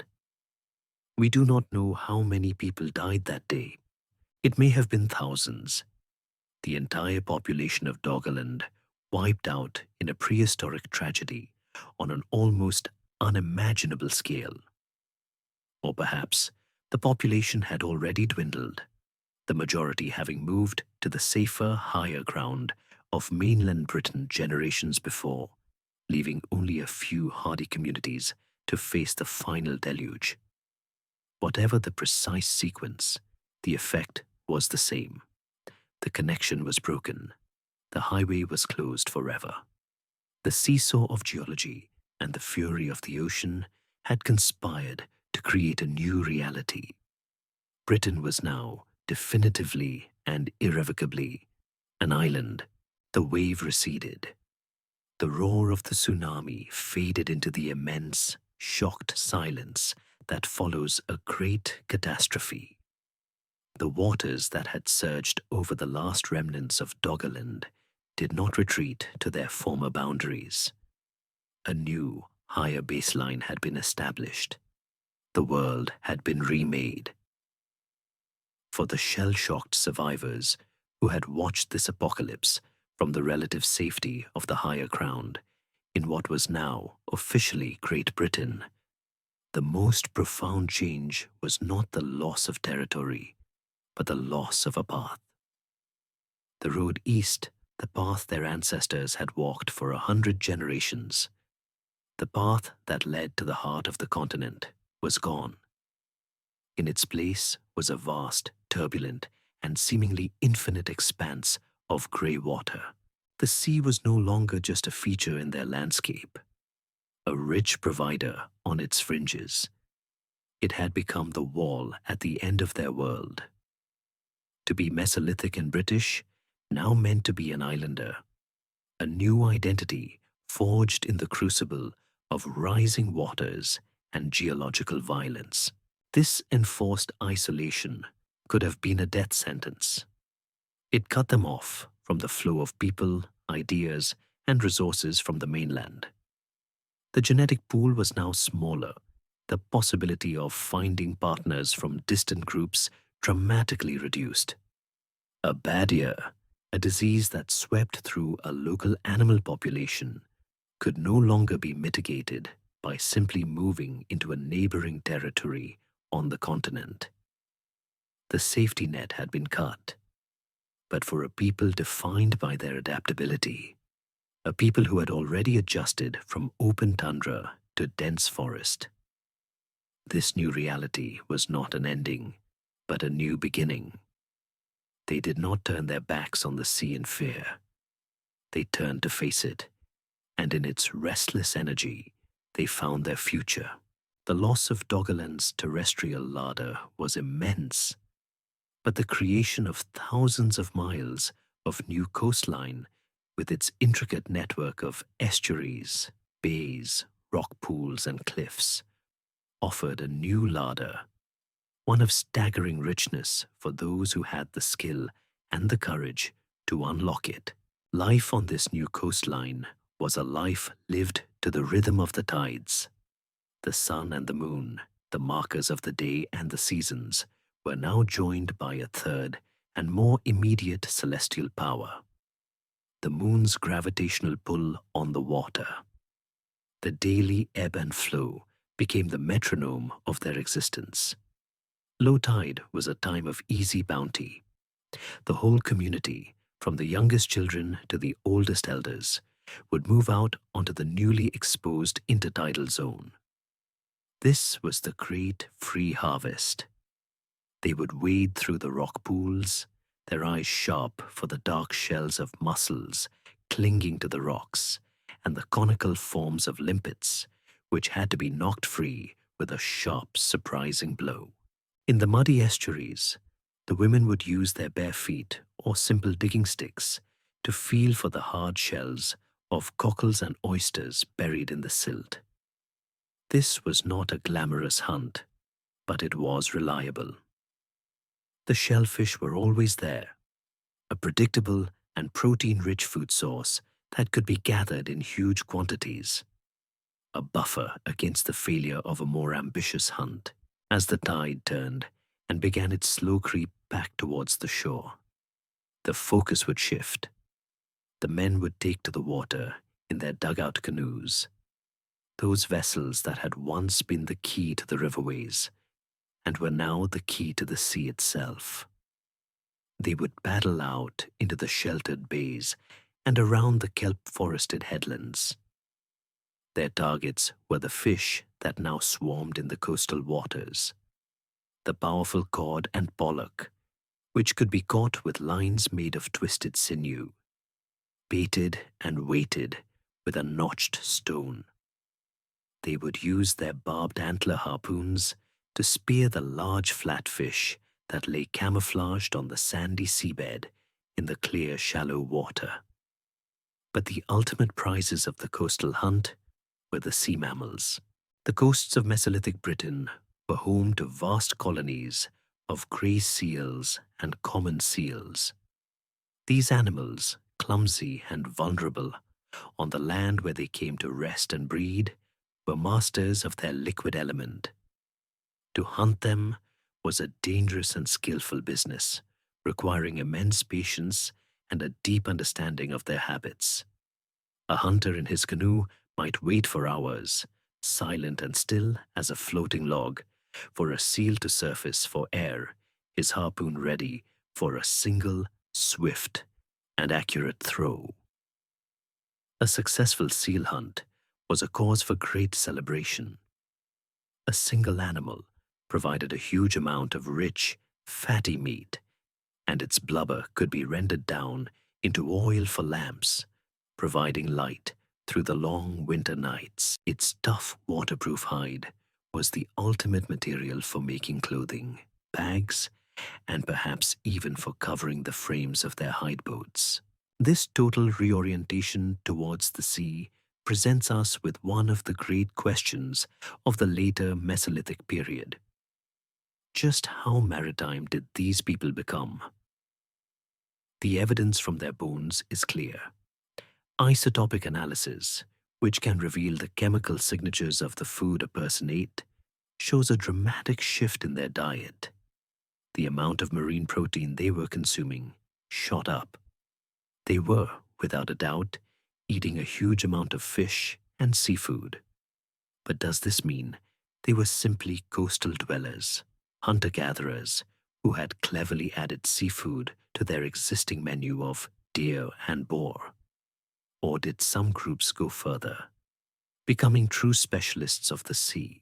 We do not know how many people died that day. It may have been thousands. The entire population of Doggerland wiped out in a prehistoric tragedy on an almost unimaginable scale. Or perhaps the population had already dwindled, the majority having moved to the safer, higher ground of mainland Britain generations before, leaving only a few hardy communities to face the final deluge. Whatever the precise sequence, the effect was the same. The connection was broken. The highway was closed forever. The seesaw of geology and the fury of the ocean had conspired to create a new reality. Britain was now definitively and irrevocably an island. The wave receded. The roar of the tsunami faded into the immense, shocked silence that follows a great catastrophe. The waters that had surged over the last remnants of Doggerland did not retreat to their former boundaries. A new, higher baseline had been established. The world had been remade. For the shell-shocked survivors who had watched this apocalypse from the relative safety of the higher ground in what was now officially Great Britain, the most profound change was not the loss of territory, but the loss of a path. The road east, the path their ancestors had walked for 100 generations, the path that led to the heart of the continent, was gone. In its place was a vast, turbulent, and seemingly infinite expanse of grey water. The sea was no longer just a feature in their landscape, a rich provider on its fringes. It had become the wall at the end of their world. To be Mesolithic and British now meant to be an islander, a new identity forged in the crucible of rising waters and geological violence. This enforced isolation could have been a death sentence. It cut them off from the flow of people, ideas, and resources from the mainland. The genetic pool was now smaller, the possibility of finding partners from distant groups dramatically reduced. A bad year, a disease that swept through a local animal population, could no longer be mitigated by simply moving into a neighboring territory on the continent. The safety net had been cut, but for a people defined by their adaptability, a people who had already adjusted from open tundra to dense forest. This new reality was not an ending, but a new beginning. They did not turn their backs on the sea in fear. They turned to face it, and in its restless energy, they found their future. The loss of Doggerland's terrestrial larder was immense, but the creation of thousands of miles of new coastline with its intricate network of estuaries, bays, rock pools and cliffs, offered a new larder, one of staggering richness for those who had the skill and the courage to unlock it. Life on this new coastline was a life lived to the rhythm of the tides. The sun and the moon, the markers of the day and the seasons, were now joined by a third and more immediate celestial power: the moon's gravitational pull on the water. The daily ebb and flow became the metronome of their existence. Low tide was a time of easy bounty. The whole community, from the youngest children to the oldest elders, would move out onto the newly exposed intertidal zone. This was the great free harvest. They would wade through the rock pools, their eyes sharp for the dark shells of mussels clinging to the rocks and the conical forms of limpets, which had to be knocked free with a sharp, surprising blow. In the muddy estuaries, the women would use their bare feet or simple digging sticks to feel for the hard shells of cockles and oysters buried in the silt. This was not a glamorous hunt, but it was reliable. The shellfish were always there, a predictable and protein-rich food source that could be gathered in huge quantities, a buffer against the failure of a more ambitious hunt. As the tide turned and began its slow creep back towards the shore, the focus would shift. The men would take to the water in their dugout canoes, those vessels that had once been the key to the riverways and were now the key to the sea itself. They would paddle out into the sheltered bays and around the kelp-forested headlands. Their targets were the fish that now swarmed in the coastal waters, the powerful cod and pollock, which could be caught with lines made of twisted sinew, baited and weighted with a notched stone. They would use their barbed antler harpoons to spear the large flatfish that lay camouflaged on the sandy seabed in the clear, shallow water. But the ultimate prizes of the coastal hunt were the sea mammals. The coasts of Mesolithic Britain were home to vast colonies of grey seals and common seals. These animals, clumsy and vulnerable on the land where they came to rest and breed, were masters of their liquid element. To hunt them was a dangerous and skillful business, requiring immense patience and a deep understanding of their habits. A hunter in his canoe might wait for hours, silent and still as a floating log, for a seal to surface for air, his harpoon ready for a single, swift, and accurate throw. A successful seal hunt was a cause for great celebration. A single animal provided a huge amount of rich, fatty meat, and its blubber could be rendered down into oil for lamps, providing light through the long winter nights. Its tough, waterproof hide was the ultimate material for making clothing, bags, and perhaps even for covering the frames of their hide boats. This total reorientation towards the sea presents us with one of the great questions of the later Mesolithic period. Just how maritime did these people become? The evidence from their bones is clear. Isotopic analysis, which can reveal the chemical signatures of the food a person ate, shows a dramatic shift in their diet. The amount of marine protein they were consuming shot up. They were, without a doubt, eating a huge amount of fish and seafood. But does this mean they were simply coastal dwellers, hunter-gatherers, who had cleverly added seafood to their existing menu of deer and boar? Or did some groups go further, becoming true specialists of the sea,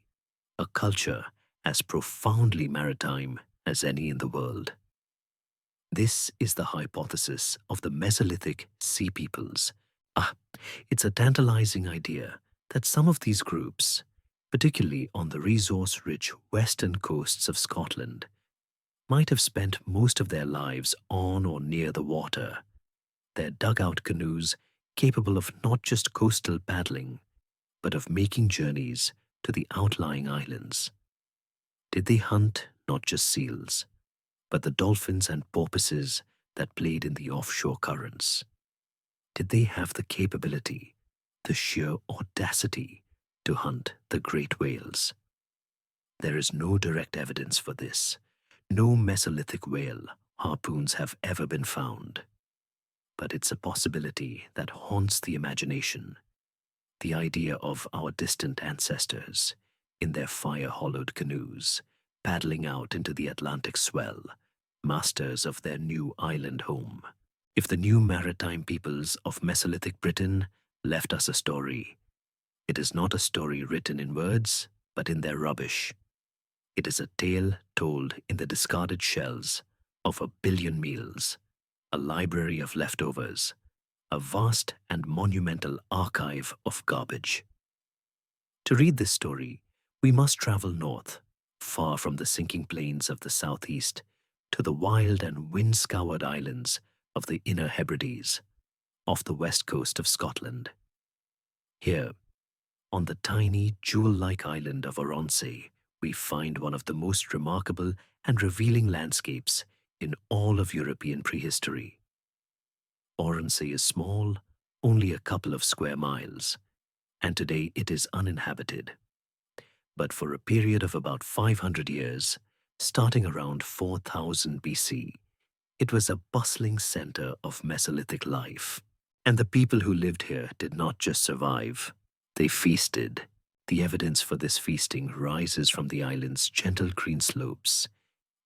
a culture as profoundly maritime as any in the world? This is the hypothesis of the Mesolithic sea peoples. It's a tantalizing idea that some of these groups, particularly on the resource-rich western coasts of Scotland, might have spent most of their lives on or near the water, their dugout canoes capable of not just coastal paddling, but of making journeys to the outlying islands. Did they hunt not just seals, but the dolphins and porpoises that played in the offshore currents? Did they have the capability, the sheer audacity, to hunt the great whales? There is no direct evidence for this. No Mesolithic whale harpoons have ever been found. But it's a possibility that haunts the imagination. The idea of our distant ancestors, in their fire-hollowed canoes, paddling out into the Atlantic swell, masters of their new island home. If the new maritime peoples of Mesolithic Britain left us a story, it is not a story written in words, but in their rubbish. It is a tale told in the discarded shells of 1,000,000,000 meals, a library of leftovers, a vast and monumental archive of garbage. To read this story, we must travel north, far from the sinking plains of the southeast, to the wild and wind-scoured islands of the Inner Hebrides, off the west coast of Scotland. Here, on the tiny, jewel-like island of Oronsay, we find one of the most remarkable and revealing landscapes in all of European prehistory. Oronsay is small, only a couple of square miles, and today it is uninhabited. But for a period of about 500 years, starting around 4000 BC, it was a bustling center of Mesolithic life. And the people who lived here did not just survive, they feasted. The evidence for this feasting rises from the island's gentle green slopes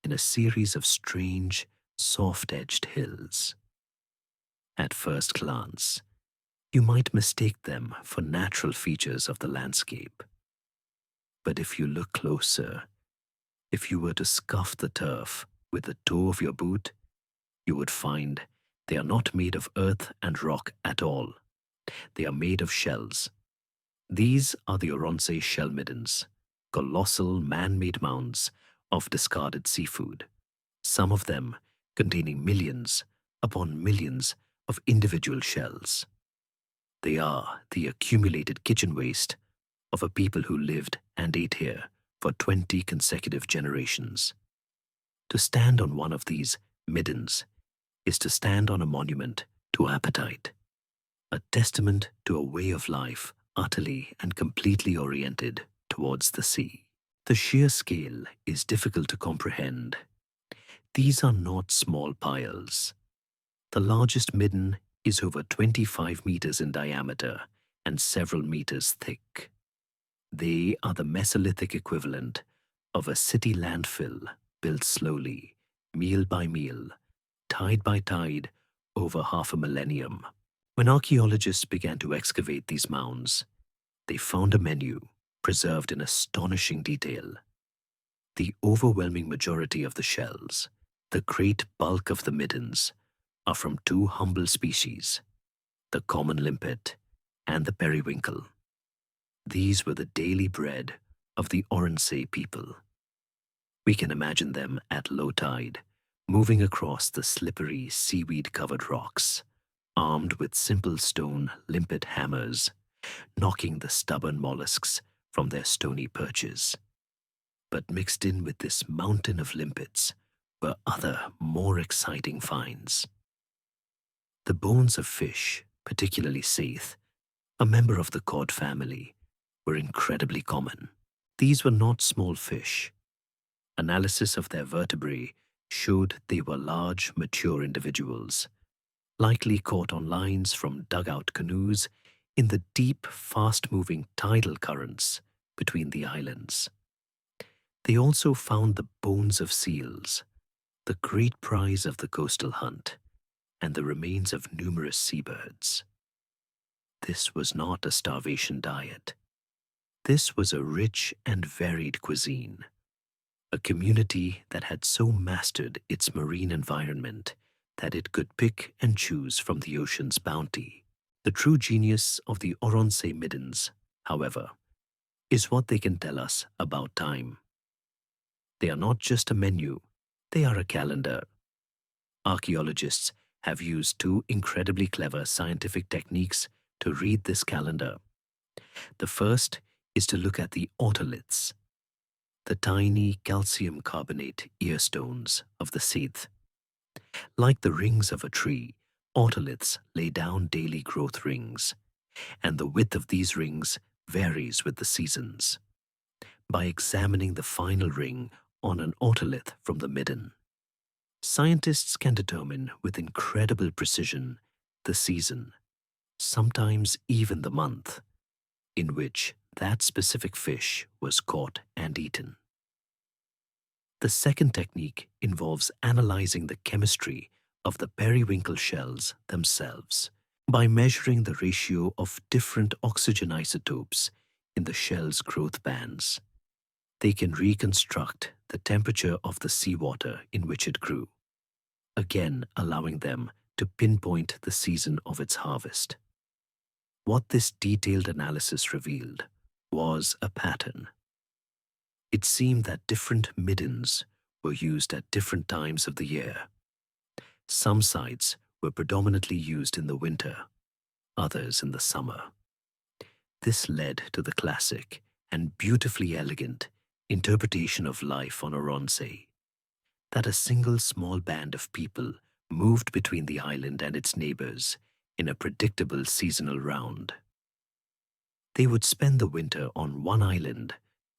in a series of strange, soft-edged hills. At first glance, you might mistake them for natural features of the landscape. But if you look closer, if you were to scuff the turf with the toe of your boot, you would find they are not made of earth and rock at all. They are made of shells. These are the Oronsay shell middens, colossal man-made mounds of discarded seafood, some of them containing millions upon millions of individual shells. They are the accumulated kitchen waste of a people who lived and ate here for 20 consecutive generations. To stand on one of these middens is to stand on a monument to appetite, a testament to a way of life utterly and completely oriented towards the sea. The sheer scale is difficult to comprehend. These are not small piles. The largest midden is over 25 meters in diameter and several meters thick. They are the Mesolithic equivalent of a city landfill built slowly, meal by meal, tide by tide, over half a millennium. When archaeologists began to excavate these mounds, they found a menu preserved in astonishing detail. The overwhelming majority of the shells, the great bulk of the middens, are from two humble species, the common limpet and the periwinkle. These were the daily bread of the Oronsay people. We can imagine them at low tide, moving across the slippery, seaweed-covered rocks, armed with simple stone limpet hammers, knocking the stubborn mollusks from their stony perches. But mixed in with this mountain of limpets were other, more exciting finds. The bones of fish, particularly saithe, a member of the cod family, were incredibly common. These were not small fish. Analysis of their vertebrae showed they were large, mature individuals, likely caught on lines from dugout canoes in the deep, fast-moving tidal currents between the islands. They also found the bones of seals, the great prize of the coastal hunt, and the remains of numerous seabirds. This was not a starvation diet. This was a rich and varied cuisine, a community that had so mastered its marine environment that it could pick and choose from the ocean's bounty. The true genius of the Oronsay middens, however, is what they can tell us about time. They are not just a menu, they are a calendar. Archaeologists have used two incredibly clever scientific techniques to read this calendar. The first is to look at the otoliths, the tiny calcium carbonate earstones of the Seath. Like the rings of a tree, otoliths lay down daily growth rings, and the width of these rings varies with the seasons. By examining the final ring on an otolith from the midden, scientists can determine with incredible precision the season, sometimes even the month, in which that specific fish was caught and eaten. The second technique involves analyzing the chemistry of the periwinkle shells themselves by measuring the ratio of different oxygen isotopes in the shell's growth bands. They can reconstruct the temperature of the seawater in which it grew, again allowing them to pinpoint the season of its harvest. What this detailed analysis revealed was a pattern. It seemed that different middens were used at different times of the year. Some sites were predominantly used in the winter, others in the summer. This led to the classic and beautifully elegant interpretation of life on Oronsay, that a single small band of people moved between the island and its neighbors in a predictable seasonal round. They would spend the winter on one island,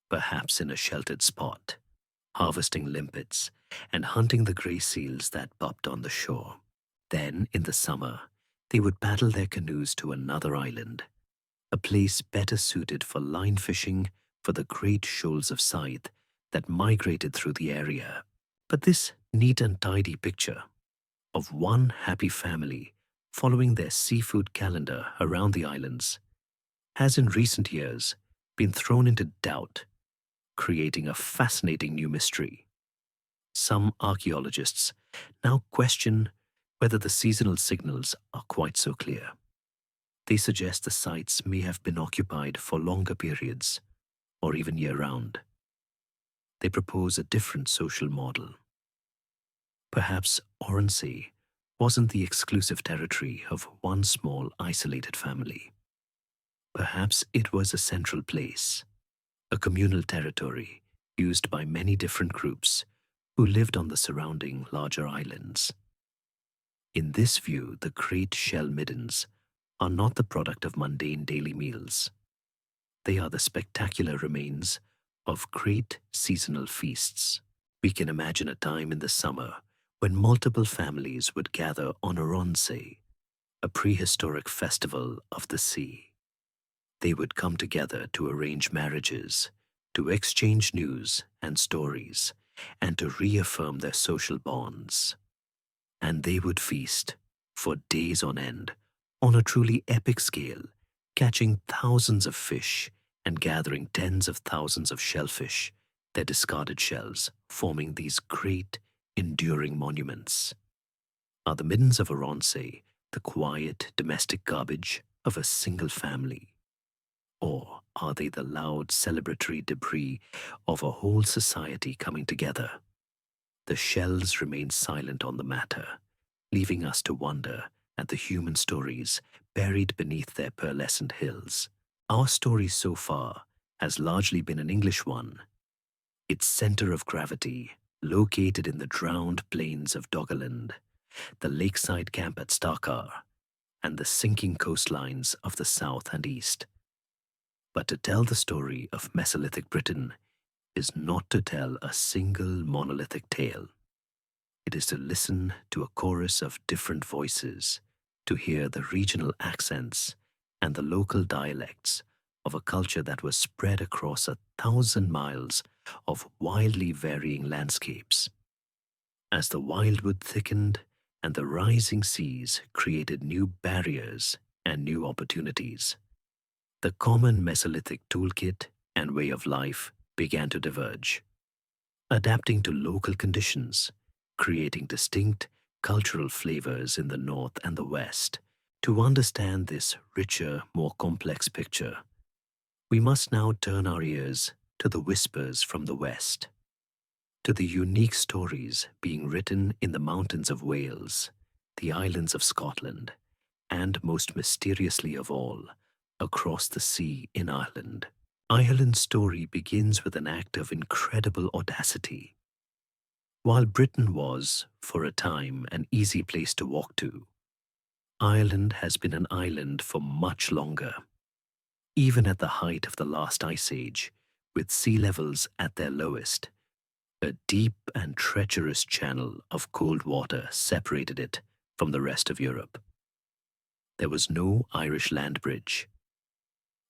perhaps in a sheltered spot, harvesting limpets and hunting the grey seals that bobbed on the shore. Then, in the summer, they would paddle their canoes to another island, a place better suited for line fishing for the great shoals of scythe that migrated through the area. But this neat and tidy picture of one happy family following their seafood calendar around the islands has in recent years been thrown into doubt, creating a fascinating new mystery. Some archaeologists now question whether the seasonal signals are quite so clear. They suggest the sites may have been occupied for longer periods, or even year-round. They propose a different social model. Perhaps Oronsay wasn't the exclusive territory of one small, isolated family. Perhaps it was a central place, a communal territory used by many different groups who lived on the surrounding larger islands. In this view, the great shell middens are not the product of mundane daily meals. They are the spectacular remains of great seasonal feasts. We can imagine a time in the summer when multiple families would gather on Oronsay, a prehistoric festival of the sea. They would come together to arrange marriages, to exchange news and stories, and to reaffirm their social bonds. And they would feast for days on end on a truly epic scale, catching thousands of fish and gathering tens of thousands of shellfish, their discarded shells forming these great, enduring monuments. Are the middens of Oronsay the quiet, domestic garbage of a single family? Or are they the loud, celebratory debris of a whole society coming together? The shells remain silent on the matter, leaving us to wonder at the human stories buried beneath their pearlescent hills. Our story so far has largely been an English one. Its center of gravity, located in the drowned plains of Doggerland, the lakeside camp at Storrga, and the sinking coastlines of the south and east. But to tell the story of Mesolithic Britain is not to tell a single monolithic tale. It is to listen to a chorus of different voices, to hear the regional accents and the local dialects of a culture that was spread across 1,000 miles of wildly varying landscapes. As the Wildwood thickened and the rising seas created new barriers and new opportunities, the common Mesolithic toolkit and way of life began to diverge, adapting to local conditions, creating distinct cultural flavors in the north and the west. To understand this richer, more complex picture, we must now turn our ears to the whispers from the west, to the unique stories being written in the mountains of Wales, the islands of Scotland, and most mysteriously of all, across the sea in Ireland. Ireland's story begins with an act of incredible audacity. While Britain was, for a time, an easy place to walk to, Ireland has been an island for much longer. Even at the height of the last ice age, with sea levels at their lowest, a deep and treacherous channel of cold water separated it from the rest of Europe. There was no Irish land bridge.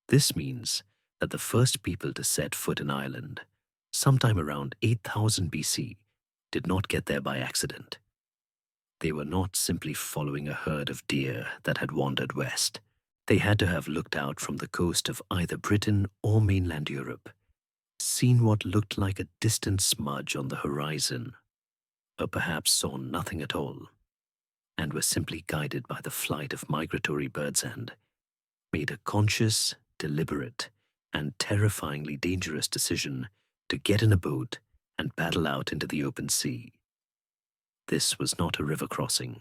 This means that the first people to set foot in Ireland, sometime around 8000 BC, did not get there by accident. They were not simply following a herd of deer that had wandered west. They had to have looked out from the coast of either Britain or mainland Europe, seen what looked like a distant smudge on the horizon, or perhaps saw nothing at all, and were simply guided by the flight of migratory birds and made a conscious, deliberate, and terrifyingly dangerous decision to get in a boat and paddle out into the open sea. This was not a river crossing.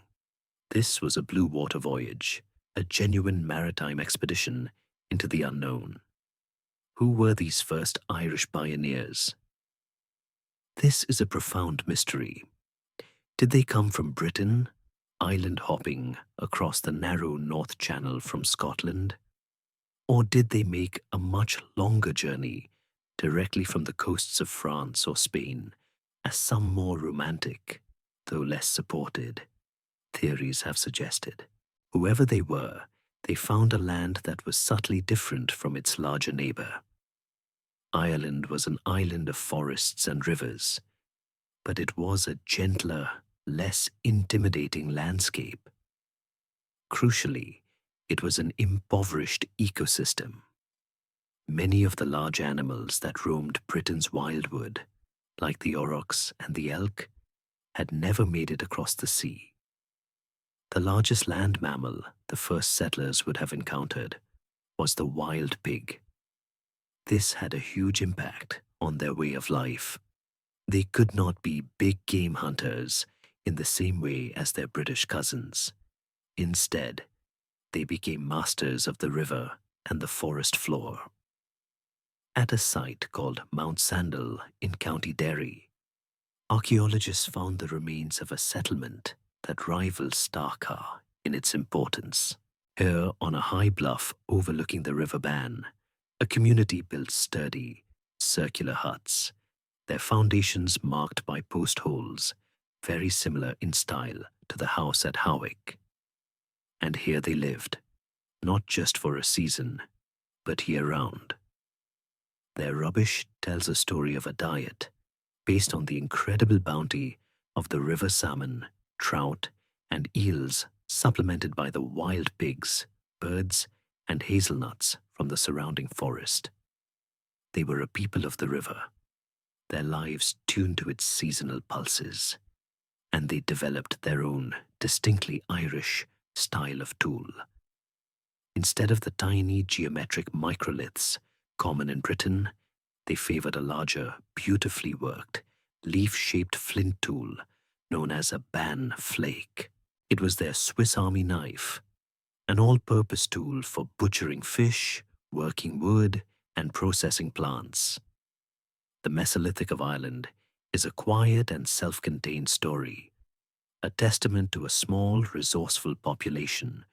This was a blue water voyage, a genuine maritime expedition into the unknown. Who were these first Irish pioneers? This is a profound mystery. Did they come from Britain, island hopping across the narrow North Channel from Scotland? Or did they make a much longer journey directly from the coasts of France or Spain, as some more romantic, though less supported, theories have suggested? Whoever they were, they found a land that was subtly different from its larger neighbour. Ireland was an island of forests and rivers, but it was a gentler, less intimidating landscape. Crucially, it was an impoverished ecosystem. Many of the large animals that roamed Britain's Wildwood, like the aurochs and the elk, had never made it across the sea. The largest land mammal the first settlers would have encountered was the wild pig. This had a huge impact on their way of life. They could not be big game hunters in the same way as their British cousins. Instead, they became masters of the river and the forest floor. At a site called Mount Sandal in County Derry, archaeologists found the remains of a settlement that rivals Storrga in its importance. Here, on a high bluff overlooking the River Bann, a community built sturdy, circular huts, their foundations marked by post holes, very similar in style to the house at Howick. And here they lived, not just for a season, but year-round. Their rubbish tells a story of a diet based on the incredible bounty of the river salmon, trout, and eels, supplemented by the wild pigs, birds, and hazelnuts from the surrounding forest. They were a people of the river, their lives tuned to its seasonal pulses, and they developed their own distinctly Irish style of tool. Instead of the tiny geometric microliths common in Britain, they favored a larger, beautifully worked, leaf-shaped flint tool known as a ban flake. It was their Swiss Army knife, an all-purpose tool for butchering fish, working wood, and processing plants. The Mesolithic of Ireland is a quiet and self-contained story, a testament to a small, resourceful population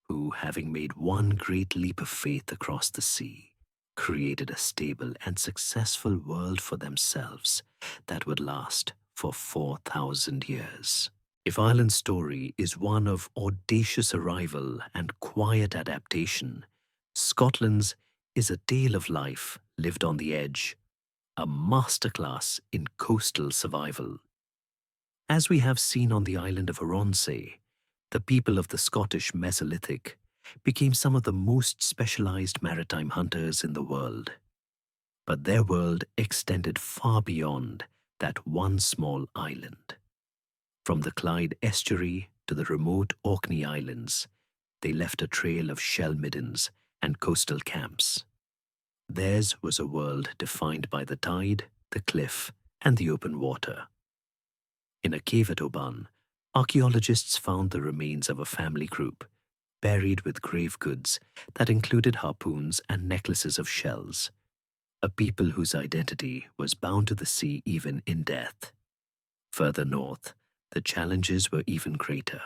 who, having made one great leap of faith across the sea, created a stable and successful world for themselves that would last for 4,000 years. If Ireland's story is one of audacious arrival and quiet adaptation, Scotland's is a tale of life lived on the edge, a masterclass in coastal survival. As we have seen on the island of Aronsay, the people of the Scottish Mesolithic became some of the most specialized maritime hunters in the world. But their world extended far beyond that one small island. From the Clyde estuary to the remote Orkney Islands, they left a trail of shell middens and coastal camps. Theirs was a world defined by the tide, the cliff, and the open water. In a cave at Oban, archaeologists found the remains of a family group, buried with grave goods that included harpoons and necklaces of shells, a people whose identity was bound to the sea even in death. Further north, the challenges were even greater.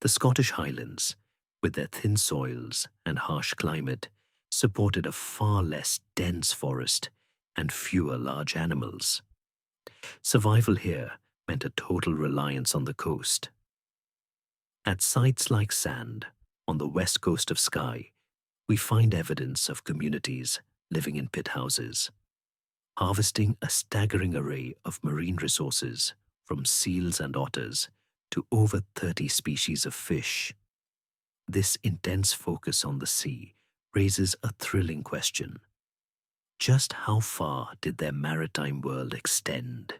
The Scottish Highlands, with their thin soils and harsh climate, supported a far less dense forest and fewer large animals. Survival here meant a total reliance on the coast. At sites like Sand, on the west coast of Skye, we find evidence of communities living in pit houses, harvesting a staggering array of marine resources from seals and otters to over 30 species of fish. This intense focus on the sea raises a thrilling question. Just how far did their maritime world extend?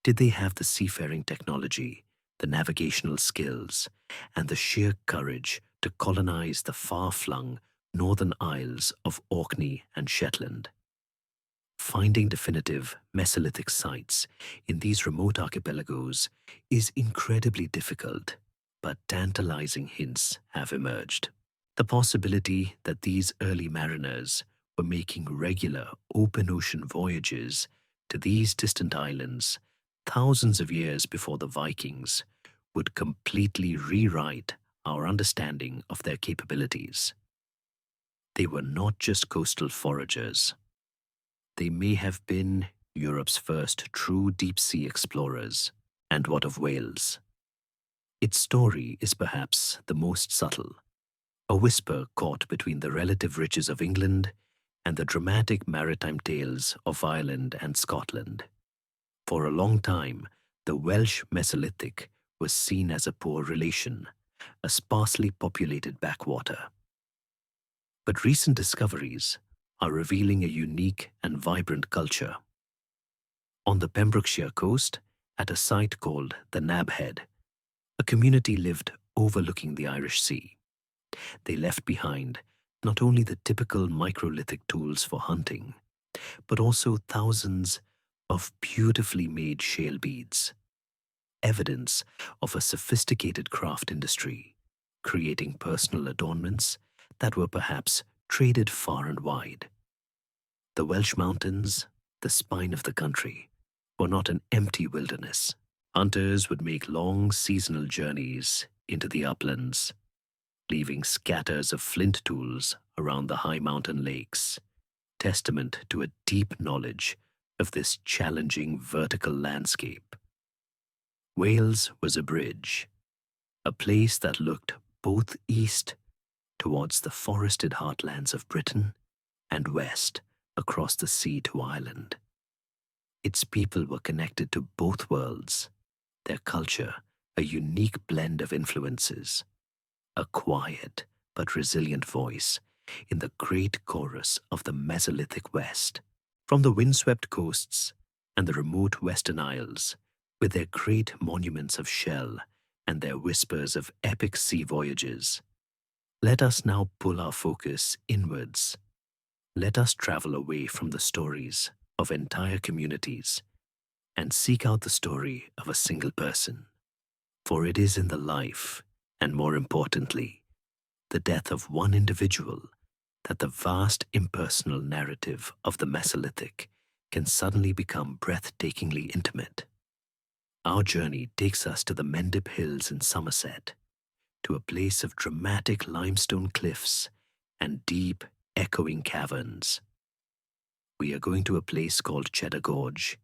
Did they have the seafaring technology, the navigational skills, and the sheer courage to colonize the far-flung northern isles of Orkney and Shetland? Finding definitive Mesolithic sites in these remote archipelagos is incredibly difficult, but tantalizing hints have emerged. The possibility that these early mariners were making regular open ocean voyages to these distant islands thousands of years before the Vikings would completely rewrite our understanding of their capabilities. They were not just coastal foragers. They may have been Europe's first true deep-sea explorers. And what of Wales? Its story is perhaps the most subtle, a whisper caught between the relative riches of England and the dramatic maritime tales of Ireland and Scotland. For a long time, the Welsh Mesolithic was seen as a poor relation, a sparsely populated backwater. But recent discoveries are revealing a unique and vibrant culture. On the Pembrokeshire coast, at a site called the Nabhead, a community lived overlooking the Irish Sea. They left behind not only the typical microlithic tools for hunting, but also thousands of beautifully made shale beads, evidence of a sophisticated craft industry, creating personal adornments that were perhaps traded far and wide. The Welsh mountains, the spine of the country, were not an empty wilderness. Hunters would make long seasonal journeys into the uplands, leaving scatters of flint tools around the high mountain lakes, testament to a deep knowledge of this challenging vertical landscape. Wales was a bridge, a place that looked both east towards the forested heartlands of Britain and west across the sea to Ireland. Its people were connected to both worlds, their culture a unique blend of influences, a quiet but resilient voice in the great chorus of the Mesolithic West. From the windswept coasts and the remote Western Isles, with their great monuments of shell and their whispers of epic sea voyages, let us now pull our focus inwards. Let us travel away from the stories of entire communities and seek out the story of a single person. For it is in the life, and more importantly, the death of one individual, that the vast impersonal narrative of the Mesolithic can suddenly become breathtakingly intimate. Our journey takes us to the Mendip Hills in Somerset, to a place of dramatic limestone cliffs and deep, echoing caverns. We are going to a place called Cheddar Gorge,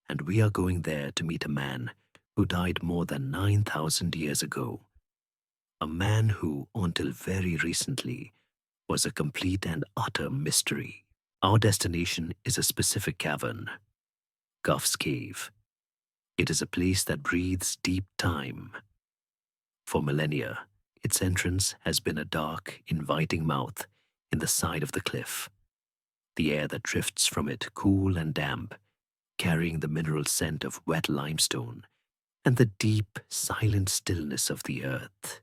and we are going there to meet a man who died more than 9,000 years ago. A man who, until very recently, was a complete and utter mystery. Our destination is a specific cavern, Gough's Cave. It is a place that breathes deep time. For millennia, its entrance has been a dark, inviting mouth in the side of the cliff. The air that drifts from it cool and damp, carrying the mineral scent of wet limestone and the deep, silent stillness of the earth.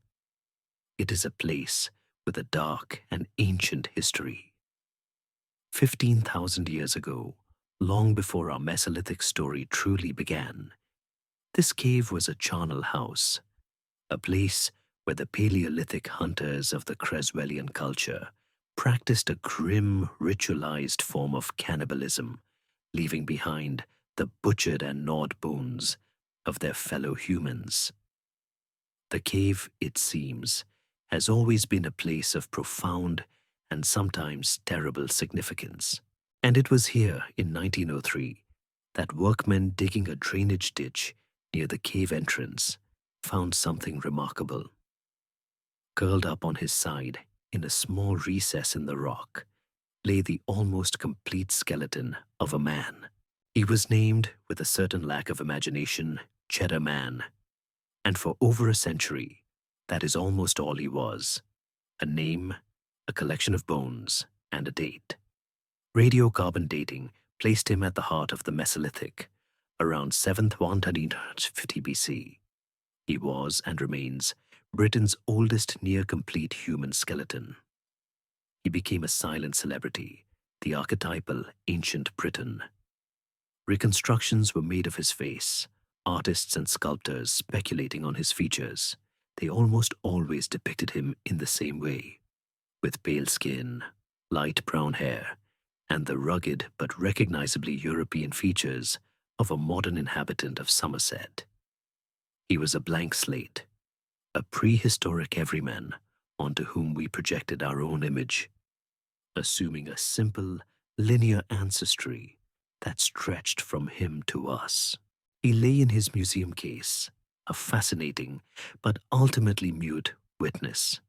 It is a place with a dark and ancient history. 15,000 years ago, long before our Mesolithic story truly began, this cave was a charnel house, a place where the Paleolithic hunters of the Creswellian culture practiced a grim, ritualized form of cannibalism, leaving behind the butchered and gnawed bones of their fellow humans. The cave, it seems, has always been a place of profound and sometimes terrible significance. And it was here in 1903 that workmen digging a drainage ditch near the cave entrance found something remarkable. Curled up on his side in a small recess in the rock lay the almost complete skeleton of a man. He was named, with a certain lack of imagination, Cheddar Man, and for over a century, that is almost all he was: a name, a collection of bones, and a date. Radiocarbon dating placed him at the heart of the Mesolithic, around 7th 150 BC. He was, and remains, Britain's oldest near-complete human skeleton. He became a silent celebrity, the archetypal ancient Briton. Reconstructions were made of his face, artists and sculptors speculating on his features. They almost always depicted him in the same way, with pale skin, light brown hair, and the rugged but recognizably European features of a modern inhabitant of Somerset. He was a blank slate, a prehistoric everyman onto whom we projected our own image, assuming a simple, linear ancestry that stretched from him to us. He lay in his museum case, a fascinating but ultimately mute witness,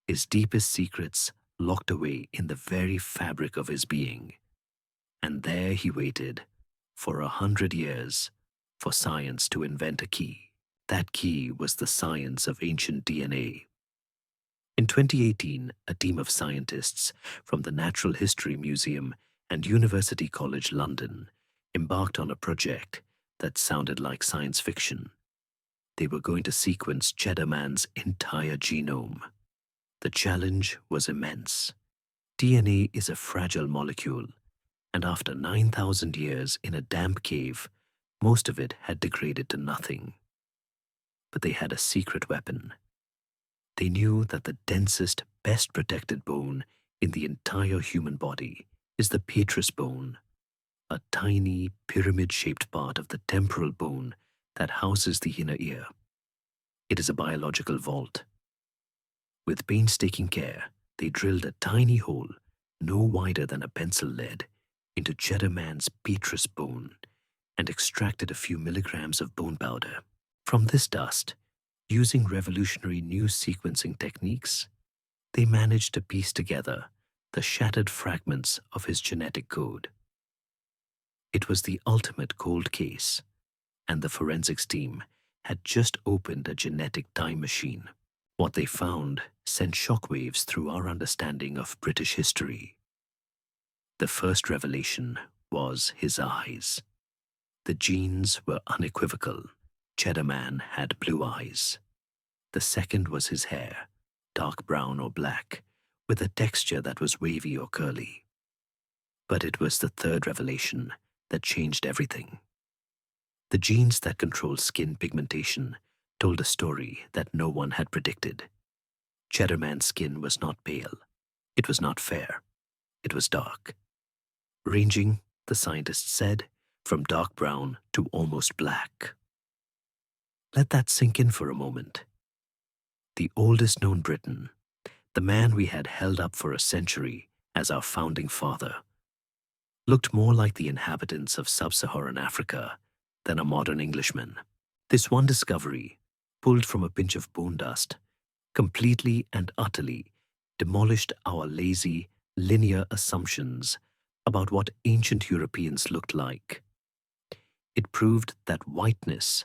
his deepest secrets locked away in the very fabric of his being. And there he waited, for 100 years, for science to invent a key. That key was the science of ancient DNA. In 2018, a team of scientists from the Natural History Museum and University College London embarked on a project that sounded like science fiction. They were going to sequence Cheddar Man's entire genome. The challenge was immense. DNA is a fragile molecule, and after 9,000 years in a damp cave, most of it had degraded to nothing. But they had a secret weapon. They knew that the densest, best protected bone in the entire human body is the petrous bone, a tiny, pyramid-shaped part of the temporal bone that houses the inner ear. It is a biological vault. With painstaking care, they drilled a tiny hole, no wider than a pencil lead, into Cheddar Man's petrous bone and extracted a few milligrams of bone powder. From this dust, using revolutionary new sequencing techniques, they managed to piece together the shattered fragments of his genetic code. It was the ultimate cold case, and the forensics team had just opened a genetic time machine. What they found sent shockwaves through our understanding of British history. The first revelation was his eyes. The genes were unequivocal. Cheddar Man had blue eyes. The second was his hair, dark brown or black, with a texture that was wavy or curly. But it was the third revelation that changed everything. The genes that control skin pigmentation told a story that no one had predicted. Cheddar Man's skin was not pale. It was not fair. It was dark. Ranging, the scientists said, from dark brown to almost black. Let that sink in for a moment. The oldest known Briton, the man we had held up for a century as our founding father, looked more like the inhabitants of sub-Saharan Africa than a modern Englishman. This one discovery, pulled from a pinch of bone dust, completely and utterly demolished our lazy, linear assumptions about what ancient Europeans looked like. It proved that whiteness,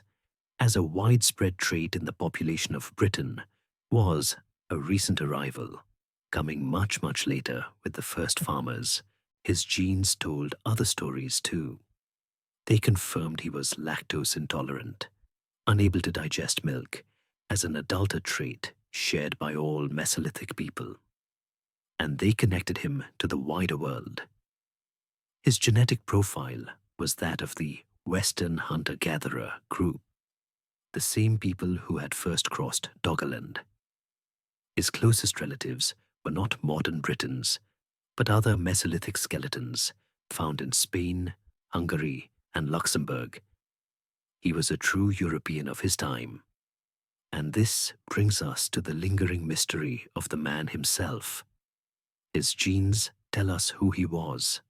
as a widespread trait in the population of Britain, was a recent arrival. Coming much, much later with the first farmers, his genes told other stories too. They confirmed he was lactose intolerant, unable to digest milk, as an adulter trait shared by all Mesolithic people. And they connected him to the wider world. His genetic profile was that of the Western hunter-gatherer group. the same people who had first crossed Doggerland. His closest relatives were not modern Britons, but other Mesolithic skeletons found in Spain, Hungary, and Luxembourg. He was a true European of his time. And this brings us to the lingering mystery of the man himself. His genes tell us who he was,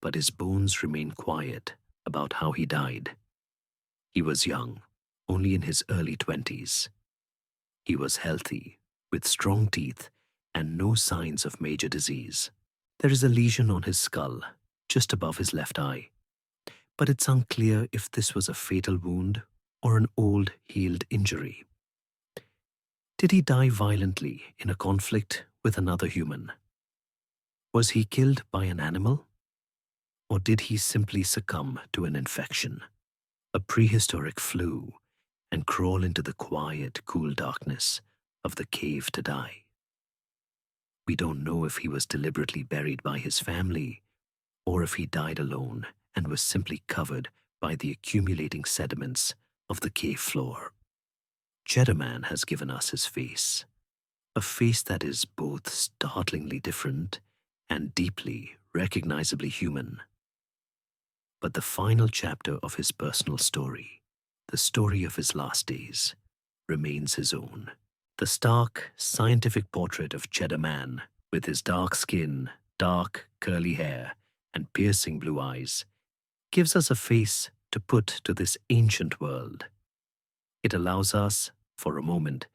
but his bones remain quiet about how he died. He was young, only in his early 20s. He was healthy, with strong teeth and no signs of major disease. There is a lesion on his skull, just above his left eye, but it's unclear if this was a fatal wound or an old, healed injury. Did he die violently in a conflict with another human? Was he killed by an animal? Or did he simply succumb to an infection, a prehistoric flu, and crawl into the quiet, cool darkness of the cave to die? We don't know if he was deliberately buried by his family, or if he died alone and was simply covered by the accumulating sediments of the cave floor. Cheddar Man has given us his face, a face that is both startlingly different and deeply, recognizably human. But the final chapter of his personal story, the story of his last days, remains his own. The stark, scientific portrait of Cheddar Man, with his dark skin, dark, curly hair, and piercing blue eyes, gives us a face to put to this ancient world. It allows us, for a moment,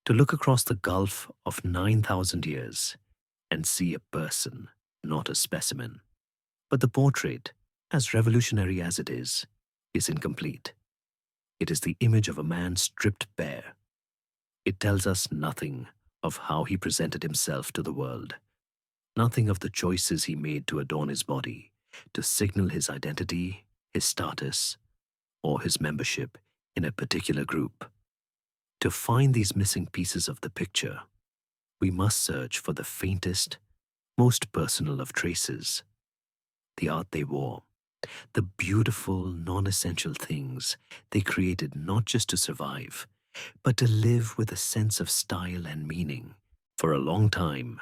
to look across the gulf of 9,000 years and see a person, not a specimen. But the portrait, as revolutionary as it is incomplete. It is the image of a man stripped bare. It tells us nothing of how he presented himself to the world, nothing of the choices he made to adorn his body, to signal his identity, his status, or his membership in a particular group. To find these missing pieces of the picture, we must search for the faintest, most personal of traces. The art they wore, the beautiful, non-essential things they created not just to survive, but to live with a sense of style and meaning. For a long time,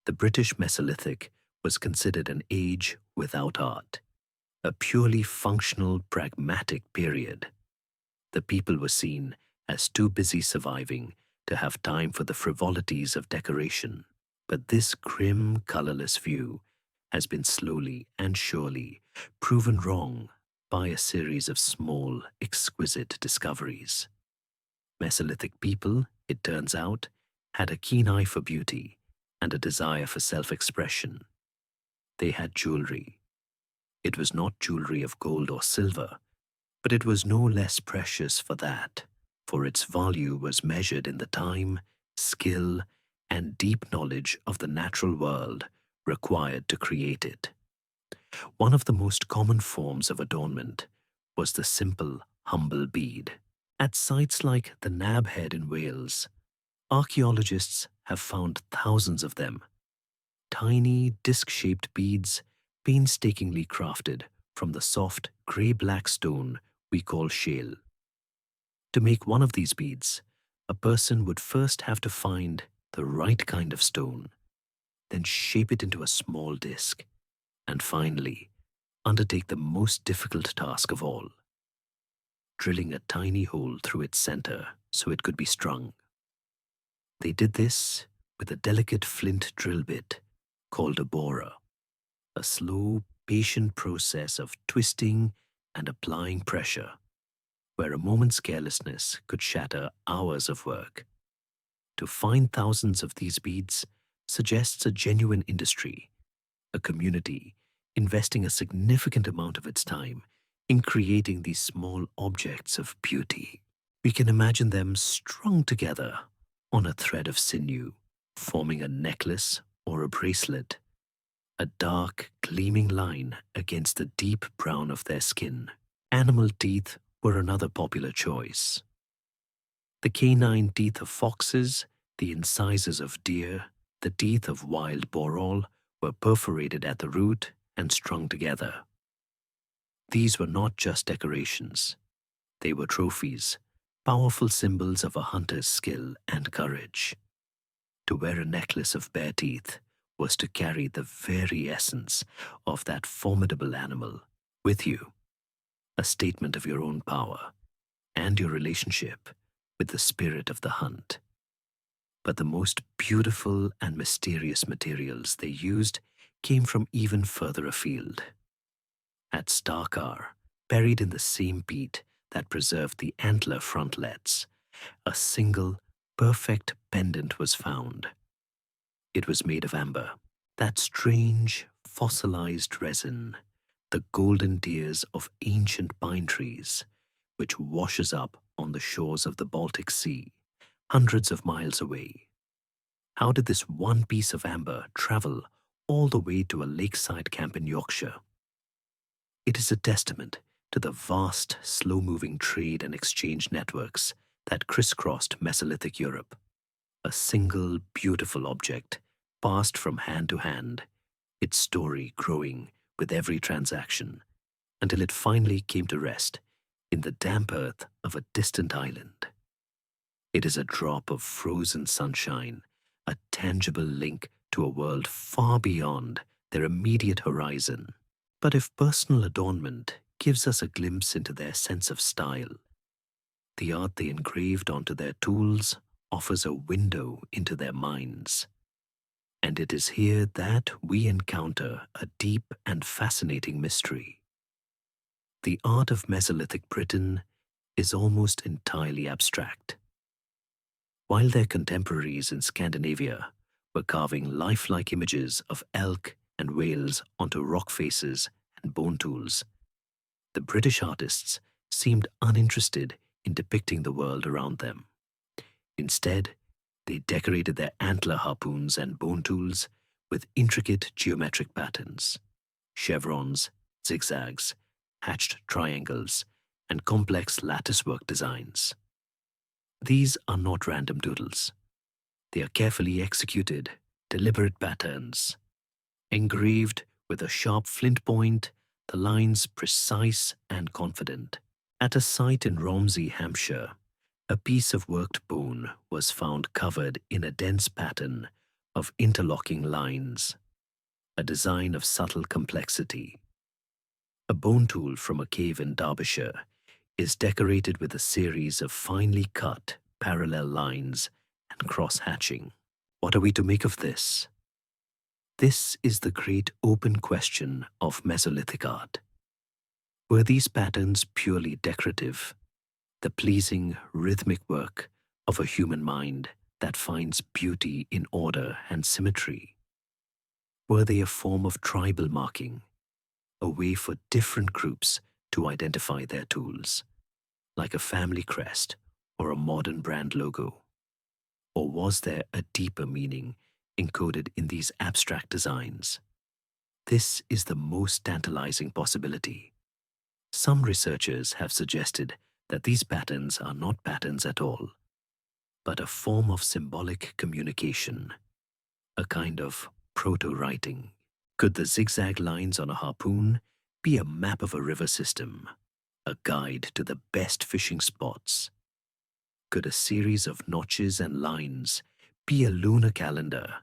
the British Mesolithic was considered an age without art, a purely functional, pragmatic period. The people were seen as too busy surviving to have time for the frivolities of decoration. But this grim, colorless view has been slowly and surely proven wrong by a series of small, exquisite discoveries. Mesolithic people, it turns out, had a keen eye for beauty and a desire for self-expression. They had jewelry. It was not jewelry of gold or silver, but it was no less precious for that, for its value was measured in the time, skill, and deep knowledge of the natural world required to create it. One of the most common forms of adornment was the simple, humble bead. At sites like the Nab Head in Wales, archaeologists have found thousands of them, tiny, disc-shaped beads painstakingly crafted from the soft, grey-black stone we call shale. To make one of these beads, a person would first have to find the right kind of stone, then shape it into a small disc, and finally, undertake the most difficult task of all, drilling a tiny hole through its center so it could be strung. They did this with a delicate flint drill bit called a borer, a slow, patient process of twisting and applying pressure, where a moment's carelessness could shatter hours of work. To find thousands of these beads suggests a genuine industry, a community investing a significant amount of its time in creating these small objects of beauty. We can imagine them strung together on a thread of sinew, forming a necklace or a bracelet, a dark, gleaming line against the deep brown of their skin. Animal teeth were another popular choice. The canine teeth of foxes, the incisors of deer, the teeth of wild boar were perforated at the root and strung together. These were not just decorations. They were trophies, powerful symbols of a hunter's skill and courage. To wear a necklace of bare teeth was to carry the very essence of that formidable animal with you, a statement of your own power and your relationship with the spirit of the hunt. But the most beautiful and mysterious materials they used came from even further afield. At Storrga, buried in the same peat that preserved the antler frontlets, a single, perfect pendant was found. It was made of amber, that strange, fossilized resin, the golden tears of ancient pine trees, which washes up on the shores of the Baltic Sea, hundreds of miles away. How did this one piece of amber travel all the way to a lakeside camp in Yorkshire? It is a testament to the vast, slow-moving trade and exchange networks that crisscrossed Mesolithic Europe. A single, beautiful object passed from hand to hand, its story growing with every transaction, until it finally came to rest in the damp earth of a distant island. It is a drop of frozen sunshine, a tangible link to a world far beyond their immediate horizon. But if personal adornment gives us a glimpse into their sense of style, the art they engraved onto their tools offers a window into their minds. And it is here that we encounter a deep and fascinating mystery. The art of Mesolithic Britain is almost entirely abstract. While their contemporaries in Scandinavia were carving lifelike images of elk and whales onto rock faces and bone tools, the British artists seemed uninterested in depicting the world around them. Instead, they decorated their antler harpoons and bone tools with intricate geometric patterns, chevrons, zigzags, hatched triangles, and complex latticework designs. These are not random doodles. They are carefully executed, deliberate patterns. Engraved with a sharp flint point, the lines precise and confident. At a site in Romsey, Hampshire, a piece of worked bone was found covered in a dense pattern of interlocking lines, a design of subtle complexity. A bone tool from a cave in Derbyshire is decorated with a series of finely cut parallel lines and cross-hatching. What are we to make of this? This is the great open question of Mesolithic art. Were these patterns purely decorative, the pleasing rhythmic work of a human mind that finds beauty in order and symmetry? Were they a form of tribal marking, a way for different groups to identify their tools, like a family crest or a modern brand logo? Or was there a deeper meaning encoded in these abstract designs? This is the most tantalizing possibility. Some researchers have suggested that these patterns are not patterns at all, but a form of symbolic communication, a kind of proto-writing. Could the zigzag lines on a harpoon be a map of a river system, a guide to the best fishing spots? Could a series of notches and lines be a lunar calendar,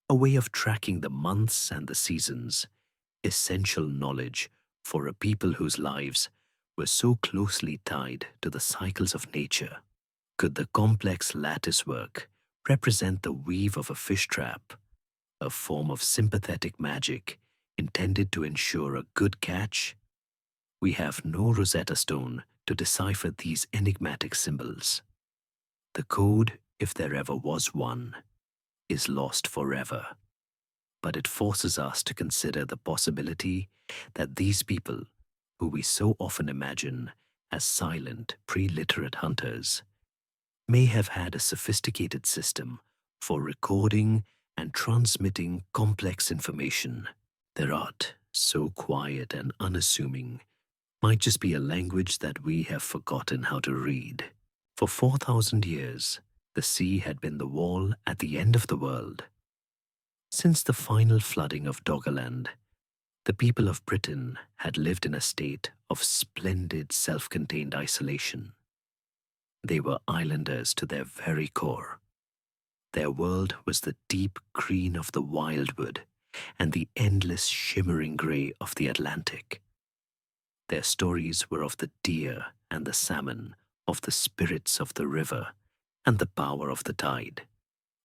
a way of tracking the months and the seasons, essential knowledge for a people whose lives were so closely tied to the cycles of nature? Could the complex lattice work represent the weave of a fish trap, a form of sympathetic magic intended to ensure a good catch? We have no Rosetta Stone to decipher these enigmatic symbols. The code, if there ever was one, is lost forever. But it forces us to consider the possibility that these people, who we so often imagine as silent, pre-literate hunters, may have had a sophisticated system for recording and transmitting complex information. Their art, so quiet and unassuming, might just be a language that we have forgotten how to read. For 4,000 years, the sea had been the wall at the end of the world. Since the final flooding of Doggerland, the people of Britain had lived in a state of splendid self-contained isolation. They were islanders to their very core. Their world was the deep green of the Wildwood and the endless shimmering grey of the Atlantic. Their stories were of the deer and the salmon, of the spirits of the river and the power of the tide.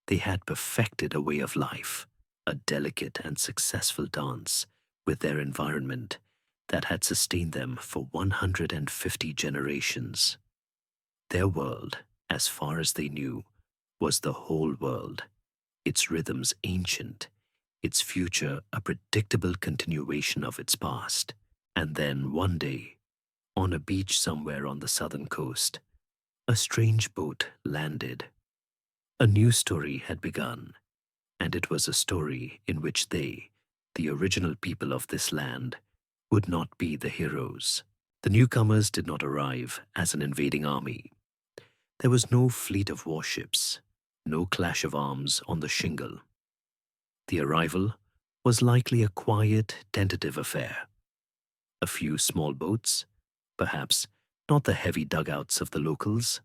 They had perfected a way of life, a delicate and successful dance with their environment that had sustained them for 150 generations. Their world, as far as they knew, was the whole world, its rhythms ancient, its future a predictable continuation of its past. And then one day, on a beach somewhere on the southern coast, a strange boat landed. A new story had begun, and it was a story in which they, the original people of this land, would not be the heroes. The newcomers did not arrive as an invading army. There was no fleet of warships, no clash of arms on the shingle. The arrival was likely a quiet, tentative affair. A few small boats, perhaps not the heavy dugouts of the locals,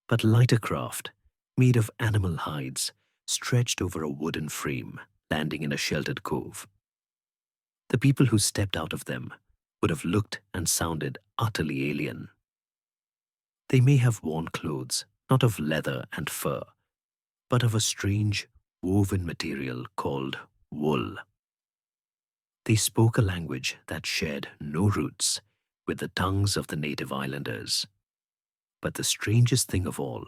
but lighter craft made of animal hides stretched over a wooden frame, landing in a sheltered cove. The people who stepped out of them would have looked and sounded utterly alien. They may have worn clothes not of leather and fur, but of a strange, woven material called wool. They spoke a language that shared no roots with the tongues of the native islanders. But the strangest thing of all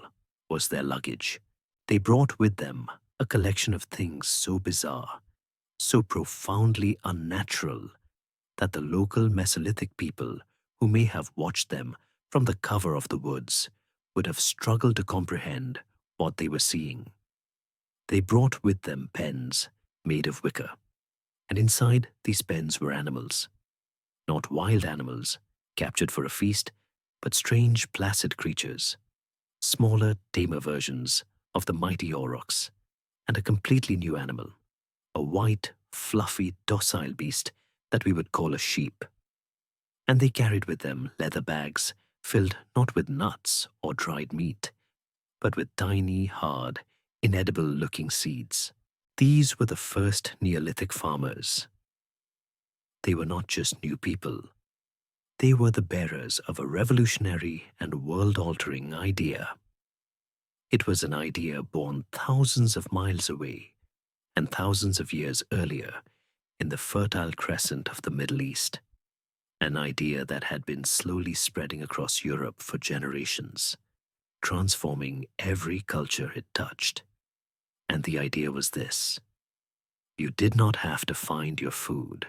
was their luggage. They brought with them a collection of things so bizarre, so profoundly unnatural, that the local Mesolithic people who may have watched them from the cover of the woods would have struggled to comprehend what they were seeing. They brought with them pens made of wicker, and inside these pens were animals. Not wild animals, captured for a feast, but strange placid creatures, smaller, tamer versions of the mighty aurochs, and a completely new animal, a white, fluffy, docile beast that we would call a sheep. And they carried with them leather bags filled not with nuts or dried meat, but with tiny, hard, inedible-looking seeds. These were the first Neolithic farmers. They were not just new people. They were the bearers of a revolutionary and world-altering idea. It was an idea born thousands of miles away and thousands of years earlier in the fertile crescent of the Middle East, an idea that had been slowly spreading across Europe for generations, transforming every culture it touched. And the idea was this: you did not have to find your food.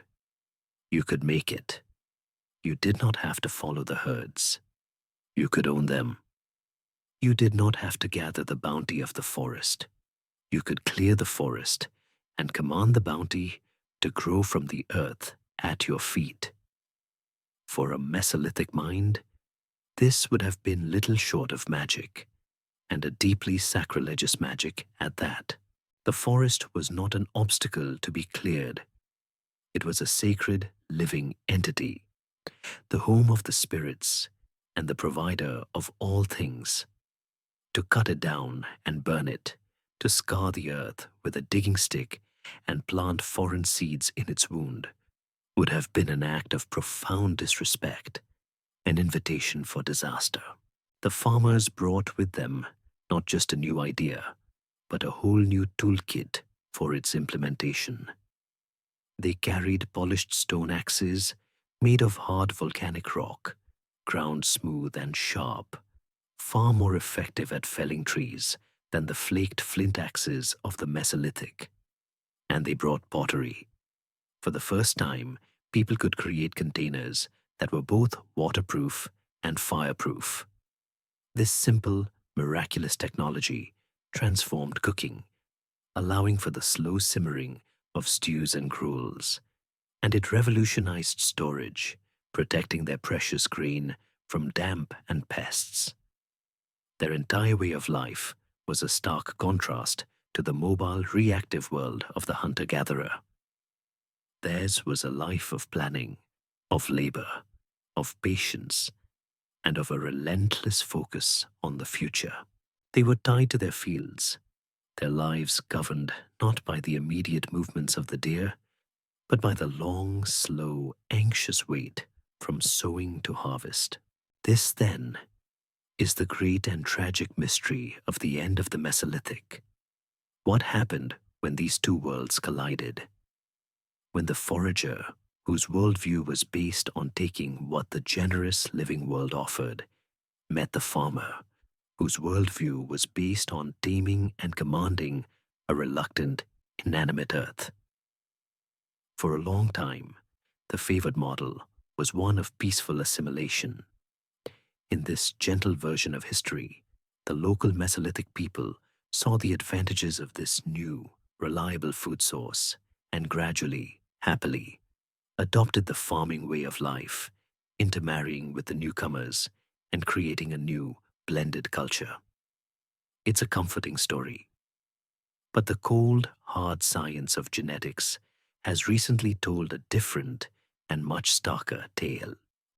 You could make it. You did not have to follow the herds. You could own them. You did not have to gather the bounty of the forest. You could clear the forest and command the bounty to grow from the earth at your feet. For a Mesolithic mind, this would have been little short of magic, and a deeply sacrilegious magic at that. The forest was not an obstacle to be cleared. It was a sacred, living entity, the home of the spirits and the provider of all things. To cut it down and burn it, to scar the earth with a digging stick and plant foreign seeds in its wound, would have been an act of profound disrespect, an invitation for disaster. The farmers brought with them not just a new idea, but a whole new toolkit for its implementation. They carried polished stone axes made of hard volcanic rock, ground smooth and sharp, far more effective at felling trees than the flaked flint axes of the Mesolithic. And they brought pottery. For the first time, people could create containers that were both waterproof and fireproof. This simple, miraculous technology transformed cooking, allowing for the slow simmering of stews and gruels, and it revolutionized storage, protecting their precious grain from damp and pests. Their entire way of life was a stark contrast to the mobile, reactive world of the hunter-gatherer. Theirs was a life of planning, of labor, of patience, and of a relentless focus on the future. They were tied to their fields, their lives governed not by the immediate movements of the deer, but by the long, slow, anxious wait from sowing to harvest. This, then, is the great and tragic mystery of the end of the Mesolithic. What happened when these two worlds collided? When the forager, whose worldview was based on taking what the generous living world offered, met the farmer, whose worldview was based on taming and commanding a reluctant, inanimate earth. For a long time, the favored model was one of peaceful assimilation. In this gentle version of history, the local Mesolithic people saw the advantages of this new, reliable food source and gradually, happily, adopted the farming way of life, intermarrying with the newcomers and creating a new, blended culture. It's a comforting story. But the cold, hard science of genetics has recently told a different and much starker tale.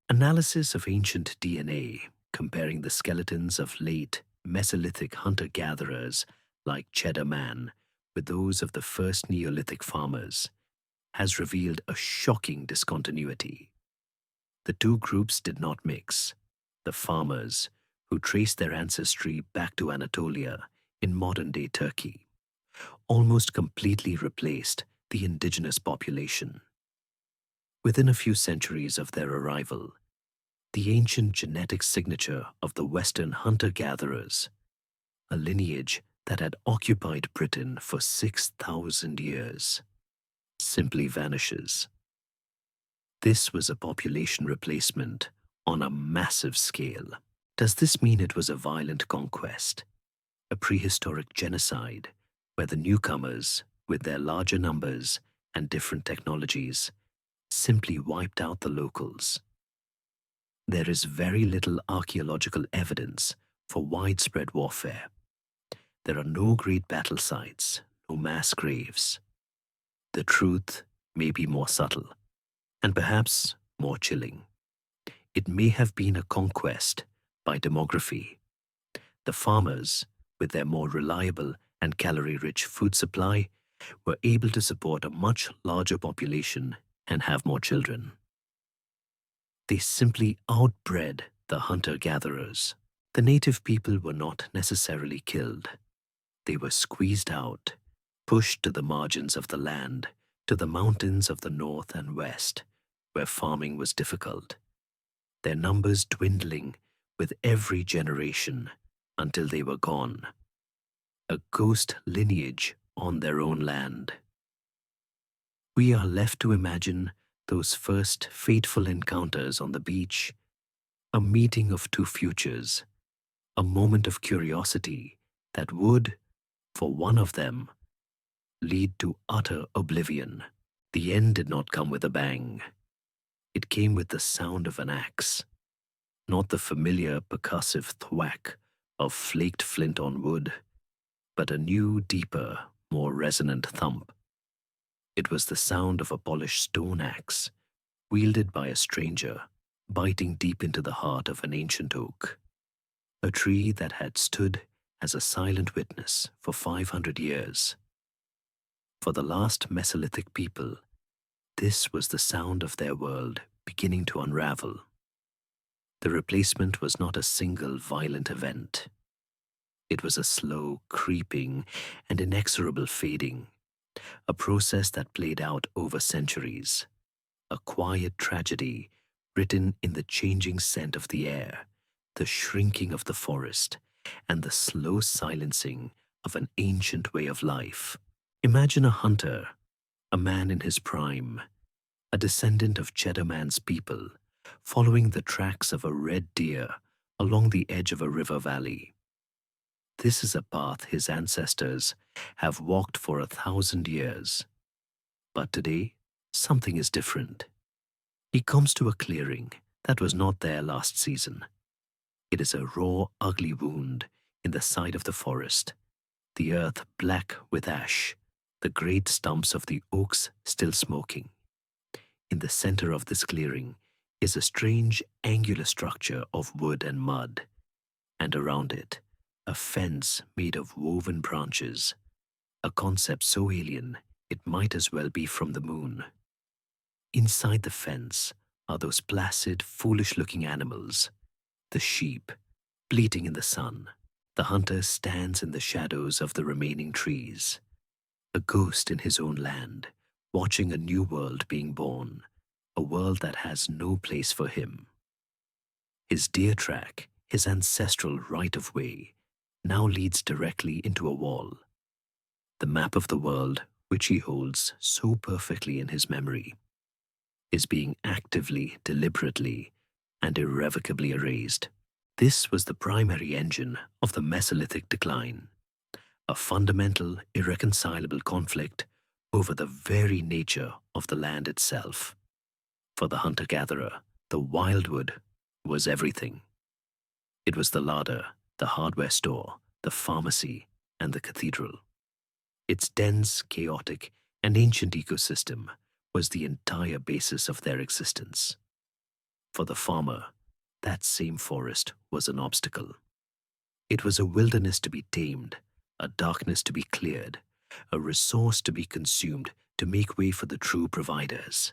Analysis of ancient DNA, comparing the skeletons of late Mesolithic hunter-gatherers like Cheddar Man with those of the first Neolithic farmers, has revealed a shocking discontinuity. The two groups did not mix. The farmers, who traced their ancestry back to Anatolia in modern-day Turkey, almost completely replaced the indigenous population. Within a few centuries of their arrival, the ancient genetic signature of the Western hunter-gatherers, a lineage that had occupied Britain for 6,000 years, simply vanishes. This was a population replacement on a massive scale. Does this mean it was a violent conquest, a prehistoric genocide, where the newcomers, with their larger numbers and different technologies, simply wiped out the locals? There is very little archaeological evidence for widespread warfare. There are no great battle sites, no mass graves. The truth may be more subtle, and perhaps more chilling. It may have been a conquest by demography. The farmers, with their more reliable and calorie-rich food supply, were able to support a much larger population and have more children. They simply outbred the hunter-gatherers. The native people were not necessarily killed. They were squeezed out, pushed to the margins of the land, to the mountains of the north and west, where farming was difficult, their numbers dwindling with every generation until they were gone, a ghost lineage on their own land. We are left to imagine those first fateful encounters on the beach, a meeting of two futures, a moment of curiosity that would, for one of them, lead to utter oblivion. The end did not come with a bang. It came with the sound of an axe, not the familiar percussive thwack of flaked flint on wood, but a new, deeper, more resonant thump. It was the sound of a polished stone axe, wielded by a stranger, biting deep into the heart of an ancient oak, a tree that had stood as a silent witness for 500 years. For the last Mesolithic people, this was the sound of their world beginning to unravel. The replacement was not a single violent event. It was a slow, creeping, and inexorable fading, a process that played out over centuries, a quiet tragedy written in the changing scent of the air, the shrinking of the forest, and the slow silencing of an ancient way of life. Imagine a hunter, a man in his prime, a descendant of Cheddar Man's people, following the tracks of a red deer along the edge of a river valley. This is a path his ancestors have walked for 1,000 years. But today, something is different. He comes to a clearing that was not there last season. It is a raw, ugly wound in the side of the forest, the earth black with ash, the great stumps of the oaks still smoking. In the center of this clearing is a strange angular structure of wood and mud, and around it, a fence made of woven branches, a concept so alien it might as well be from the moon. Inside the fence are those placid, foolish-looking animals, the sheep, bleating in the sun. The hunter stands in the shadows of the remaining trees, a ghost in his own land, watching a new world being born, a world that has no place for him. His deer track, his ancestral right-of-way, now leads directly into a wall, the map of the world which he holds so perfectly in his memory, is being actively, deliberately, and irrevocably erased. This was the primary engine of the Mesolithic decline, a fundamental, irreconcilable conflict over the very nature of the land itself. For the hunter-gatherer, the Wildwood was everything. It was the larder, the hardware store, the pharmacy, and the cathedral. Its dense, chaotic, and ancient ecosystem was the entire basis of their existence. For the farmer, that same forest was an obstacle. It was a wilderness to be tamed, a darkness to be cleared, a resource to be consumed to make way for the true providers,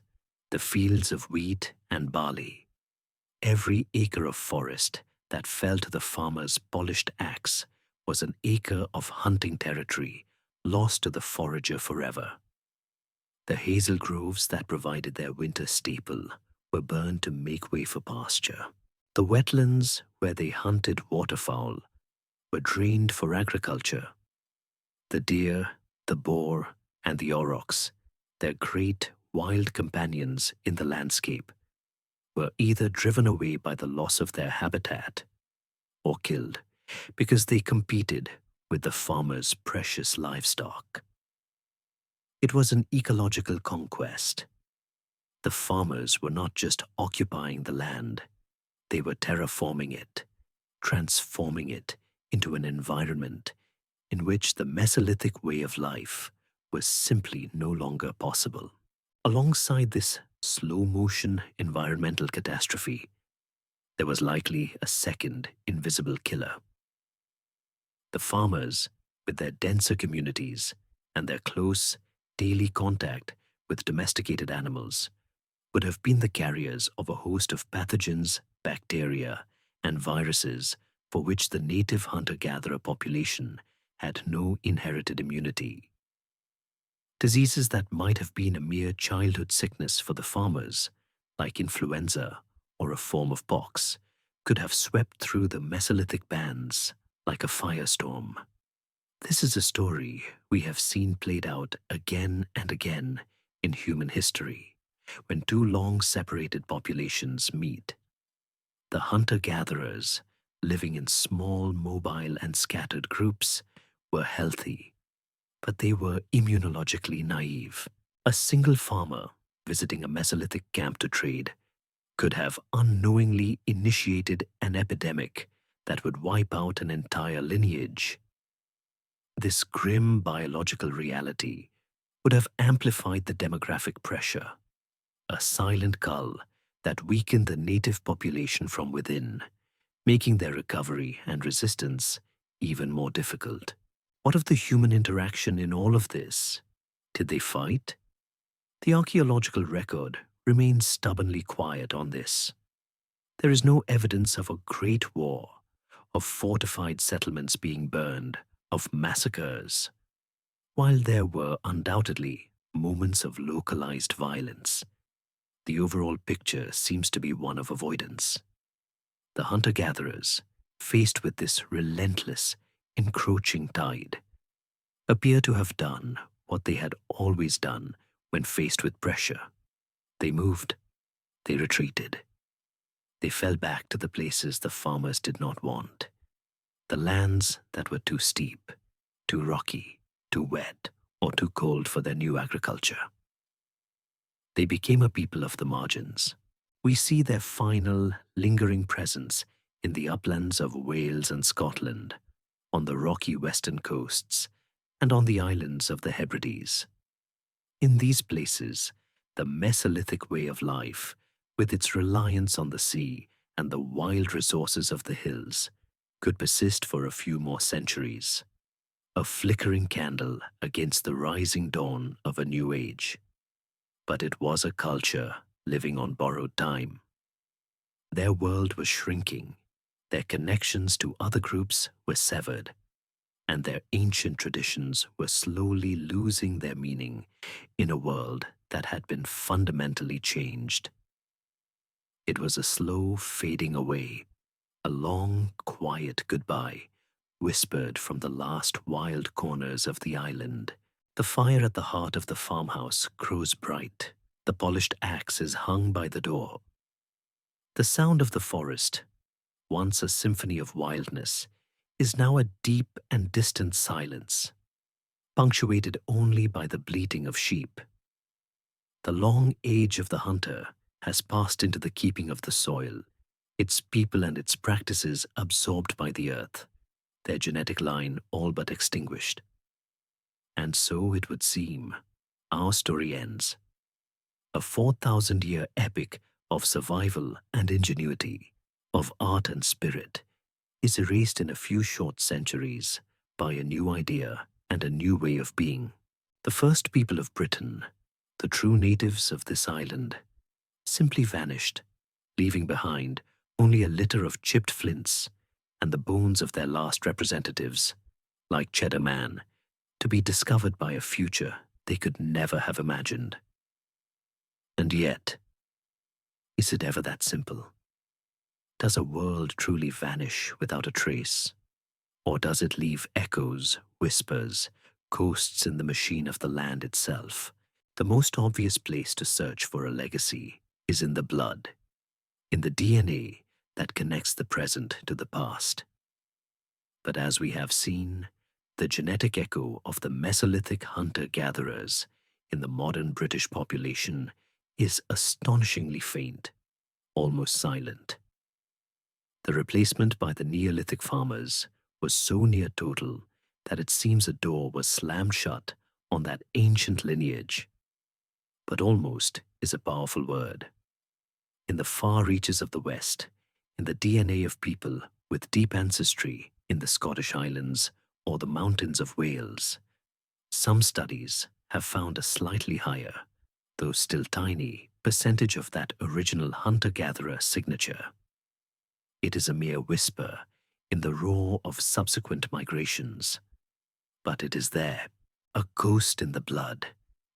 the fields of wheat and barley. Every acre of forest that fell to the farmer's polished axe was an acre of hunting territory lost to the forager forever. The hazel groves that provided their winter staple were burned to make way for pasture. The wetlands where they hunted waterfowl were drained for agriculture. The deer, the boar, and the aurochs, their great wild companions in the landscape, were either driven away by the loss of their habitat or killed because they competed with the farmer's precious livestock. It was an ecological conquest. The farmers were not just occupying the land, they were terraforming it, transforming it into an environment in which the Mesolithic way of life was simply no longer possible. Alongside this slow-motion environmental catastrophe, there was likely a second invisible killer. The farmers, with their denser communities and their close, daily contact with domesticated animals, would have been the carriers of a host of pathogens, bacteria, and viruses for which the native hunter-gatherer population had no inherited immunity. Diseases that might have been a mere childhood sickness for the farmers, like influenza or a form of pox, could have swept through the Mesolithic bands like a firestorm. This is a story we have seen played out again and again in human history, when two long-separated populations meet. The hunter-gatherers, living in small, mobile, and scattered groups, were healthy, but they were immunologically naive. A single farmer visiting a Mesolithic camp to trade could have unknowingly initiated an epidemic that would wipe out an entire lineage. This grim biological reality would have amplified the demographic pressure, a silent cull that weakened the native population from within, making their recovery and resistance even more difficult. What of the human interaction in all of this? Did they fight? The archaeological record remains stubbornly quiet on this. There is no evidence of a great war, of fortified settlements being burned, of massacres. While there were undoubtedly moments of localized violence, the overall picture seems to be one of avoidance. The hunter-gatherers, faced with this relentless, encroaching tide, appear to have done what they had always done when faced with pressure. They moved, they retreated. They fell back to the places the farmers did not want, the lands that were too steep, too rocky, too wet, or too cold for their new agriculture. They became a people of the margins. We see their final, lingering presence in the uplands of Wales and Scotland, on the rocky western coasts, and on the islands of the Hebrides. In these places, the Mesolithic way of life with its reliance on the sea and the wild resources of the hills, could persist for a few more centuries, a flickering candle against the rising dawn of a new age. But it was a culture living on borrowed time. Their world was shrinking, their connections to other groups were severed, and their ancient traditions were slowly losing their meaning in a world that had been fundamentally changed. It was a slow fading away, a long, quiet goodbye, whispered from the last wild corners of the island. The fire at the heart of the farmhouse grows bright. The polished axe is hung by the door. The sound of the forest, once a symphony of wildness, is now a deep and distant silence, punctuated only by the bleating of sheep. The long age of the hunter has passed into the keeping of the soil, its people and its practices absorbed by the earth, their genetic line all but extinguished. And so it would seem, our story ends. A 4,000-year epic of survival and ingenuity, of art and spirit, is erased in a few short centuries by a new idea and a new way of being. The first people of Britain, the true natives of this island, simply vanished, leaving behind only a litter of chipped flints and the bones of their last representatives, like Cheddar Man, to be discovered by a future they could never have imagined. And yet, is it ever that simple? Does a world truly vanish without a trace? Or does it leave echoes, whispers, ghosts in the machine of the land itself? The most obvious place to search for a legacy is in the blood, in the DNA that connects the present to the past. But as we have seen, the genetic echo of the Mesolithic hunter-gatherers in the modern British population is astonishingly faint, almost silent. The replacement by the Neolithic farmers was so near total that it seems a door was slammed shut on that ancient lineage. But almost is a powerful word. In the far reaches of the West, in the DNA of people with deep ancestry in the Scottish Islands or the mountains of Wales, some studies have found a slightly higher, though still tiny, percentage of that original hunter-gatherer signature. It is a mere whisper in the roar of subsequent migrations, but it is there, a ghost in the blood,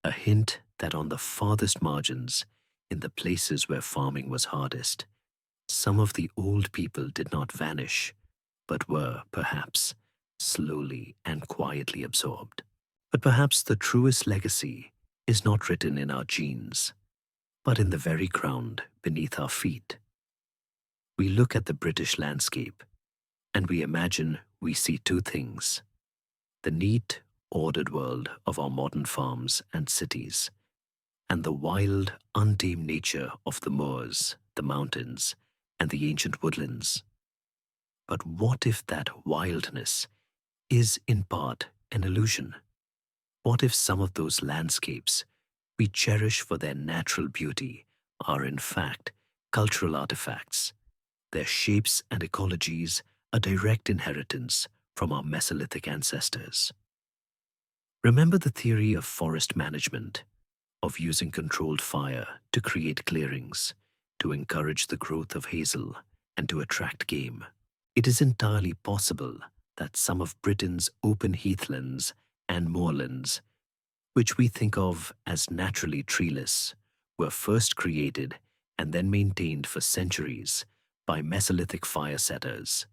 a hint that on the farthest margins, in the places where farming was hardest, some of the old people did not vanish, but were, perhaps, slowly and quietly absorbed. But perhaps the truest legacy is not written in our genes, but in the very ground beneath our feet. We look at the British landscape, and we imagine we see two things: the neat, ordered world of our modern farms and cities, and the wild, untamed nature of the moors, the mountains, and the ancient woodlands. But what if that wildness is in part an illusion? What if some of those landscapes we cherish for their natural beauty are in fact cultural artifacts, their shapes and ecologies a direct inheritance from our Mesolithic ancestors? Remember the theory of forest management, of using controlled fire to create clearings, to encourage the growth of hazel, and to attract game. It is entirely possible that some of Britain's open heathlands and moorlands, which we think of as naturally treeless, were first created and then maintained for centuries by Mesolithic fire setters.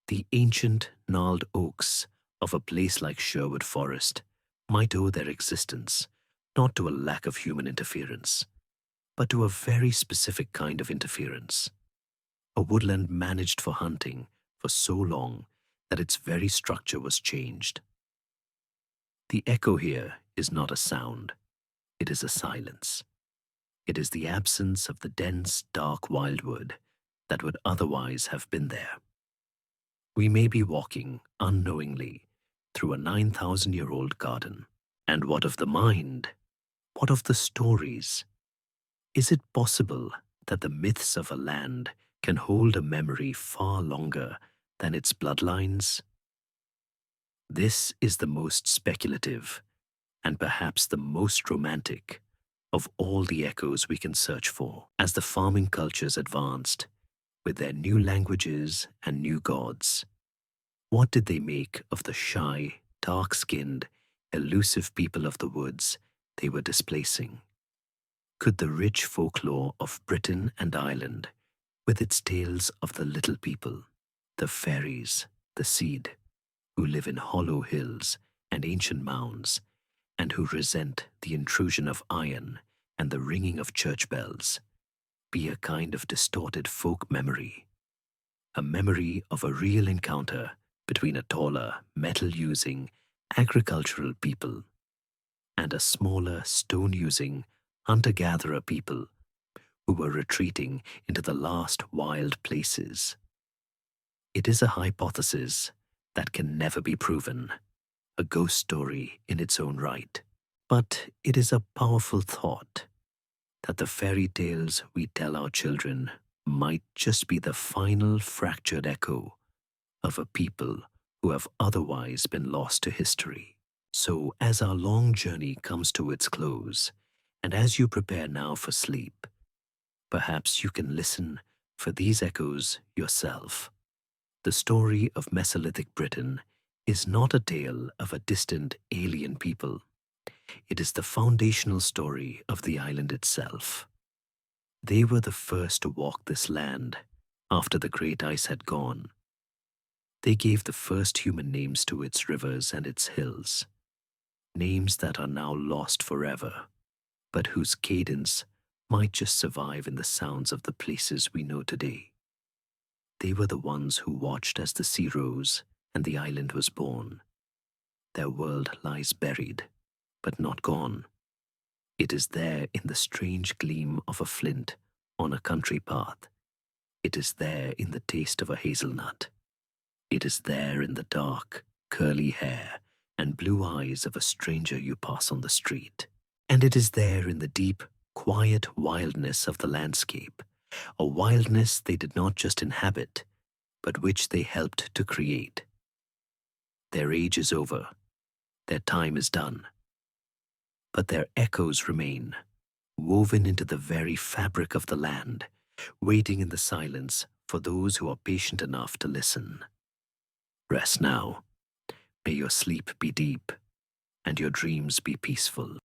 The ancient gnarled oaks of a place like Sherwood Forest might owe their existence not to a lack of human interference, but to a very specific kind of interference, a woodland managed for hunting for so long that its very structure was changed. The echo here is not a sound, it is a silence. It is the absence of the dense, dark wildwood that would otherwise have been there. We may be walking, unknowingly, through a 9,000-year-old garden. And what of the mind? What of the stories? Is it possible that the myths of a land can hold a memory far longer than its bloodlines? This is the most speculative, and perhaps the most romantic, of all the echoes we can search for. As the farming cultures advanced, with their new languages and new gods, what did they make of the shy, dark-skinned, elusive people of the woods they were displacing? Could the rich folklore of Britain and Ireland, with its tales of the little people, the fairies, the seed, who live in hollow hills and ancient mounds, and who resent the intrusion of iron and the ringing of church bells, be a kind of distorted folk memory, a memory of a real encounter between a taller, metal-using, agricultural people and a smaller, stone-using, hunter-gatherer people who were retreating into the last wild places? It is a hypothesis that can never be proven, a ghost story in its own right. But it is a powerful thought that the fairy tales we tell our children might just be the final fractured echo of a people who have otherwise been lost to history. So, as our long journey comes to its close, and as you prepare now for sleep, perhaps you can listen for these echoes yourself. The story of Mesolithic Britain is not a tale of a distant alien people. It is the foundational story of the island itself. They were the first to walk this land after the great ice had gone. They gave the first human names to its rivers and its hills, names that are now lost forever, but whose cadence might just survive in the sounds of the places we know today. They were the ones who watched as the sea rose and the island was born. Their world lies buried, but not gone. It is there in the strange gleam of a flint on a country path. It is there in the taste of a hazelnut. It is there in the dark, curly hair and blue eyes of a stranger you pass on the street. And it is there in the deep, quiet wildness of the landscape, a wildness they did not just inhabit, but which they helped to create. Their age is over. Their time is done. But their echoes remain, woven into the very fabric of the land, waiting in the silence for those who are patient enough to listen. Rest now. May your sleep be deep and your dreams be peaceful.